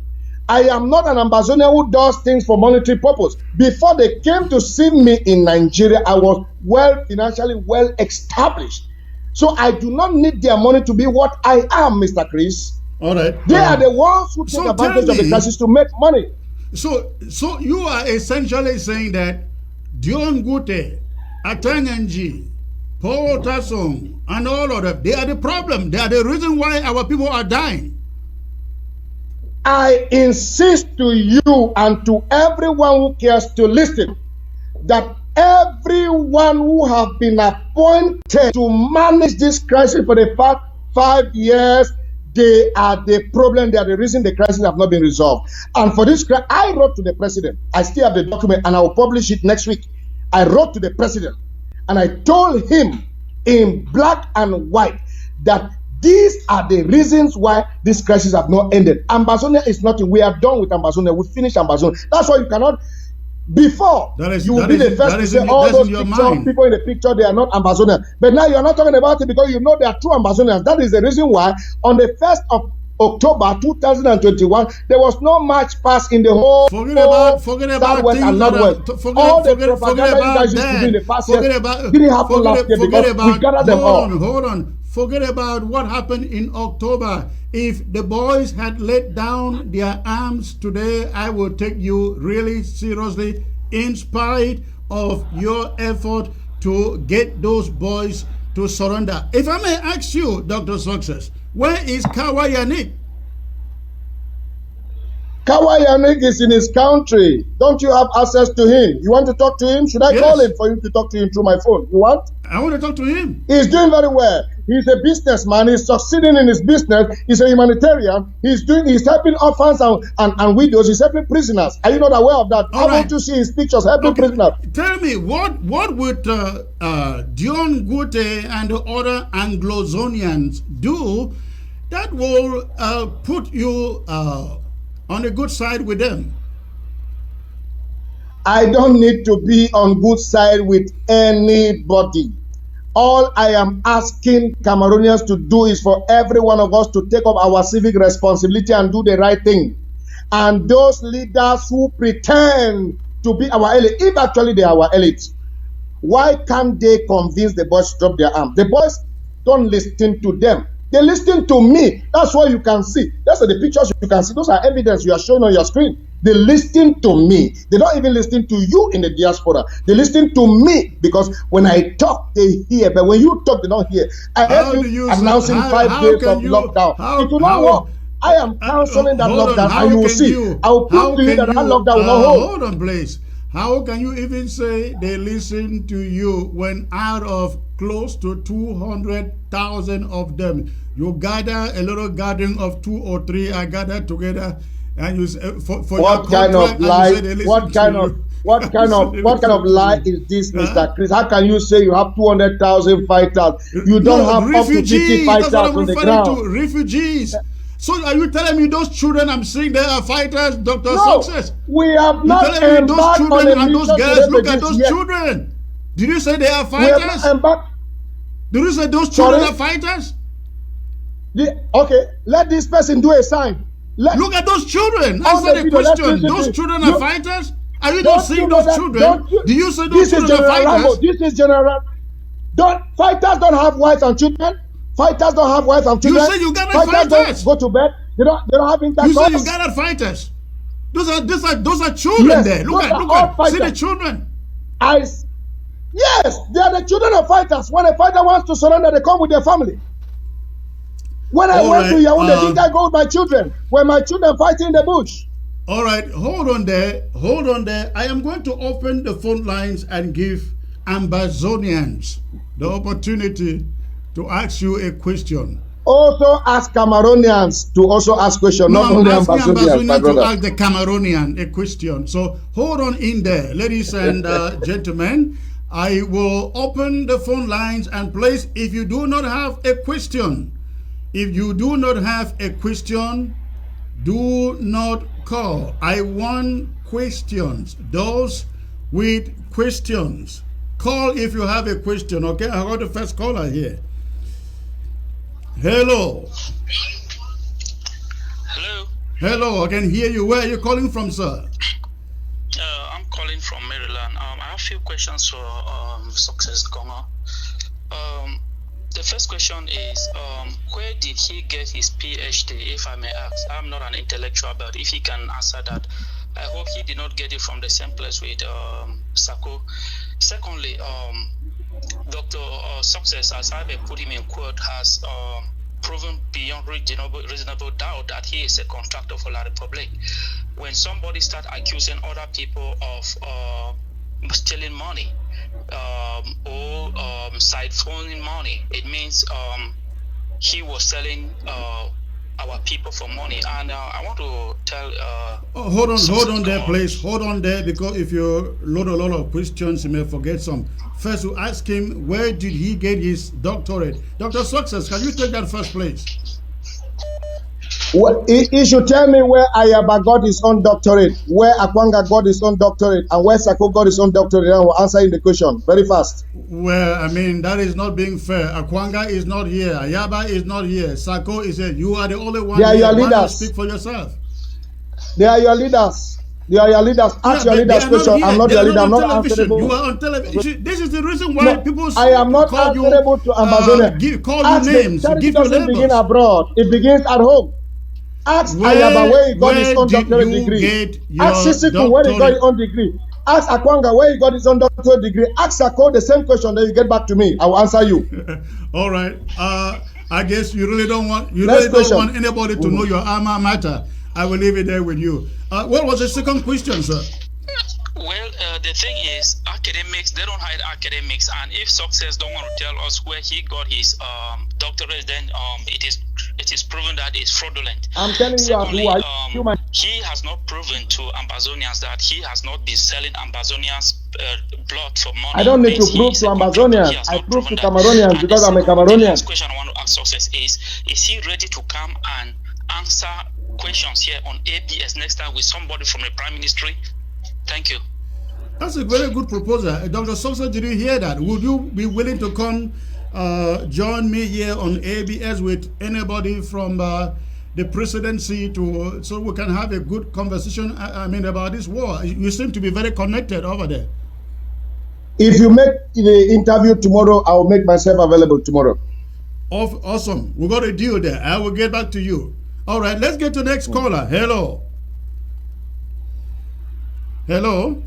I am not an ambassador who does things for monetary purpose. Before they came to see me in Nigeria, I was financially well established. So I do not need their money to be what I am, Mr. Chris. All right. They are the ones who take advantage of the crisis to make money. So you are essentially saying that Dion Gute, Atanganji, Paul Tasson, and all of them. They are the problem. They are the reason why our people are dying. I insist to you and to everyone who cares to listen that everyone who have been appointed to manage this crisis for the past 5 years, they are the problem. They are the reason the crisis have not been resolved. And for this, I wrote to the president. I still have the document and I will publish it next week. I wrote to the president and I told him in black and white that these are the reasons why this crisis have not ended. Ambazonia is nothing. We are done with Ambazonia. We finished Ambazonia. That's why you cannot. Before you will be the first to say all those people in the picture, they are not Ambazonians. But now you are not talking about it because you know they are true Ambazonians. That is the reason why on the 1st of October 2021, there was no march past in the whole Southwest and Northwest. All the propaganda you guys used to do in the past year didn't happen last year because we gathered them all. Hold on. Forget about what happened in October. If the boys had laid down their arms today, I would take you really seriously in spite of your effort to get those boys to surrender. If I may ask you, Dr. Success, where is Kawayanik? Kawayanik is in his country. Don't you have access to him? You want to talk to him? Should I call him for him to talk to him through my phone? You want? I want to talk to him. He's doing very well. He's a businessman. He's succeeding in his business. He's a humanitarian. He's helping orphans and widows. He's helping prisoners. Are you not aware of that? How won't you see his pictures helping prisoners? Tell me, what would Dion Gute and the other Anglozonians do that will put you on the good side with them? I don't need to be on good side with anybody. All I am asking Cameroonians to do is for every one of us to take up our civic responsibility and do the right thing. And those leaders who pretend to be our elite, if actually they are our elite, why can't they convince the boys to drop their arms? The boys don't listen to them. They listen to me. That's what you can see. That's the pictures you can see. Those are evidence you are showing on your screen. They listen to me. They don't even listen to you in the diaspora. They listen to me because when I talk, they hear. But when you talk, they don't hear. I heard you announcing 5 days of lockdown. It will not work. I am canceling that lockdown and you will see. I will prove to you that lockdown will not hold. Hold on, please. How can you even say they listen to you when out of close to 200,000 of them, you gather a little gathering of 2 or 3 are gathered together, and you say, for what kind of lie? What kind of lie is this, Mr. Chris? How can you say you have 200,000 fighters? You don't have up to 50 fighters on the ground. Refugees. So are you telling me those children I'm seeing there are fighters, Dr. No, Success? We have not embarked those children and those girls. Look at those children. Did you say they are fighters? Did you say those children are fighters? Okay, let this person do a sign. Look at those children. Answer the question. Those children are fighters? Are you not seeing those children? Do you say those children are fighters? This is general. Fighters don't have wives and children. Fighters don't have wives and children. You say you gathered fighters. Don't go to bed. They don't have intercourse. You say you gathered fighters. Those are children there. Look at see the children. Yes, they are the children of fighters. When a fighter wants to surrender, they come with their family. When I went to Yaoundé, didn't I go with my children? When my children fighting in the bush. All right, hold on there. I am going to open the phone lines and give Ambazonians the opportunity to ask you a question. Also ask Cameroonians to also ask questions, not only Ambazonians, my brother. To ask the Cameroonian a question. So hold on in there, ladies and gentlemen. I will open the phone lines and please, if you do not have a question, do not call. I want questions. Those with questions, call if you have a question. Okay, I got the first caller here. Hello. Hello, I can hear you. Where are you calling from, sir? I'm calling from Maryland. I have a few questions for Success Gonga. The first question is, where did he get his PhD, if I may ask? I'm not an intellectual, but if he can answer that. I hope he did not get it from the same place with Sako. Secondly, Dr. Success, as I put him in quote, has proven beyond reasonable doubt that he is a contractor for La Republic. When somebody start accusing other people of stealing money or siphoning money, it means he was selling our people for money. And I want to tell hold on there, please. Hold on there, because if you load a lot of questions, you may forget some. First, we ask him, where did he get his doctorate? Dr. Success, can you take that first, please? Well, he should tell me where Ayaba got his own doctorate, where Akwanga got his own doctorate, and where Sako got his own doctorate. I will answer the question very fast. Well, I mean, that is not being fair. Akwanga is not here. Ayaba is not here. Sako is here. You are the only one. They are here. your leaders. Speak for yourself. They are your leaders. They are your leaders. Ask your leaders question. I'm not your leader. I'm not answerable. You are on television. This is the reason why people I am not answerable to Ambazonia. Call you names. Give you labels. Begin abroad. It begins at home. Ask Ayaba where he got his own doctorate degree. Ask Sisiku where he got his own degree. Ask Akwanga where he got his own doctorate degree. Ask Sako the same question, then you get back to me. I will answer you. All right. I guess you really don't want anybody to know your alma mater. I will leave it there with you. What was the second question, sir? Well, the thing is, academics, they don't hide academics, and if Success don't want to tell us where he got his doctorate, then it is proven that it's fraudulent. I'm telling Secondly, you, human. He has not proven to Ambazonians that he has not been selling Ambazonians blood for money. I don't need to prove to Ambazonians. I prove to Cameroonians because I'm a Cameroonian. The last question I want to ask Success is he ready to come and answer questions here on ABS next time with somebody from the Prime Ministry? Thank you. That's a very good proposal. Dr. Sosa, did you hear that? Would you be willing to come join me here on ABS with anybody from the presidency so we can have a good conversation, about this war? You seem to be very connected over there. If you make the interview tomorrow, I will make myself available tomorrow. Awesome. We got a deal there. I will get back to you. All right, let's get to the next caller. Hello. Hello.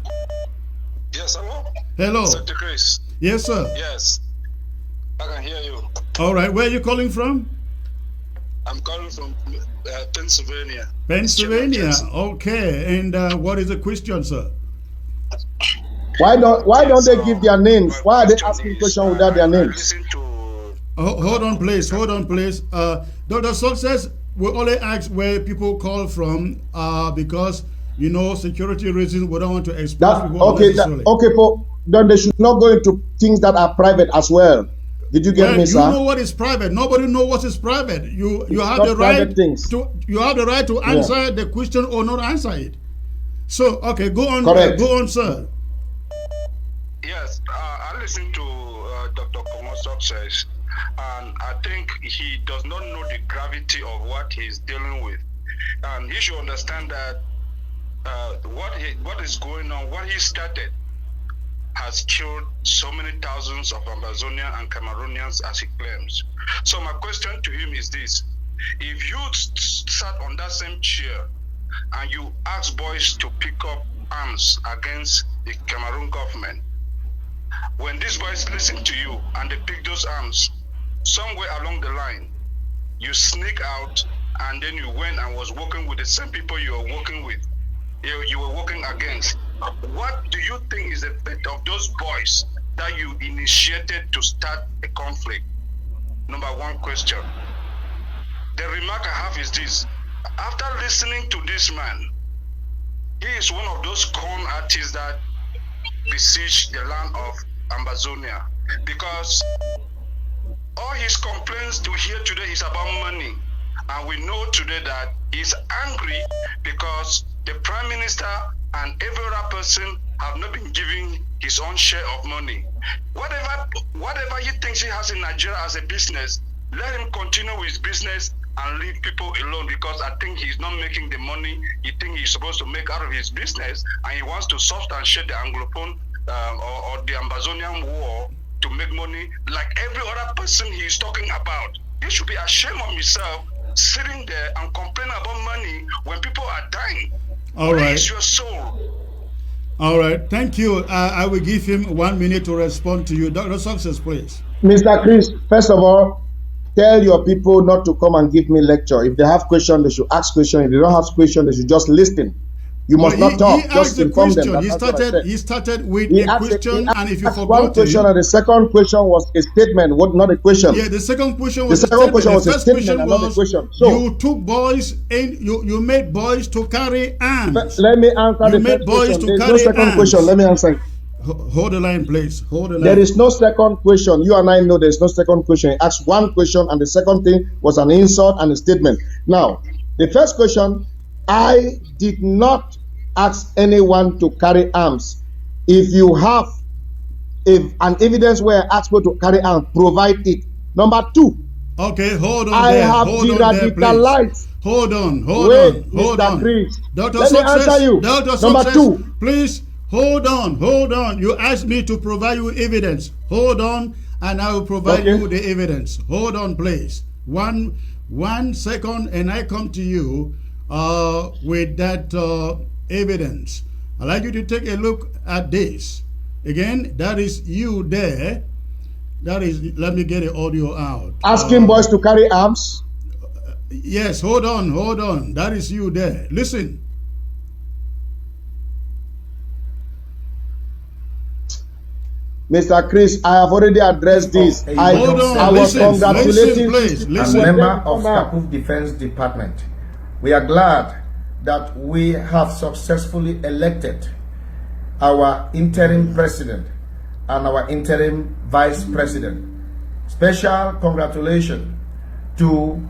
Yes, hello. Hello. Secretary Chris. Yes, sir. Yes, I can hear you. All right, where are you calling from? I'm calling from Pennsylvania. Pennsylvania. Okay, and what is the question, sir? Why don't they give their names? Why are they asking questions without their names? Hold on, please. Hold on, please. Dr. Success, we only ask where people call from because, security reasons, we don't want to expose people unnecessarily. Then they should not go into things that are private as well. Did you get me, sir? You know what is private. Nobody knows what is private. You have the right to answer the question or not answer it. So, okay, go on. Go on, sir. Yes, I listened to Dr. Komo Success, and I think he does not know the gravity of what he's dealing with. And he should understand that what is going on, what he started, has killed so many thousands of Amazonian and Cameroonians, as he claims. So my question to him is this: if you sat on that same chair and you ask boys to pick up arms against the Cameroon government, when these boys listen to you and they pick those arms, somewhere along the line, you sneak out and then you went and was working with the same people you were working with, you were working against. What do you think is the fate of those boys that you initiated to start a conflict? Number one question. The remark I have is this: after listening to this man, he is one of those con artists that besiege the land of Ambazonia, because all his complaints to hear today is about money, and we know today that he's angry because the Prime Minister and every other person have not been giving his own share of money. Whatever he thinks he has in Nigeria as a business, let him continue with his business and leave people alone, because I think he's not making the money he thinks he's supposed to make out of his business, and he wants to substantiate the Anglophone or the Ambazonian war to make money like every other person he's talking about. He should be ashamed of himself sitting there and complaining about money when people are dying. All right. Raise your soul. All right. Thank you. I will give him 1 minute to respond to you. Dr. Success, please. Mr. Chris, first of all, tell your people not to come and give me lecture. If they have questions, they should ask questions. If they don't have questions, they should just listen. You must not talk. He just asked inform question. them. He started with a question, and if you forgot one question, and the second question was a statement, not a question. Yeah, the second question was the second question was a statement, question and not a question. So you took boys and you made boys to carry arms. Let me answer the first question. There is no second question. Let me answer. Hold the line, please. Hold the line. There is no second question. You and I know there is no second question. He asked one question, and the second thing was an insult and a statement. Now, the first question, I did not ask anyone to carry arms. If you have an evidence where I ask you to carry arms, provide it. Number two. Okay, hold on. I have de-radicalized. Hold on. Chris. Dr. Let me answer you. Number two. Please. Hold on. You asked me to provide you evidence. Hold on, and I will provide you the evidence. Hold on, please. One second, and I come to you with that evidence. I'd like you to take a look at this. Again, that is you there. That is, let me get the audio out. Asking boys to carry arms? Yes, hold on. That is you there. Listen. Mr. Chris, I have already addressed this. I was congratulating as a member of Kakuf Defense Department. We are glad that we have successfully elected our interim president and our interim vice president. Special congratulations to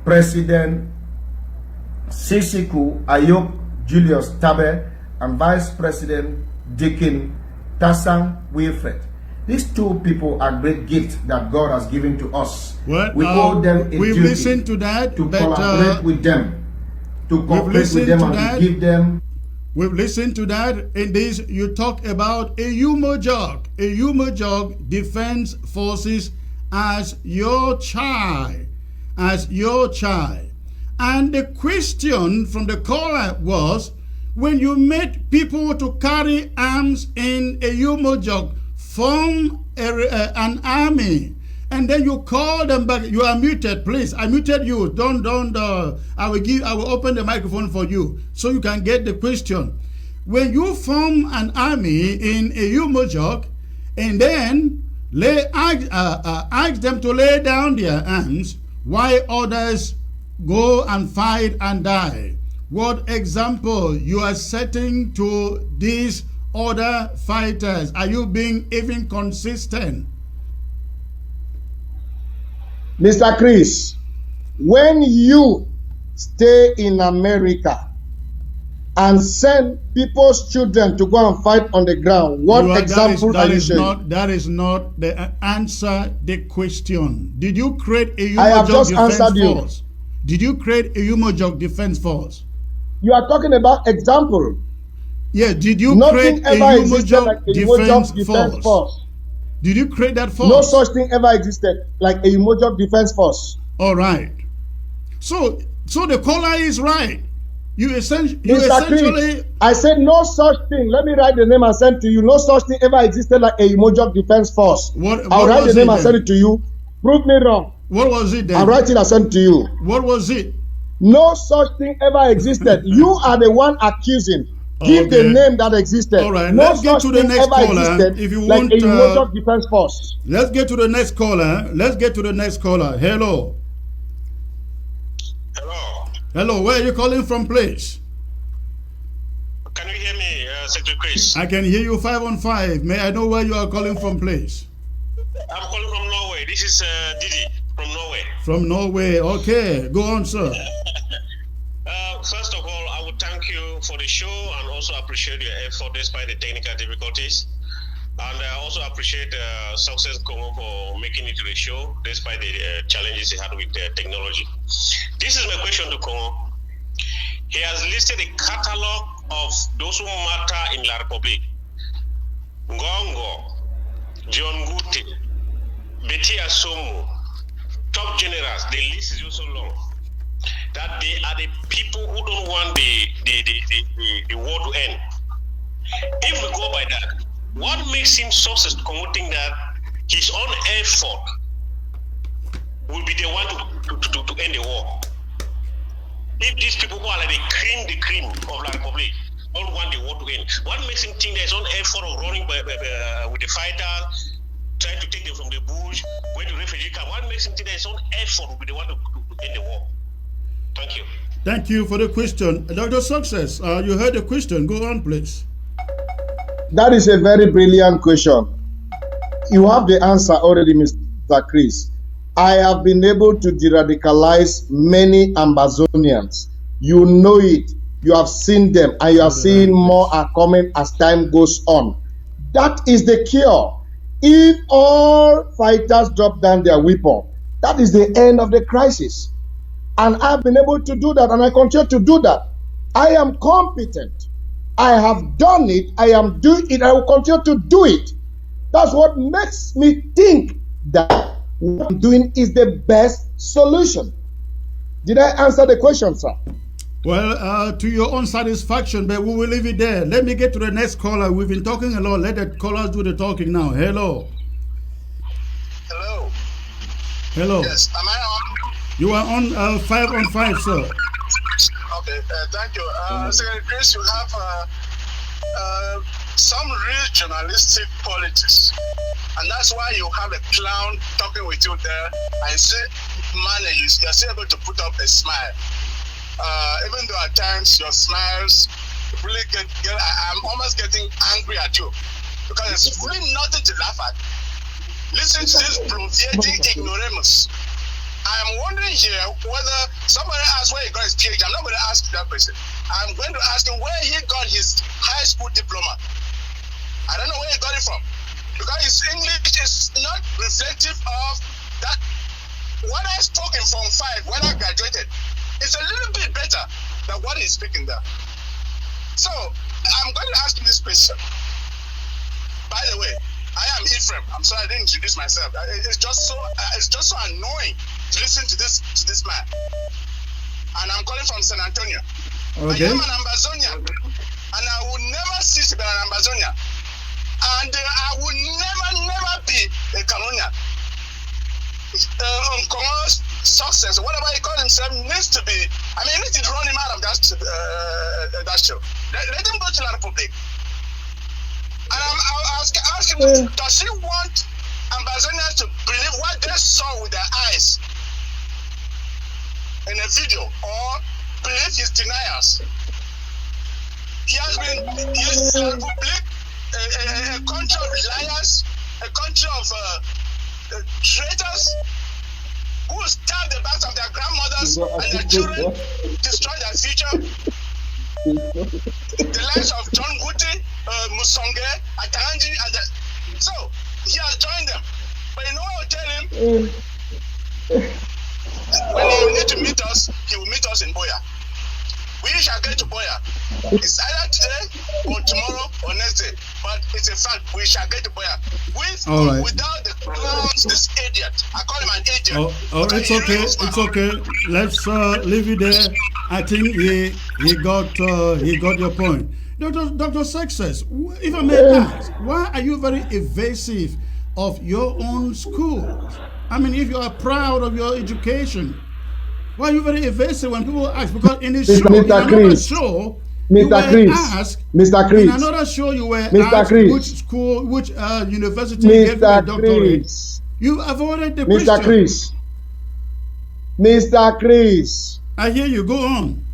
President Sisiku Ayok Julius Tabe and Vice President Deacon Tasang Wilfred. These two people are great gifts that God has given to us. We owe them a duty listened to that, to collaborate with them, to cooperate with them, and to give them. We've listened to that. In this, you talk about a Umojog Defense Forces as your child, And the question from the caller was, when you made people to carry arms in a Umojog, form an army, and then you call them back. You are muted, please. I muted you. Don't. I will open the microphone for you so you can get the question. When you form an army in a Umojog, and then ask them to lay down their arms, while others go and fight and die. What example you are setting to these other fighters? Are you being even consistent? Mr. Chris, when you stay in America and send people's children to go and fight on the ground, what example are you showing? That is not the answer the question. Did you create a Umojog Defense Force? Did you create a Umojog Defense Force? You are talking about example. Yeah, did you create a Umojog Defense Force? Did you create that force? No such thing ever existed like a Umojog Defense Force. All right. So the caller is right. You essentially... Chris, I said no such thing. Let me write the name and send to you. No such thing ever existed like a Umojog Defense Force. I'll write the name and send it to you. Prove me wrong. What was it then? I'll write it and send it to you. What was it? No such thing ever existed. You are the one accusing. Give the name that existed. All right, no let's get to the next caller. If you want, like a Umojog Defense Force. Let's get to the next caller. Hello. Hello. Where are you calling from, please? Can you hear me, Secretary Chris? I can hear you 5 on 5. May I know where you are calling from, please? I'm calling from Norway. This is Didi from Norway. From Norway. Okay, go on, sir. First of all, I would thank you for the show and also appreciate your effort despite the technical difficulties. And I also appreciate Success Congo for making it to the show despite the challenges he had with technology. This is my question to Congo. He has listed a catalog of those who matter in La Republic. Ngongo, John Gute, Betty Asomo, top generals. The list is also long. That they are the people who don't want the the war to end. If we go by that, what makes him so committing that his own effort will be the one to end the war? If these people who are like the cream of La Republic don't want the war to end, what makes him think there's own effort of running with the fighters, trying to take them from the bush, going to refugee camp? What makes him think there's own effort will be the one to end the war? Thank you. Thank you for the question. Dr. Success, you heard the question. Go on, please. That is a very brilliant question. You have the answer already, Mr. Chris. I have been able to de-radicalize many Ambazonians. You know it. You have seen them, and you are seeing more are coming as time goes on. That is the cure. If all fighters drop down their weapon, that is the end of the crisis. And I've been able to do that, and I continue to do that. I am competent. I have done it. I am doing it. I will continue to do it. That's what makes me think that what I'm doing is the best solution. Did I answer the question, sir? Well, to your own satisfaction, but we will leave it there. Let me get to the next caller. We've been talking a lot. Let the callers do the talking now. Hello. Hello. Hello. Yes, am I on? You are on 5 on 5, sir. Okay, thank you. Secretary Chris, you have some real journalistic politics. And that's why you have a clown talking with you there and say, man, you're still able to put up a smile. Even though at times your smiles really I'm almost getting angry at you because there's really nothing to laugh at. Listen to this bloviating ignoramus. I'm wondering here whether somebody asked where he got his PhD. I'm not going to ask that person. I'm going to ask him where he got his high school diploma. I don't know where he got it from because his English is not reflective of that. What I spoke in Form 5 when I graduated, it's a little bit better than what he's speaking there. So I'm going to ask him this question. By the way, I am Ephraim. I'm sorry I didn't introduce myself. It's just so annoying to listen to this man. And I'm calling from San Antonio. Okay. I am an Ambazonian, and I will never cease to be an Ambazonian. And I will never be a Colonial. Congo's success, whatever he calls himself, needs to be. I mean, we need to run him out of that show. Let him go to La Republic. And I'll ask him, does he want Ambazonians to believe what they saw with their eyes in a video, or believe his denials? He has been used La Republic, a country of liars, a country of traitors who stab the backs of their grandmothers and their children, destroy their future. The likes of John Guti, Musonge, Ataranji, so he has joined them. But you know what I'll tell him? When he will need to meet us, he will meet us in Boya. We shall get to Boya. It's either today or tomorrow or next day. But it's a fact, we shall get to Boya. With or without the clowns, this idiot. I call him an idiot. It's okay. It's okay. Let's leave it there. I think he got your point. Dr. Success, if I may ask, why are you very evasive of your own school? I mean, if you are proud of your education, why are you very evasive when people ask? Because in this show, in another show, you were asked, in another show, you were asked which school, which university gave you a doctorate. You avoided the question. Mr. Chris. I hear you. Go on.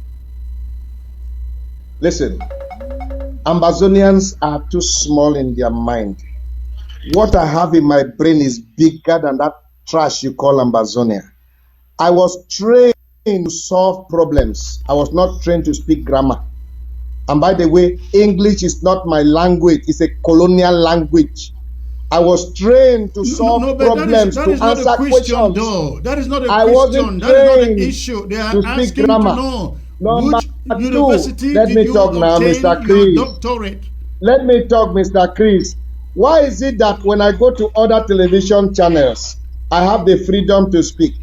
Listen, Ambazonians are too small in their mind. What I have in my brain is bigger than that trash you call Ambazonia. I was trained to solve problems. I was not trained to speak grammar. And by the way, English is not my language. It's a colonial language. I was trained to solve problems, to answer questions. That is not a question. That is not an issue. They are asking to know which university Let me talk now, Mr. Chris. Doctorate. Let me talk, Mr. Chris. Why is it that when I go to other television channels, I have the freedom to speak?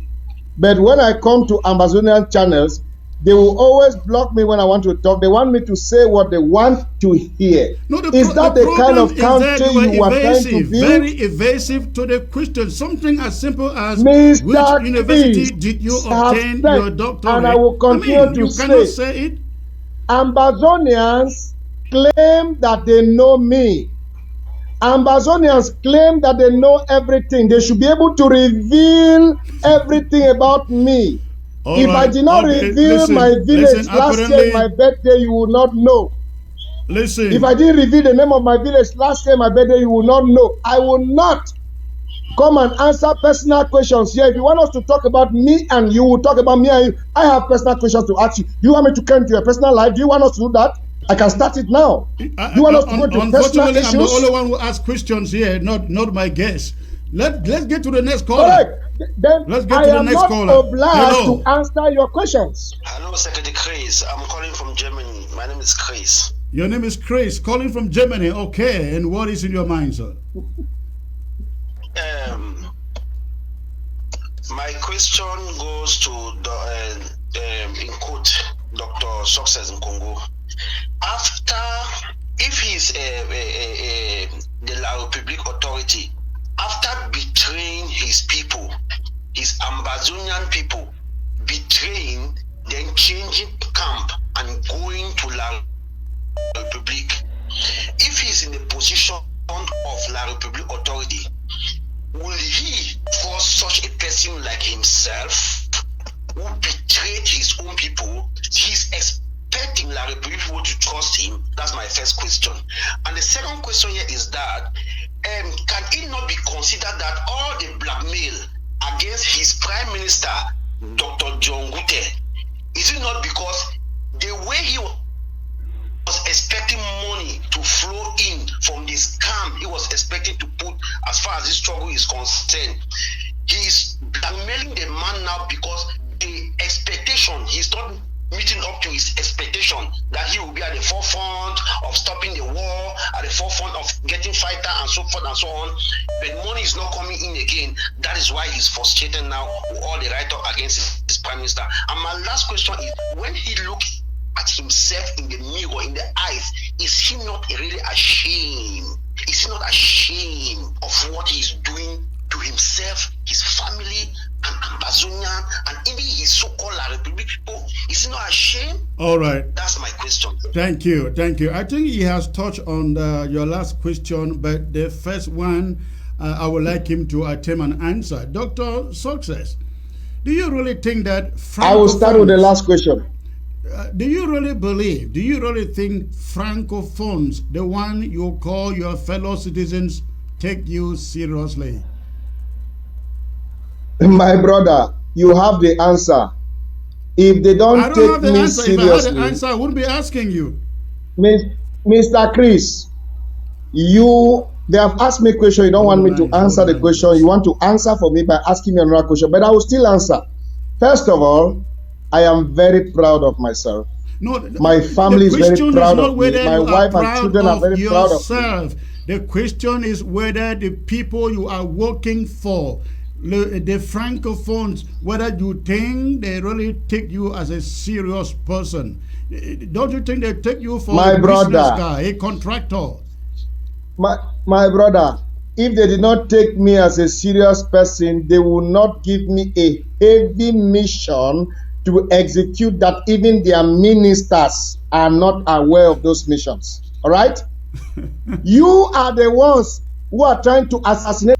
But when I come to Ambazonian channels, They will always block me when I want to talk. They want me to say what they want to hear. No, is that the kind of country you are trying to build? Very evasive to the question. Something as simple as Mr. which university did you obtain your doctorate? And I will continue to you cannot say it. Ambazonians claim that they know me. Ambazonians claim that they know everything. They should be able to reveal everything about me. If I did not reveal my village last year, my birthday, you will not know. Listen. If I didn't reveal the name of my village last year, my birthday, you will not know. I will not come and answer personal questions here. If you want us to talk about me and you will talk about me and you, I have personal questions to ask you. Do you want me to come to your personal life? Do you want us to do that? I can start it now. Do you want us to go to personal issues? I'm the only one who asks questions here, not my guest. Let's get to the next caller. Correct. Then let's get to the next caller. I am not obliged to answer your questions. Hello, Secretary Chris. I'm calling from Germany. My name is Chris. Your name is Chris, calling from Germany. Okay, and what is in your mind, sir? My question goes to in quote, Dr. Success in Congo. If he's the La Republique authority, after betraying his people, his Ambazonian people, betraying, then changing camp and going to La Republique, if he's in the position of La Republique authority, will he force such a person like himself, who betrayed his own people, he's expecting La Republique people to trust him? That's my first question. And the second question here is that, can it not be considered that all the blackmail against his prime minister, Dr. John Gute, is it not because the way he was expecting money to flow in from this camp, he was expecting to put, as far as this struggle is concerned, he is blackmailing the man now because the expectation, he's not meeting up to his expectation that he will be at the forefront of stopping the war, at the forefront of getting fighter and so forth and so on, but money is not coming in again. That is why he's frustrated now with all the write-up against his prime minister. And my last question is, when he looks at himself in the mirror, in the eyes, is he not really ashamed? Is he not ashamed of what he's doing to himself, his family, and Ambazonian, and even his so-called La Republique people? Is he not ashamed? All right. That's my question. Thank you. I think he has touched on your last question, but the first one, I would like him to attempt an answer. Dr. Success, do you really think that I will start with the last question. Do you really think Francophones, the one you call your fellow citizens, take you seriously? My brother, you have the answer. If they don't take me seriously, if I had the answer, I wouldn't be asking you. Mr. Chris, they have asked me a question. You don't want me to answer the question. You want to answer for me by asking me another question, but I will still answer. First of all, I am very proud of myself. No, my family is very proud of me. My wife and children are very proud of me. The question is whether the people you are working for, the Francophones, whether you think they really take you as a serious person. Don't you think they take you for a business guy, a contractor? My brother, if they did not take me as a serious person, they will not give me a heavy mission to execute that. Even their ministers are not aware of those missions. All right? You are the ones who are trying to assassinate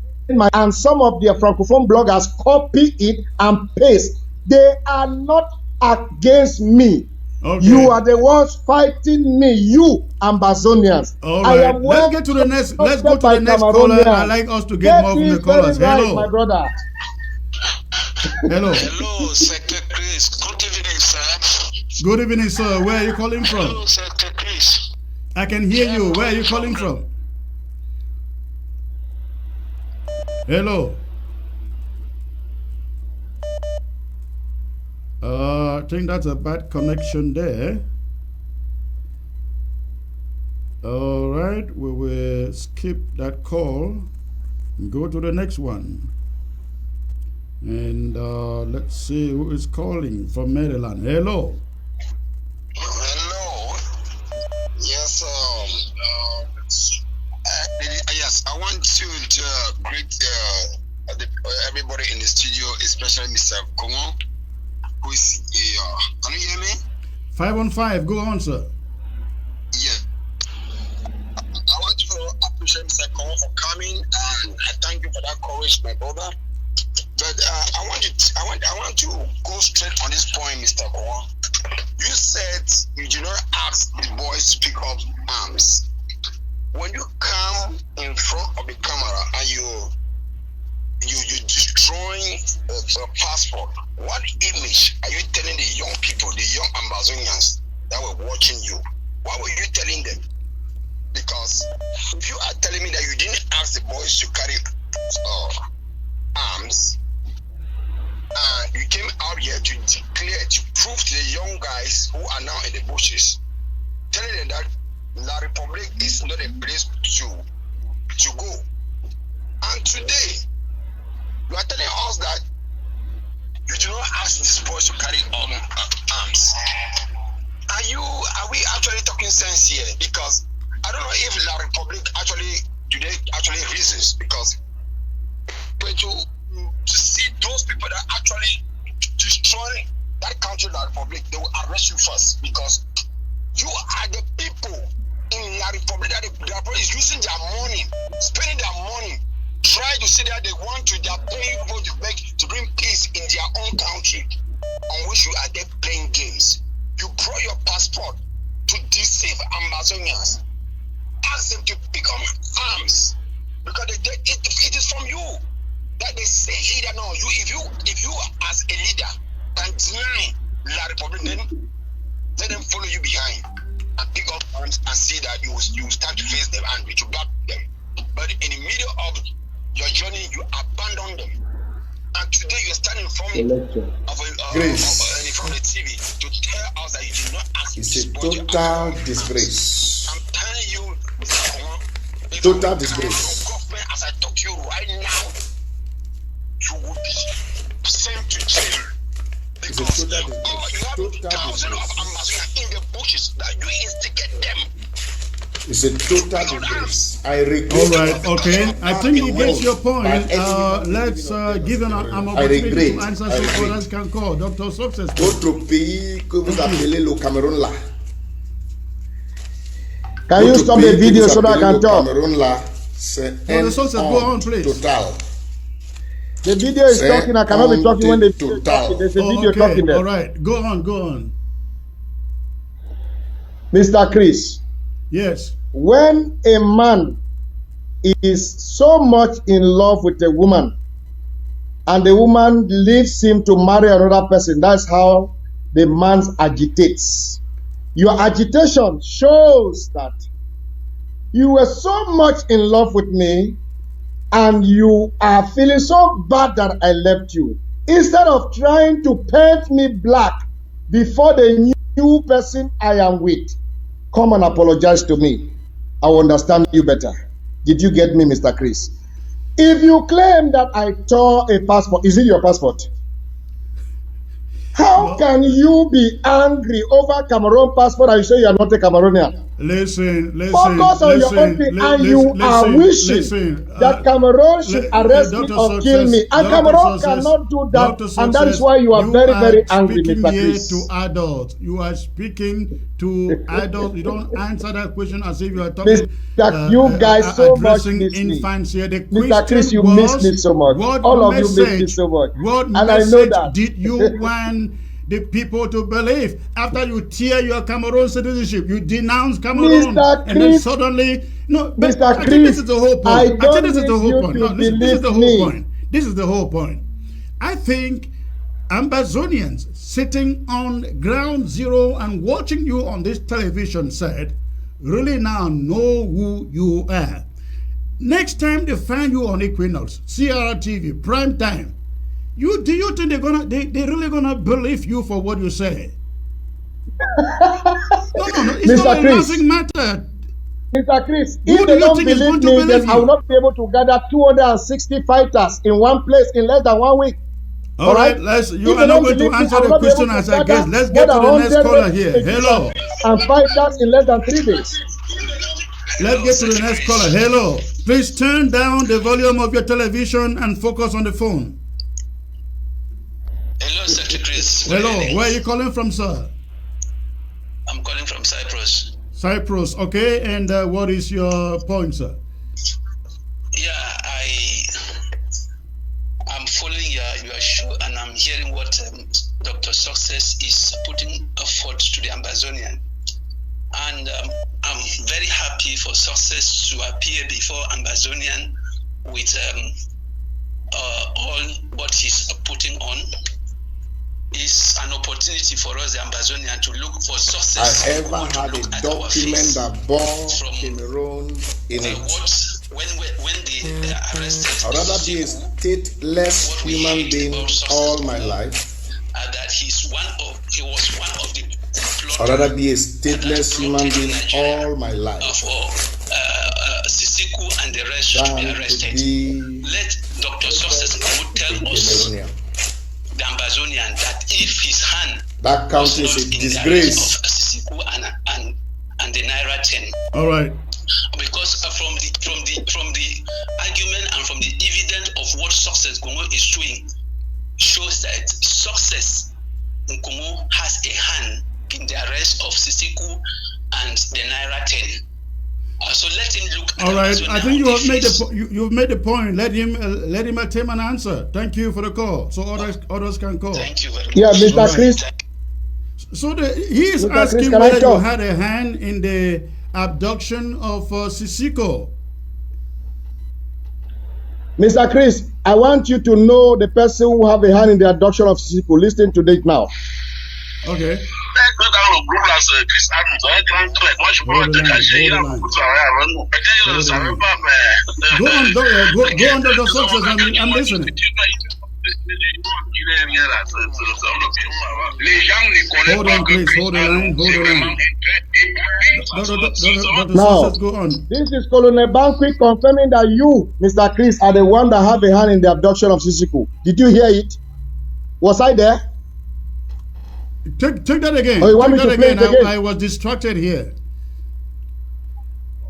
and some of their Francophone bloggers copy it and paste. They are not against me. Okay. You are the ones fighting me, you Ambazonians. All right. Let's get to the next. Let's go to the next caller. I like us to get more from the callers. Hello, my brother. Hello. Hello, Secretary Chris. Good evening, sir. Good evening, sir. Where are you calling from? Hello, Secretary Chris. I can hear you. Where are you calling from? Hello. I think that's a bad connection there. All right, we will skip that call and go to the next one. And let's see who is calling from Maryland. Hello. especially Mr. Kongo, who is here. Can you hear me? 515, go on, sir. Yeah. I want to appreciate Mr. Kongo for coming, and I thank you for that courage, my brother. But I want to go straight on this point, Mr. Kongo. You said you do not ask the boys to pick up arms. When you come in front of the camera and you destroying a passport, what image are you telling the young people, the young Ambazonians that were watching you? What were you telling them? Because if you are telling me that you didn't ask the boys to carry arms, and you came out here to declare, to prove to the young guys who are now in the bushes, telling them that La Republic is not a place to go. And today, you are telling us that you do not ask these boys to carry arms. Are we actually talking sense here? Because I don't know if La Republic actually reasons, because when to see those people that actually destroy that country, La Republic, they will arrest you first, because you are the people in La Republic that the Republic is using their money, spending their money, trying to say that they are paying people to bring peace in their own country, on which you are there playing games. You brought your passport to deceive Amazonians. Ask them to pick up arms, because it is from you that they say either no. If you as a leader can deny La Republic, then let them follow you behind and pick up arms and see that you start to face them and to back them. But in the middle of your journey, you abandon them. And today you're standing in front of the TV to tell us that you did not ask. It's a total disgrace. I'm telling you, total disgrace. Government, as I talk to you right now, you will be sent to jail. Because you have thousands of Amazonians in the bushes that you instigate them. It's a total disgrace. I regret. All right, okay. I think he gets your point. Let's give an opportunity to answer so others can call. Dr. Success. Autre pays que vous appelez le Cameroun là. Can you stop the video so that I can talk? Cameroun là, c'est un go on, please. Total. The video is talking. I cannot be talking when the video is talking. There's a video talking there. All right, go on. Mr. Chris. Yes. When a man is so much in love with a woman and the woman leaves him to marry another person, that's how the man agitates. Your agitation shows that you were so much in love with me and you are feeling so bad that I left you. Instead of trying to paint me black before the new person I am with, come and apologize to me. I will understand you better. Did you get me, Mr. Chris? If you claim that I tore a passport, is it your passport? How can you be angry over Cameroon passport and you say you are not a Cameroonian? Listen. Focus on your country, and you are wishing that Cameroon should arrest me or kill me. And Cameroon cannot do that, and that is why you are very, very angry, Mr. Chris. To adults. You are speaking to adults. You don't answer that question as if you are talking. You guys so much miss me. Infants here. The Mr. Chris, you miss me so much. All of you miss me so much. What and I know that. Did you want the people to believe after you tear your Cameroon citizenship, you denounce Cameroon, and then suddenly Mr. I think this is the whole point. I think this is the whole point. This is the whole point. This is the whole point. I think Ambazonians sitting on ground zero and watching you on this television set really now know who you are. Next time they find you on Equinox, CRTV, prime time, do you think they really gonna believe you for what you say? No, it's Mr. not a Chris, nothing matter. Mr. Chris, if they don't believe me, then I will not be able to gather 260 fighters in one place in less than 1 week. All right, you are not going to answer the question as I guess. Let's get to the next caller here. Hello. And fighters in less than 3 days. Let's get to the next caller. Hello. Please turn down the volume of your television and focus on the phone. Hello, where are you calling from, sir? I'm calling from Cyprus. Cyprus, okay. And what is your point, sir? Yeah, I'm following your show and I'm hearing what Dr. Success is putting forth to the Amazonian. And I'm very happy for Success to appear before Amazonian with all what he's putting on. Is an opportunity for us, the Amazonian, to look for success. I ever had a document that bore Cameroon in it. When they arrested, I'd rather be a stateless human being all my life. That he was one of the. I'd rather be a stateless human being all my life. Sisiku and the rest should be arrested. Let Dr. Success tell us, the Amazonian, that if his hand that country is a disgrace of Sisiku and the Naira 10. All right. Because from the argument and from the evidence of what Success Congo is showing, shows that Success in Congo has a hand in the arrest of Sisiku and the Naira 10. So let him look. All right, I think you have made you've made the point. Let him attempt an answer. Thank you for the call. So others can call. Thank you very much. Yeah, Mr. Right. Chris. So he is Mr. asking Chris, whether you had a hand in the abduction of Sisiko. Mr. Chris, I want you to know the person who have a hand in the abduction of Sisiko. Listen to this now. Okay. Hold on, go on, Dr. Success. I'm listening. Hold on, please. Hold the line. Dr. Success, go on. This is Colonel Banqui confirming that you, Mr. Chris, are the one that have a hand in the abduction of Sisiko. Did you hear it? Was I there? Take that again. Oh, you want take me that to play again. it again? I was distracted here.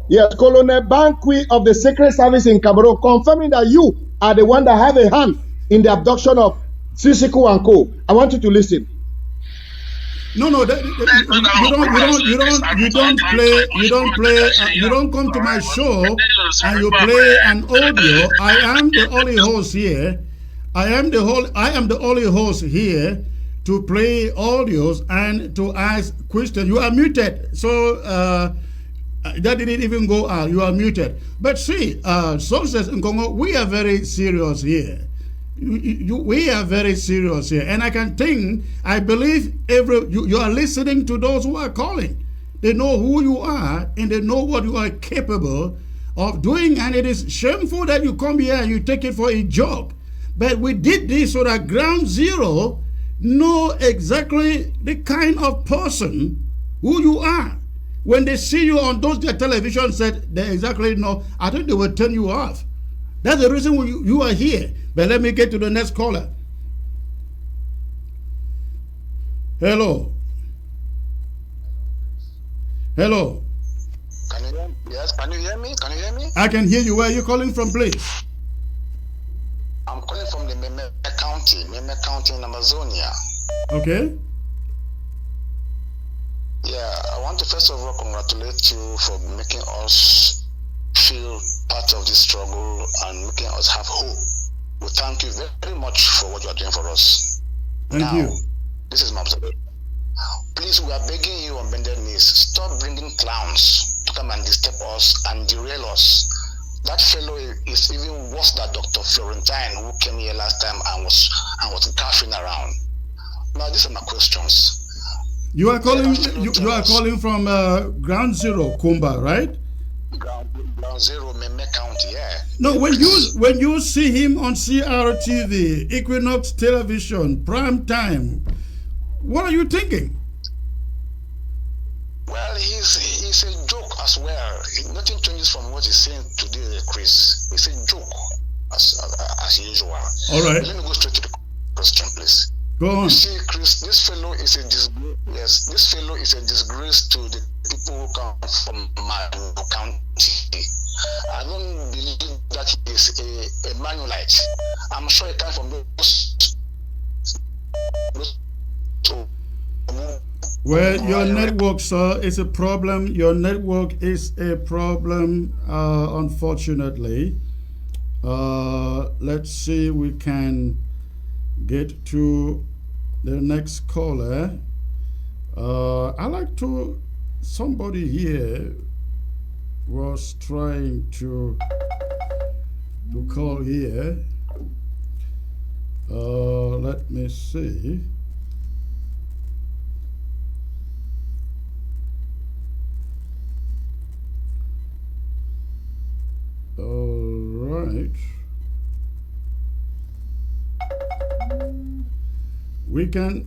Yes, Colonel Banqui of the Secret Service in Cameroon confirming that you are the one that have a hand in the abduction of Sisiko and Co. I want you to listen. No, you don't come to my show and you play an audio. I am the only host here. I am the only host here to play audios and to ask questions. You are muted, so that didn't even go out. You are muted. But see, Success in Congo, we are very serious here. We are very serious here, and I believe you are listening to those who are calling. They know who you are and they know what you are capable of doing, and it is shameful that you come here and you take it for a joke. But we did this so that Ground Zero know exactly the kind of person who you are. When they see you on those television set, they exactly know. I think they will turn you off. That's the reason you are here. But let me get to the next caller. Hello. Hello. Yes, can you hear me? I can hear you. Where are you calling from, please? I'm calling from the Meme County in Amazonia. Okay. Yeah, I want to first of all congratulate you for making us feel part of this struggle and making us have hope. We thank you very much for what you are doing for us. Thank you. This is my observation. Please, we are begging you on bended knees, stop bringing clowns to come and disturb us and derail us. That fellow is even worse than Dr. Florentine, who came here last time and was gaffing around. Now, these are my questions. You are calling from Ground Zero, Kumba, right? Ground Zero, Meme County, yeah. No, when you see him on CRTV, Equinox Television, Prime Time, what are you thinking? Well, he's a joke as well. Nothing changes from what he's saying today, Chris. It's a joke as usual. All right. Let me go straight to the question, please. Go on. You see, Chris, this fellow is a disgrace to the people who come from my county. I don't believe that he is a Manuelite. I'm sure he comes from those Well, your network, sir, is a problem. Your network is a problem, unfortunately. Let's see, we can get to the next caller. I like to, somebody here was trying to call here. Let me see. All right. We can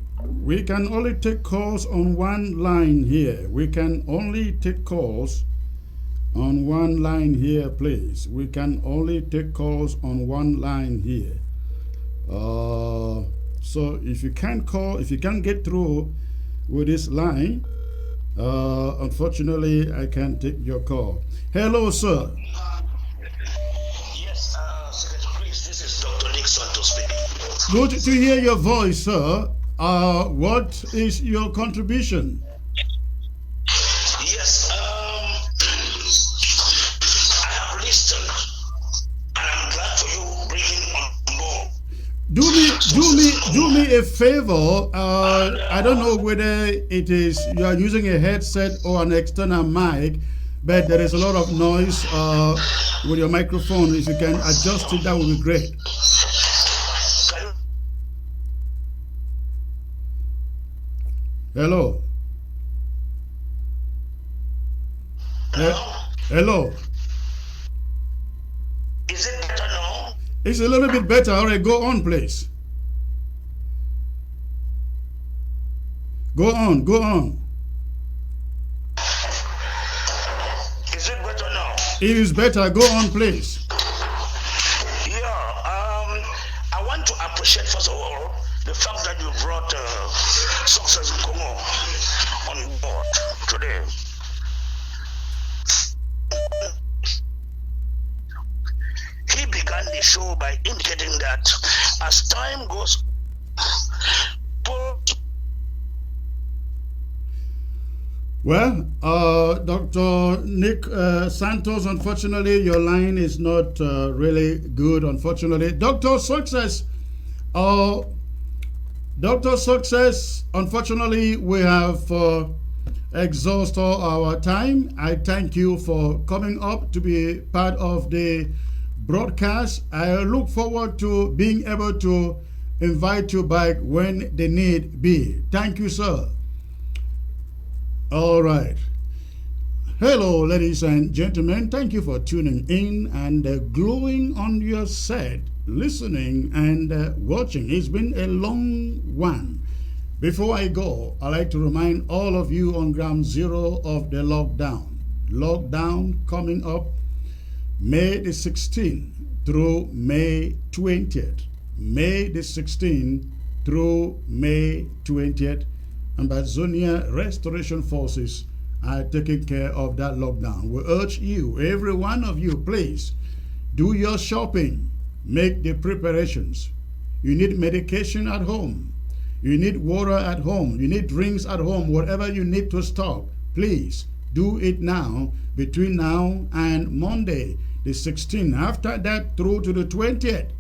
only take calls on one line here. We can only take calls on one line here, please. We can only take calls on one line here. So if you can't call, if you can't get through with this line, unfortunately, I can't take your call. Hello, sir. Yes, Secretary Chris, this is Dr. Nick Santos speaking. Good to hear your voice, sir. What is your contribution? Yes, I have listened, and I'm glad for you bringing on board. Do me a favor. I don't know whether it is you are using a headset or an external mic, but there is a lot of noise with your microphone. If you can adjust it, that would be great. Hello. Hello. Is it better now? It's a little bit better. All right, go on, please. Go on, go on. Is it better now? It is better. Go on, please. Yeah, I want to appreciate, first of all, the fact that you brought Success Congo on board today. He began the show by indicating that as time goes, well, Dr. Nick Santos, unfortunately, your line is not really good, unfortunately. Dr. Success, unfortunately, we have exhausted our time. I thank you for coming up to be part of the broadcast. I look forward to being able to invite you back when the need be. Thank you, sir. All right. Hello, ladies and gentlemen. Thank you for tuning in and gluing on your set, listening and watching. It's been a long one. Before I go, I'd like to remind all of you on ground zero of the lockdown. Lockdown coming up May the 16th through May 20th. May the 16th through May 20th. Ambazonia Restoration Forces are taking care of that lockdown. We urge you, every one of you, please do your shopping, make the preparations. You need medication at home, you need water at home, you need drinks at home, whatever you need to stock, please do it now, between now and Monday the 16th. After that through to the 20th,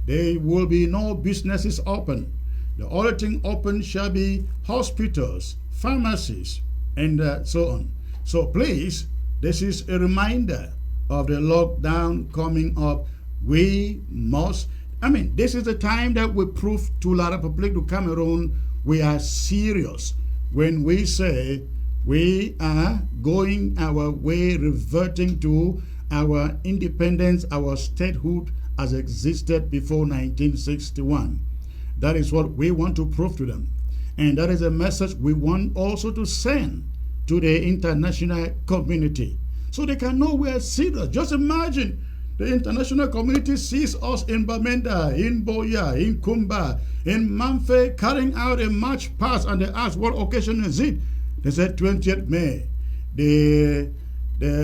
there will be no businesses open. The only thing open shall be hospitals, pharmacies, and so on. So please, this is a reminder of the lockdown coming up. We must, this is the time that we prove to La République du Cameroon we are serious when we say we are going our way, reverting to our independence, our statehood as existed before 1961. That is what we want to prove to them. And that is a message we want also to send to the international community, so they can know we are serious. Just imagine the international community sees us in Bamenda, in Boya, in Kumba, in Manfe, carrying out a march past, and they ask, what occasion is it? They said 20th May.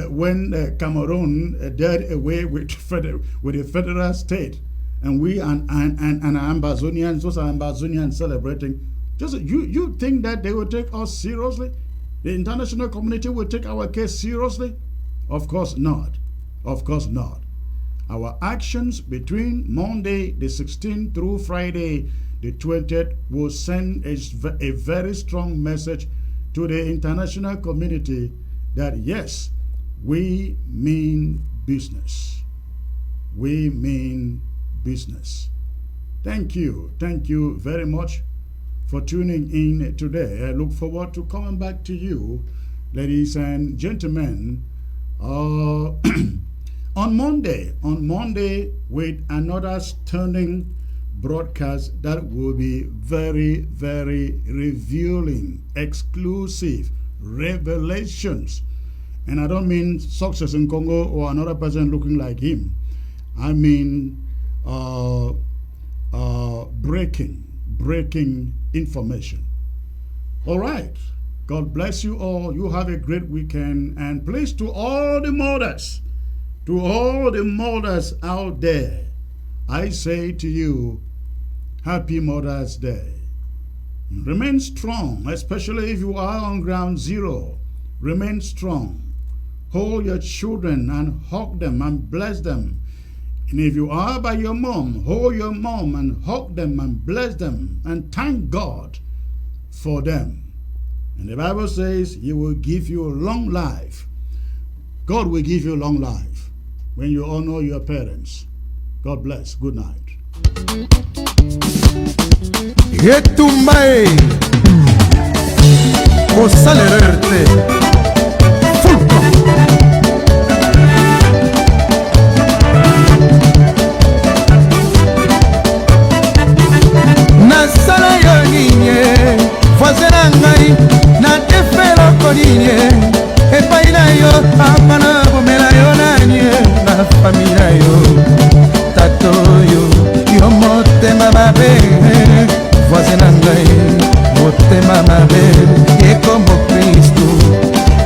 When Cameroon died away with the federal state. And we and Ambazonians, those are Ambazonians celebrating Just you think that they will take us seriously? The international community will take our case seriously? Of course not. Of course not. Our actions between Monday the 16th through Friday the 20th will send a very strong message to the international community that yes, we mean business. We mean business. Thank you very much for tuning in today. I look forward to coming back to you, ladies and gentlemen, on Monday with another stunning broadcast that will be very, very revealing, exclusive revelations. And I don't mean Success in Congo or another person looking like him. I mean breaking information. All right. God bless you all. You have a great weekend. And please, to all the mothers out there, I say to you, Happy Mother's Day. Remain strong, especially if you are on ground zero. Remain strong. Hold your children and hug them and bless them. And if you are by your mom, hold your mom and hug them and bless them and thank God for them. And the Bible says He will give you a long life. God will give you a long life when you honor your parents. God bless. Good night. Etumbae Osalererte Fulco Nasala yo ninye Fazera ngai Na tefelo koninye Epaina yo Apana bumela yo nanye Na familia yo Tato yo Yo motema mabe Voisina ngai motema mabe ye como Kristo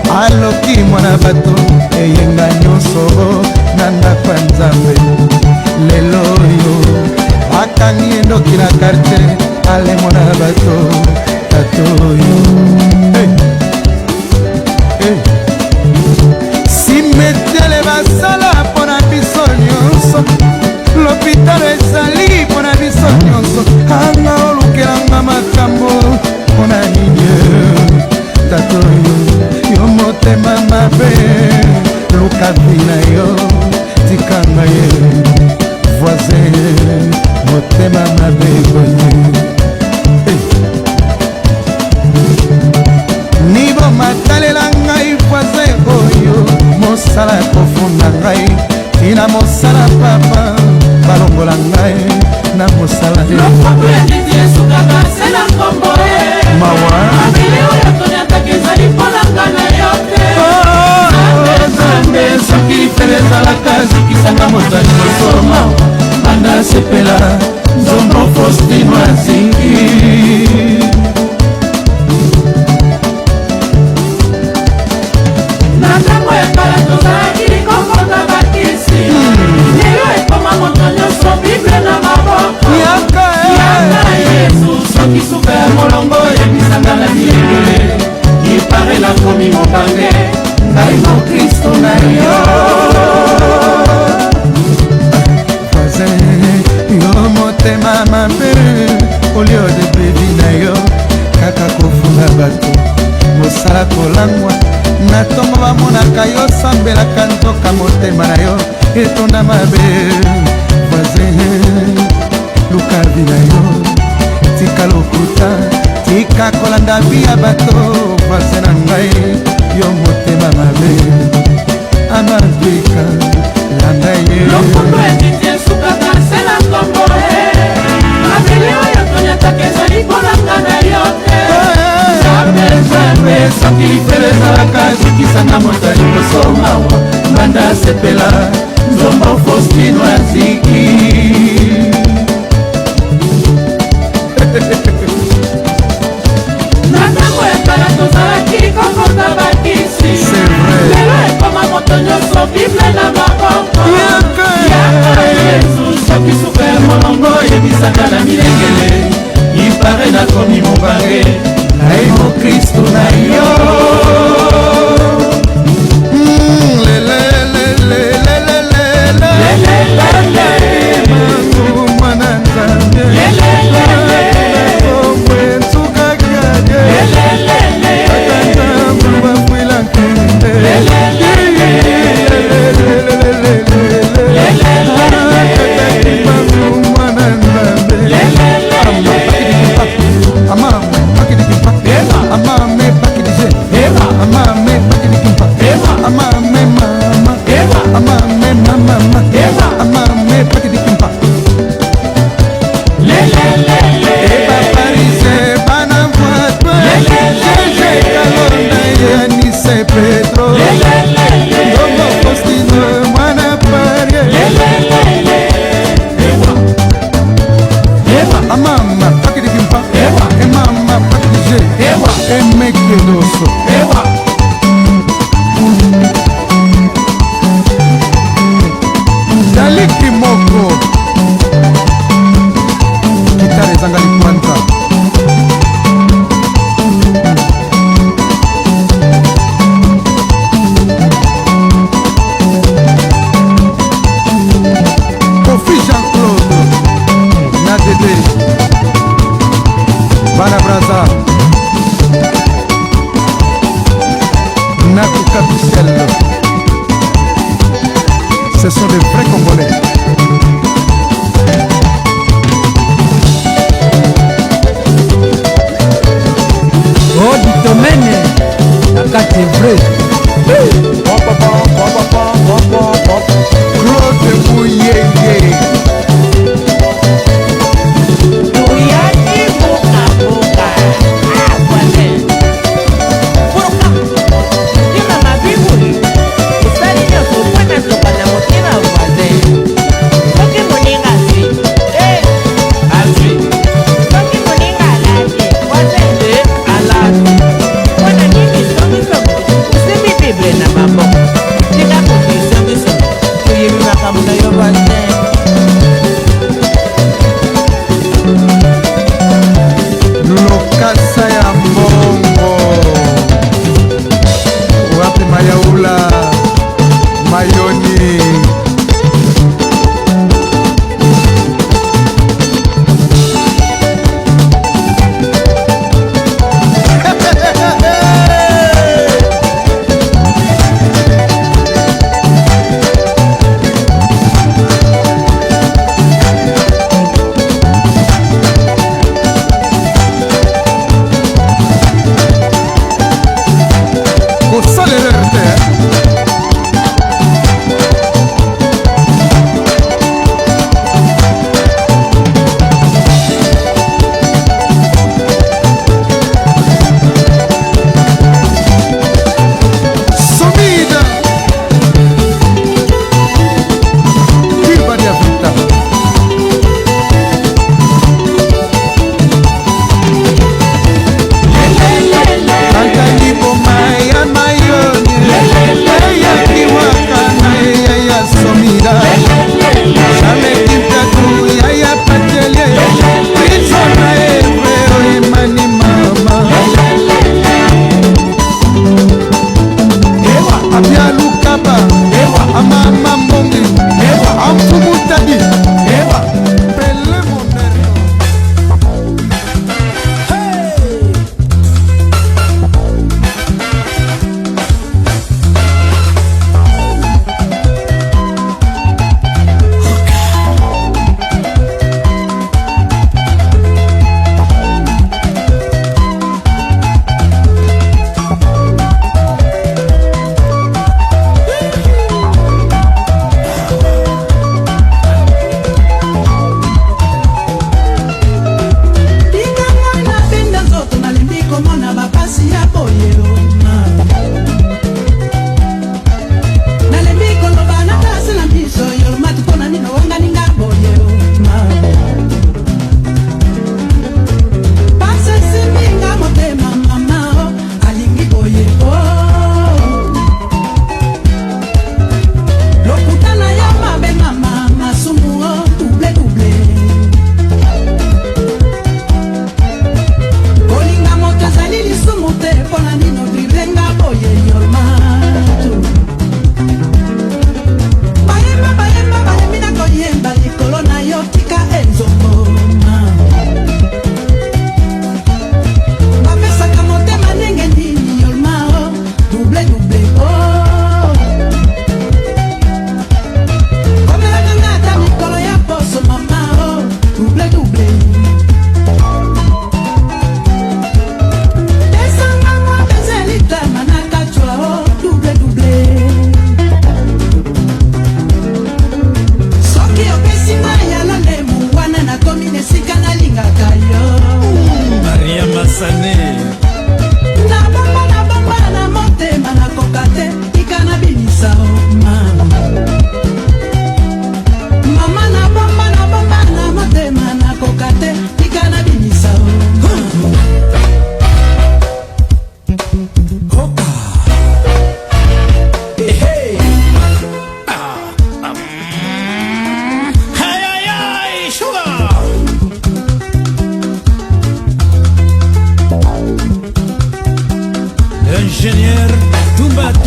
aloki mwana bato eyenga nyonso nanda kwa Nzambe lelo yo akangi endoki na quartier ale mwana bato tato yo simetiele basala mpona biso nyonso l'hôpital ezali mpona biso nyonso anga olukelanga makambo mpona nini tato yo motema mabe lukavi na yo tikanga ye voisin motema mabe boye nibo matalela ngai voisin oyo mosala kofunda ngai tina mosala papa balongola ngai na mosala lokoto ya titi esukaka sela kombo mawa abili oyo tonyataka ezali mponanga na yo te nzambe soki lifele ezalaka zikisanga moto aliboso mawa banda sepela nzombo faustino azingi na ntango ya kala tozalaki likokota bakisi lelo ekoma moto nyonso bible na maboko yaka yesu soki suka ya molongo yebisanga na bilengele ipare nakomi mobange ngai mokristo na yo yo motema mabe olio de bebi na yo kaka kofunga bato mosala kolangwa na ntongo bamonaka yo sambelaka nzoka motema na yo etonda mabe voisin lukavi na yo tika lokuta tika kolanda bia bato voisin na ngai yo motema mabe amabika landa ye lokutu etiti esukaka sela kombo mabele oyo tonyataka ezali mponanga na yo te nzambe soki lifele ezalaka zikisanga moto aliboso mawa banda sepela nzombo faustino aziki na ntango ya kala tozalaki kokota bakisi lelo ekoma moto nyonso bible na maboko yaka yesu soki suka ya molongo yebisaka na milengele ipare na nakomi mobange ngai mokristu na yo mwana nzambe Pedro, Domo Postino, Mwana Paria, Amama, Paki de Kimpa, Mama, Paki de G, Emeke Doso, Daliki Moko, Kitare Zangali Kwanta. Bana Braza Naku Capucel. Ce sont des vrais Congolais. Oh du domaine la carte est vraie. Claude Bouyeye. Você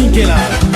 Ingela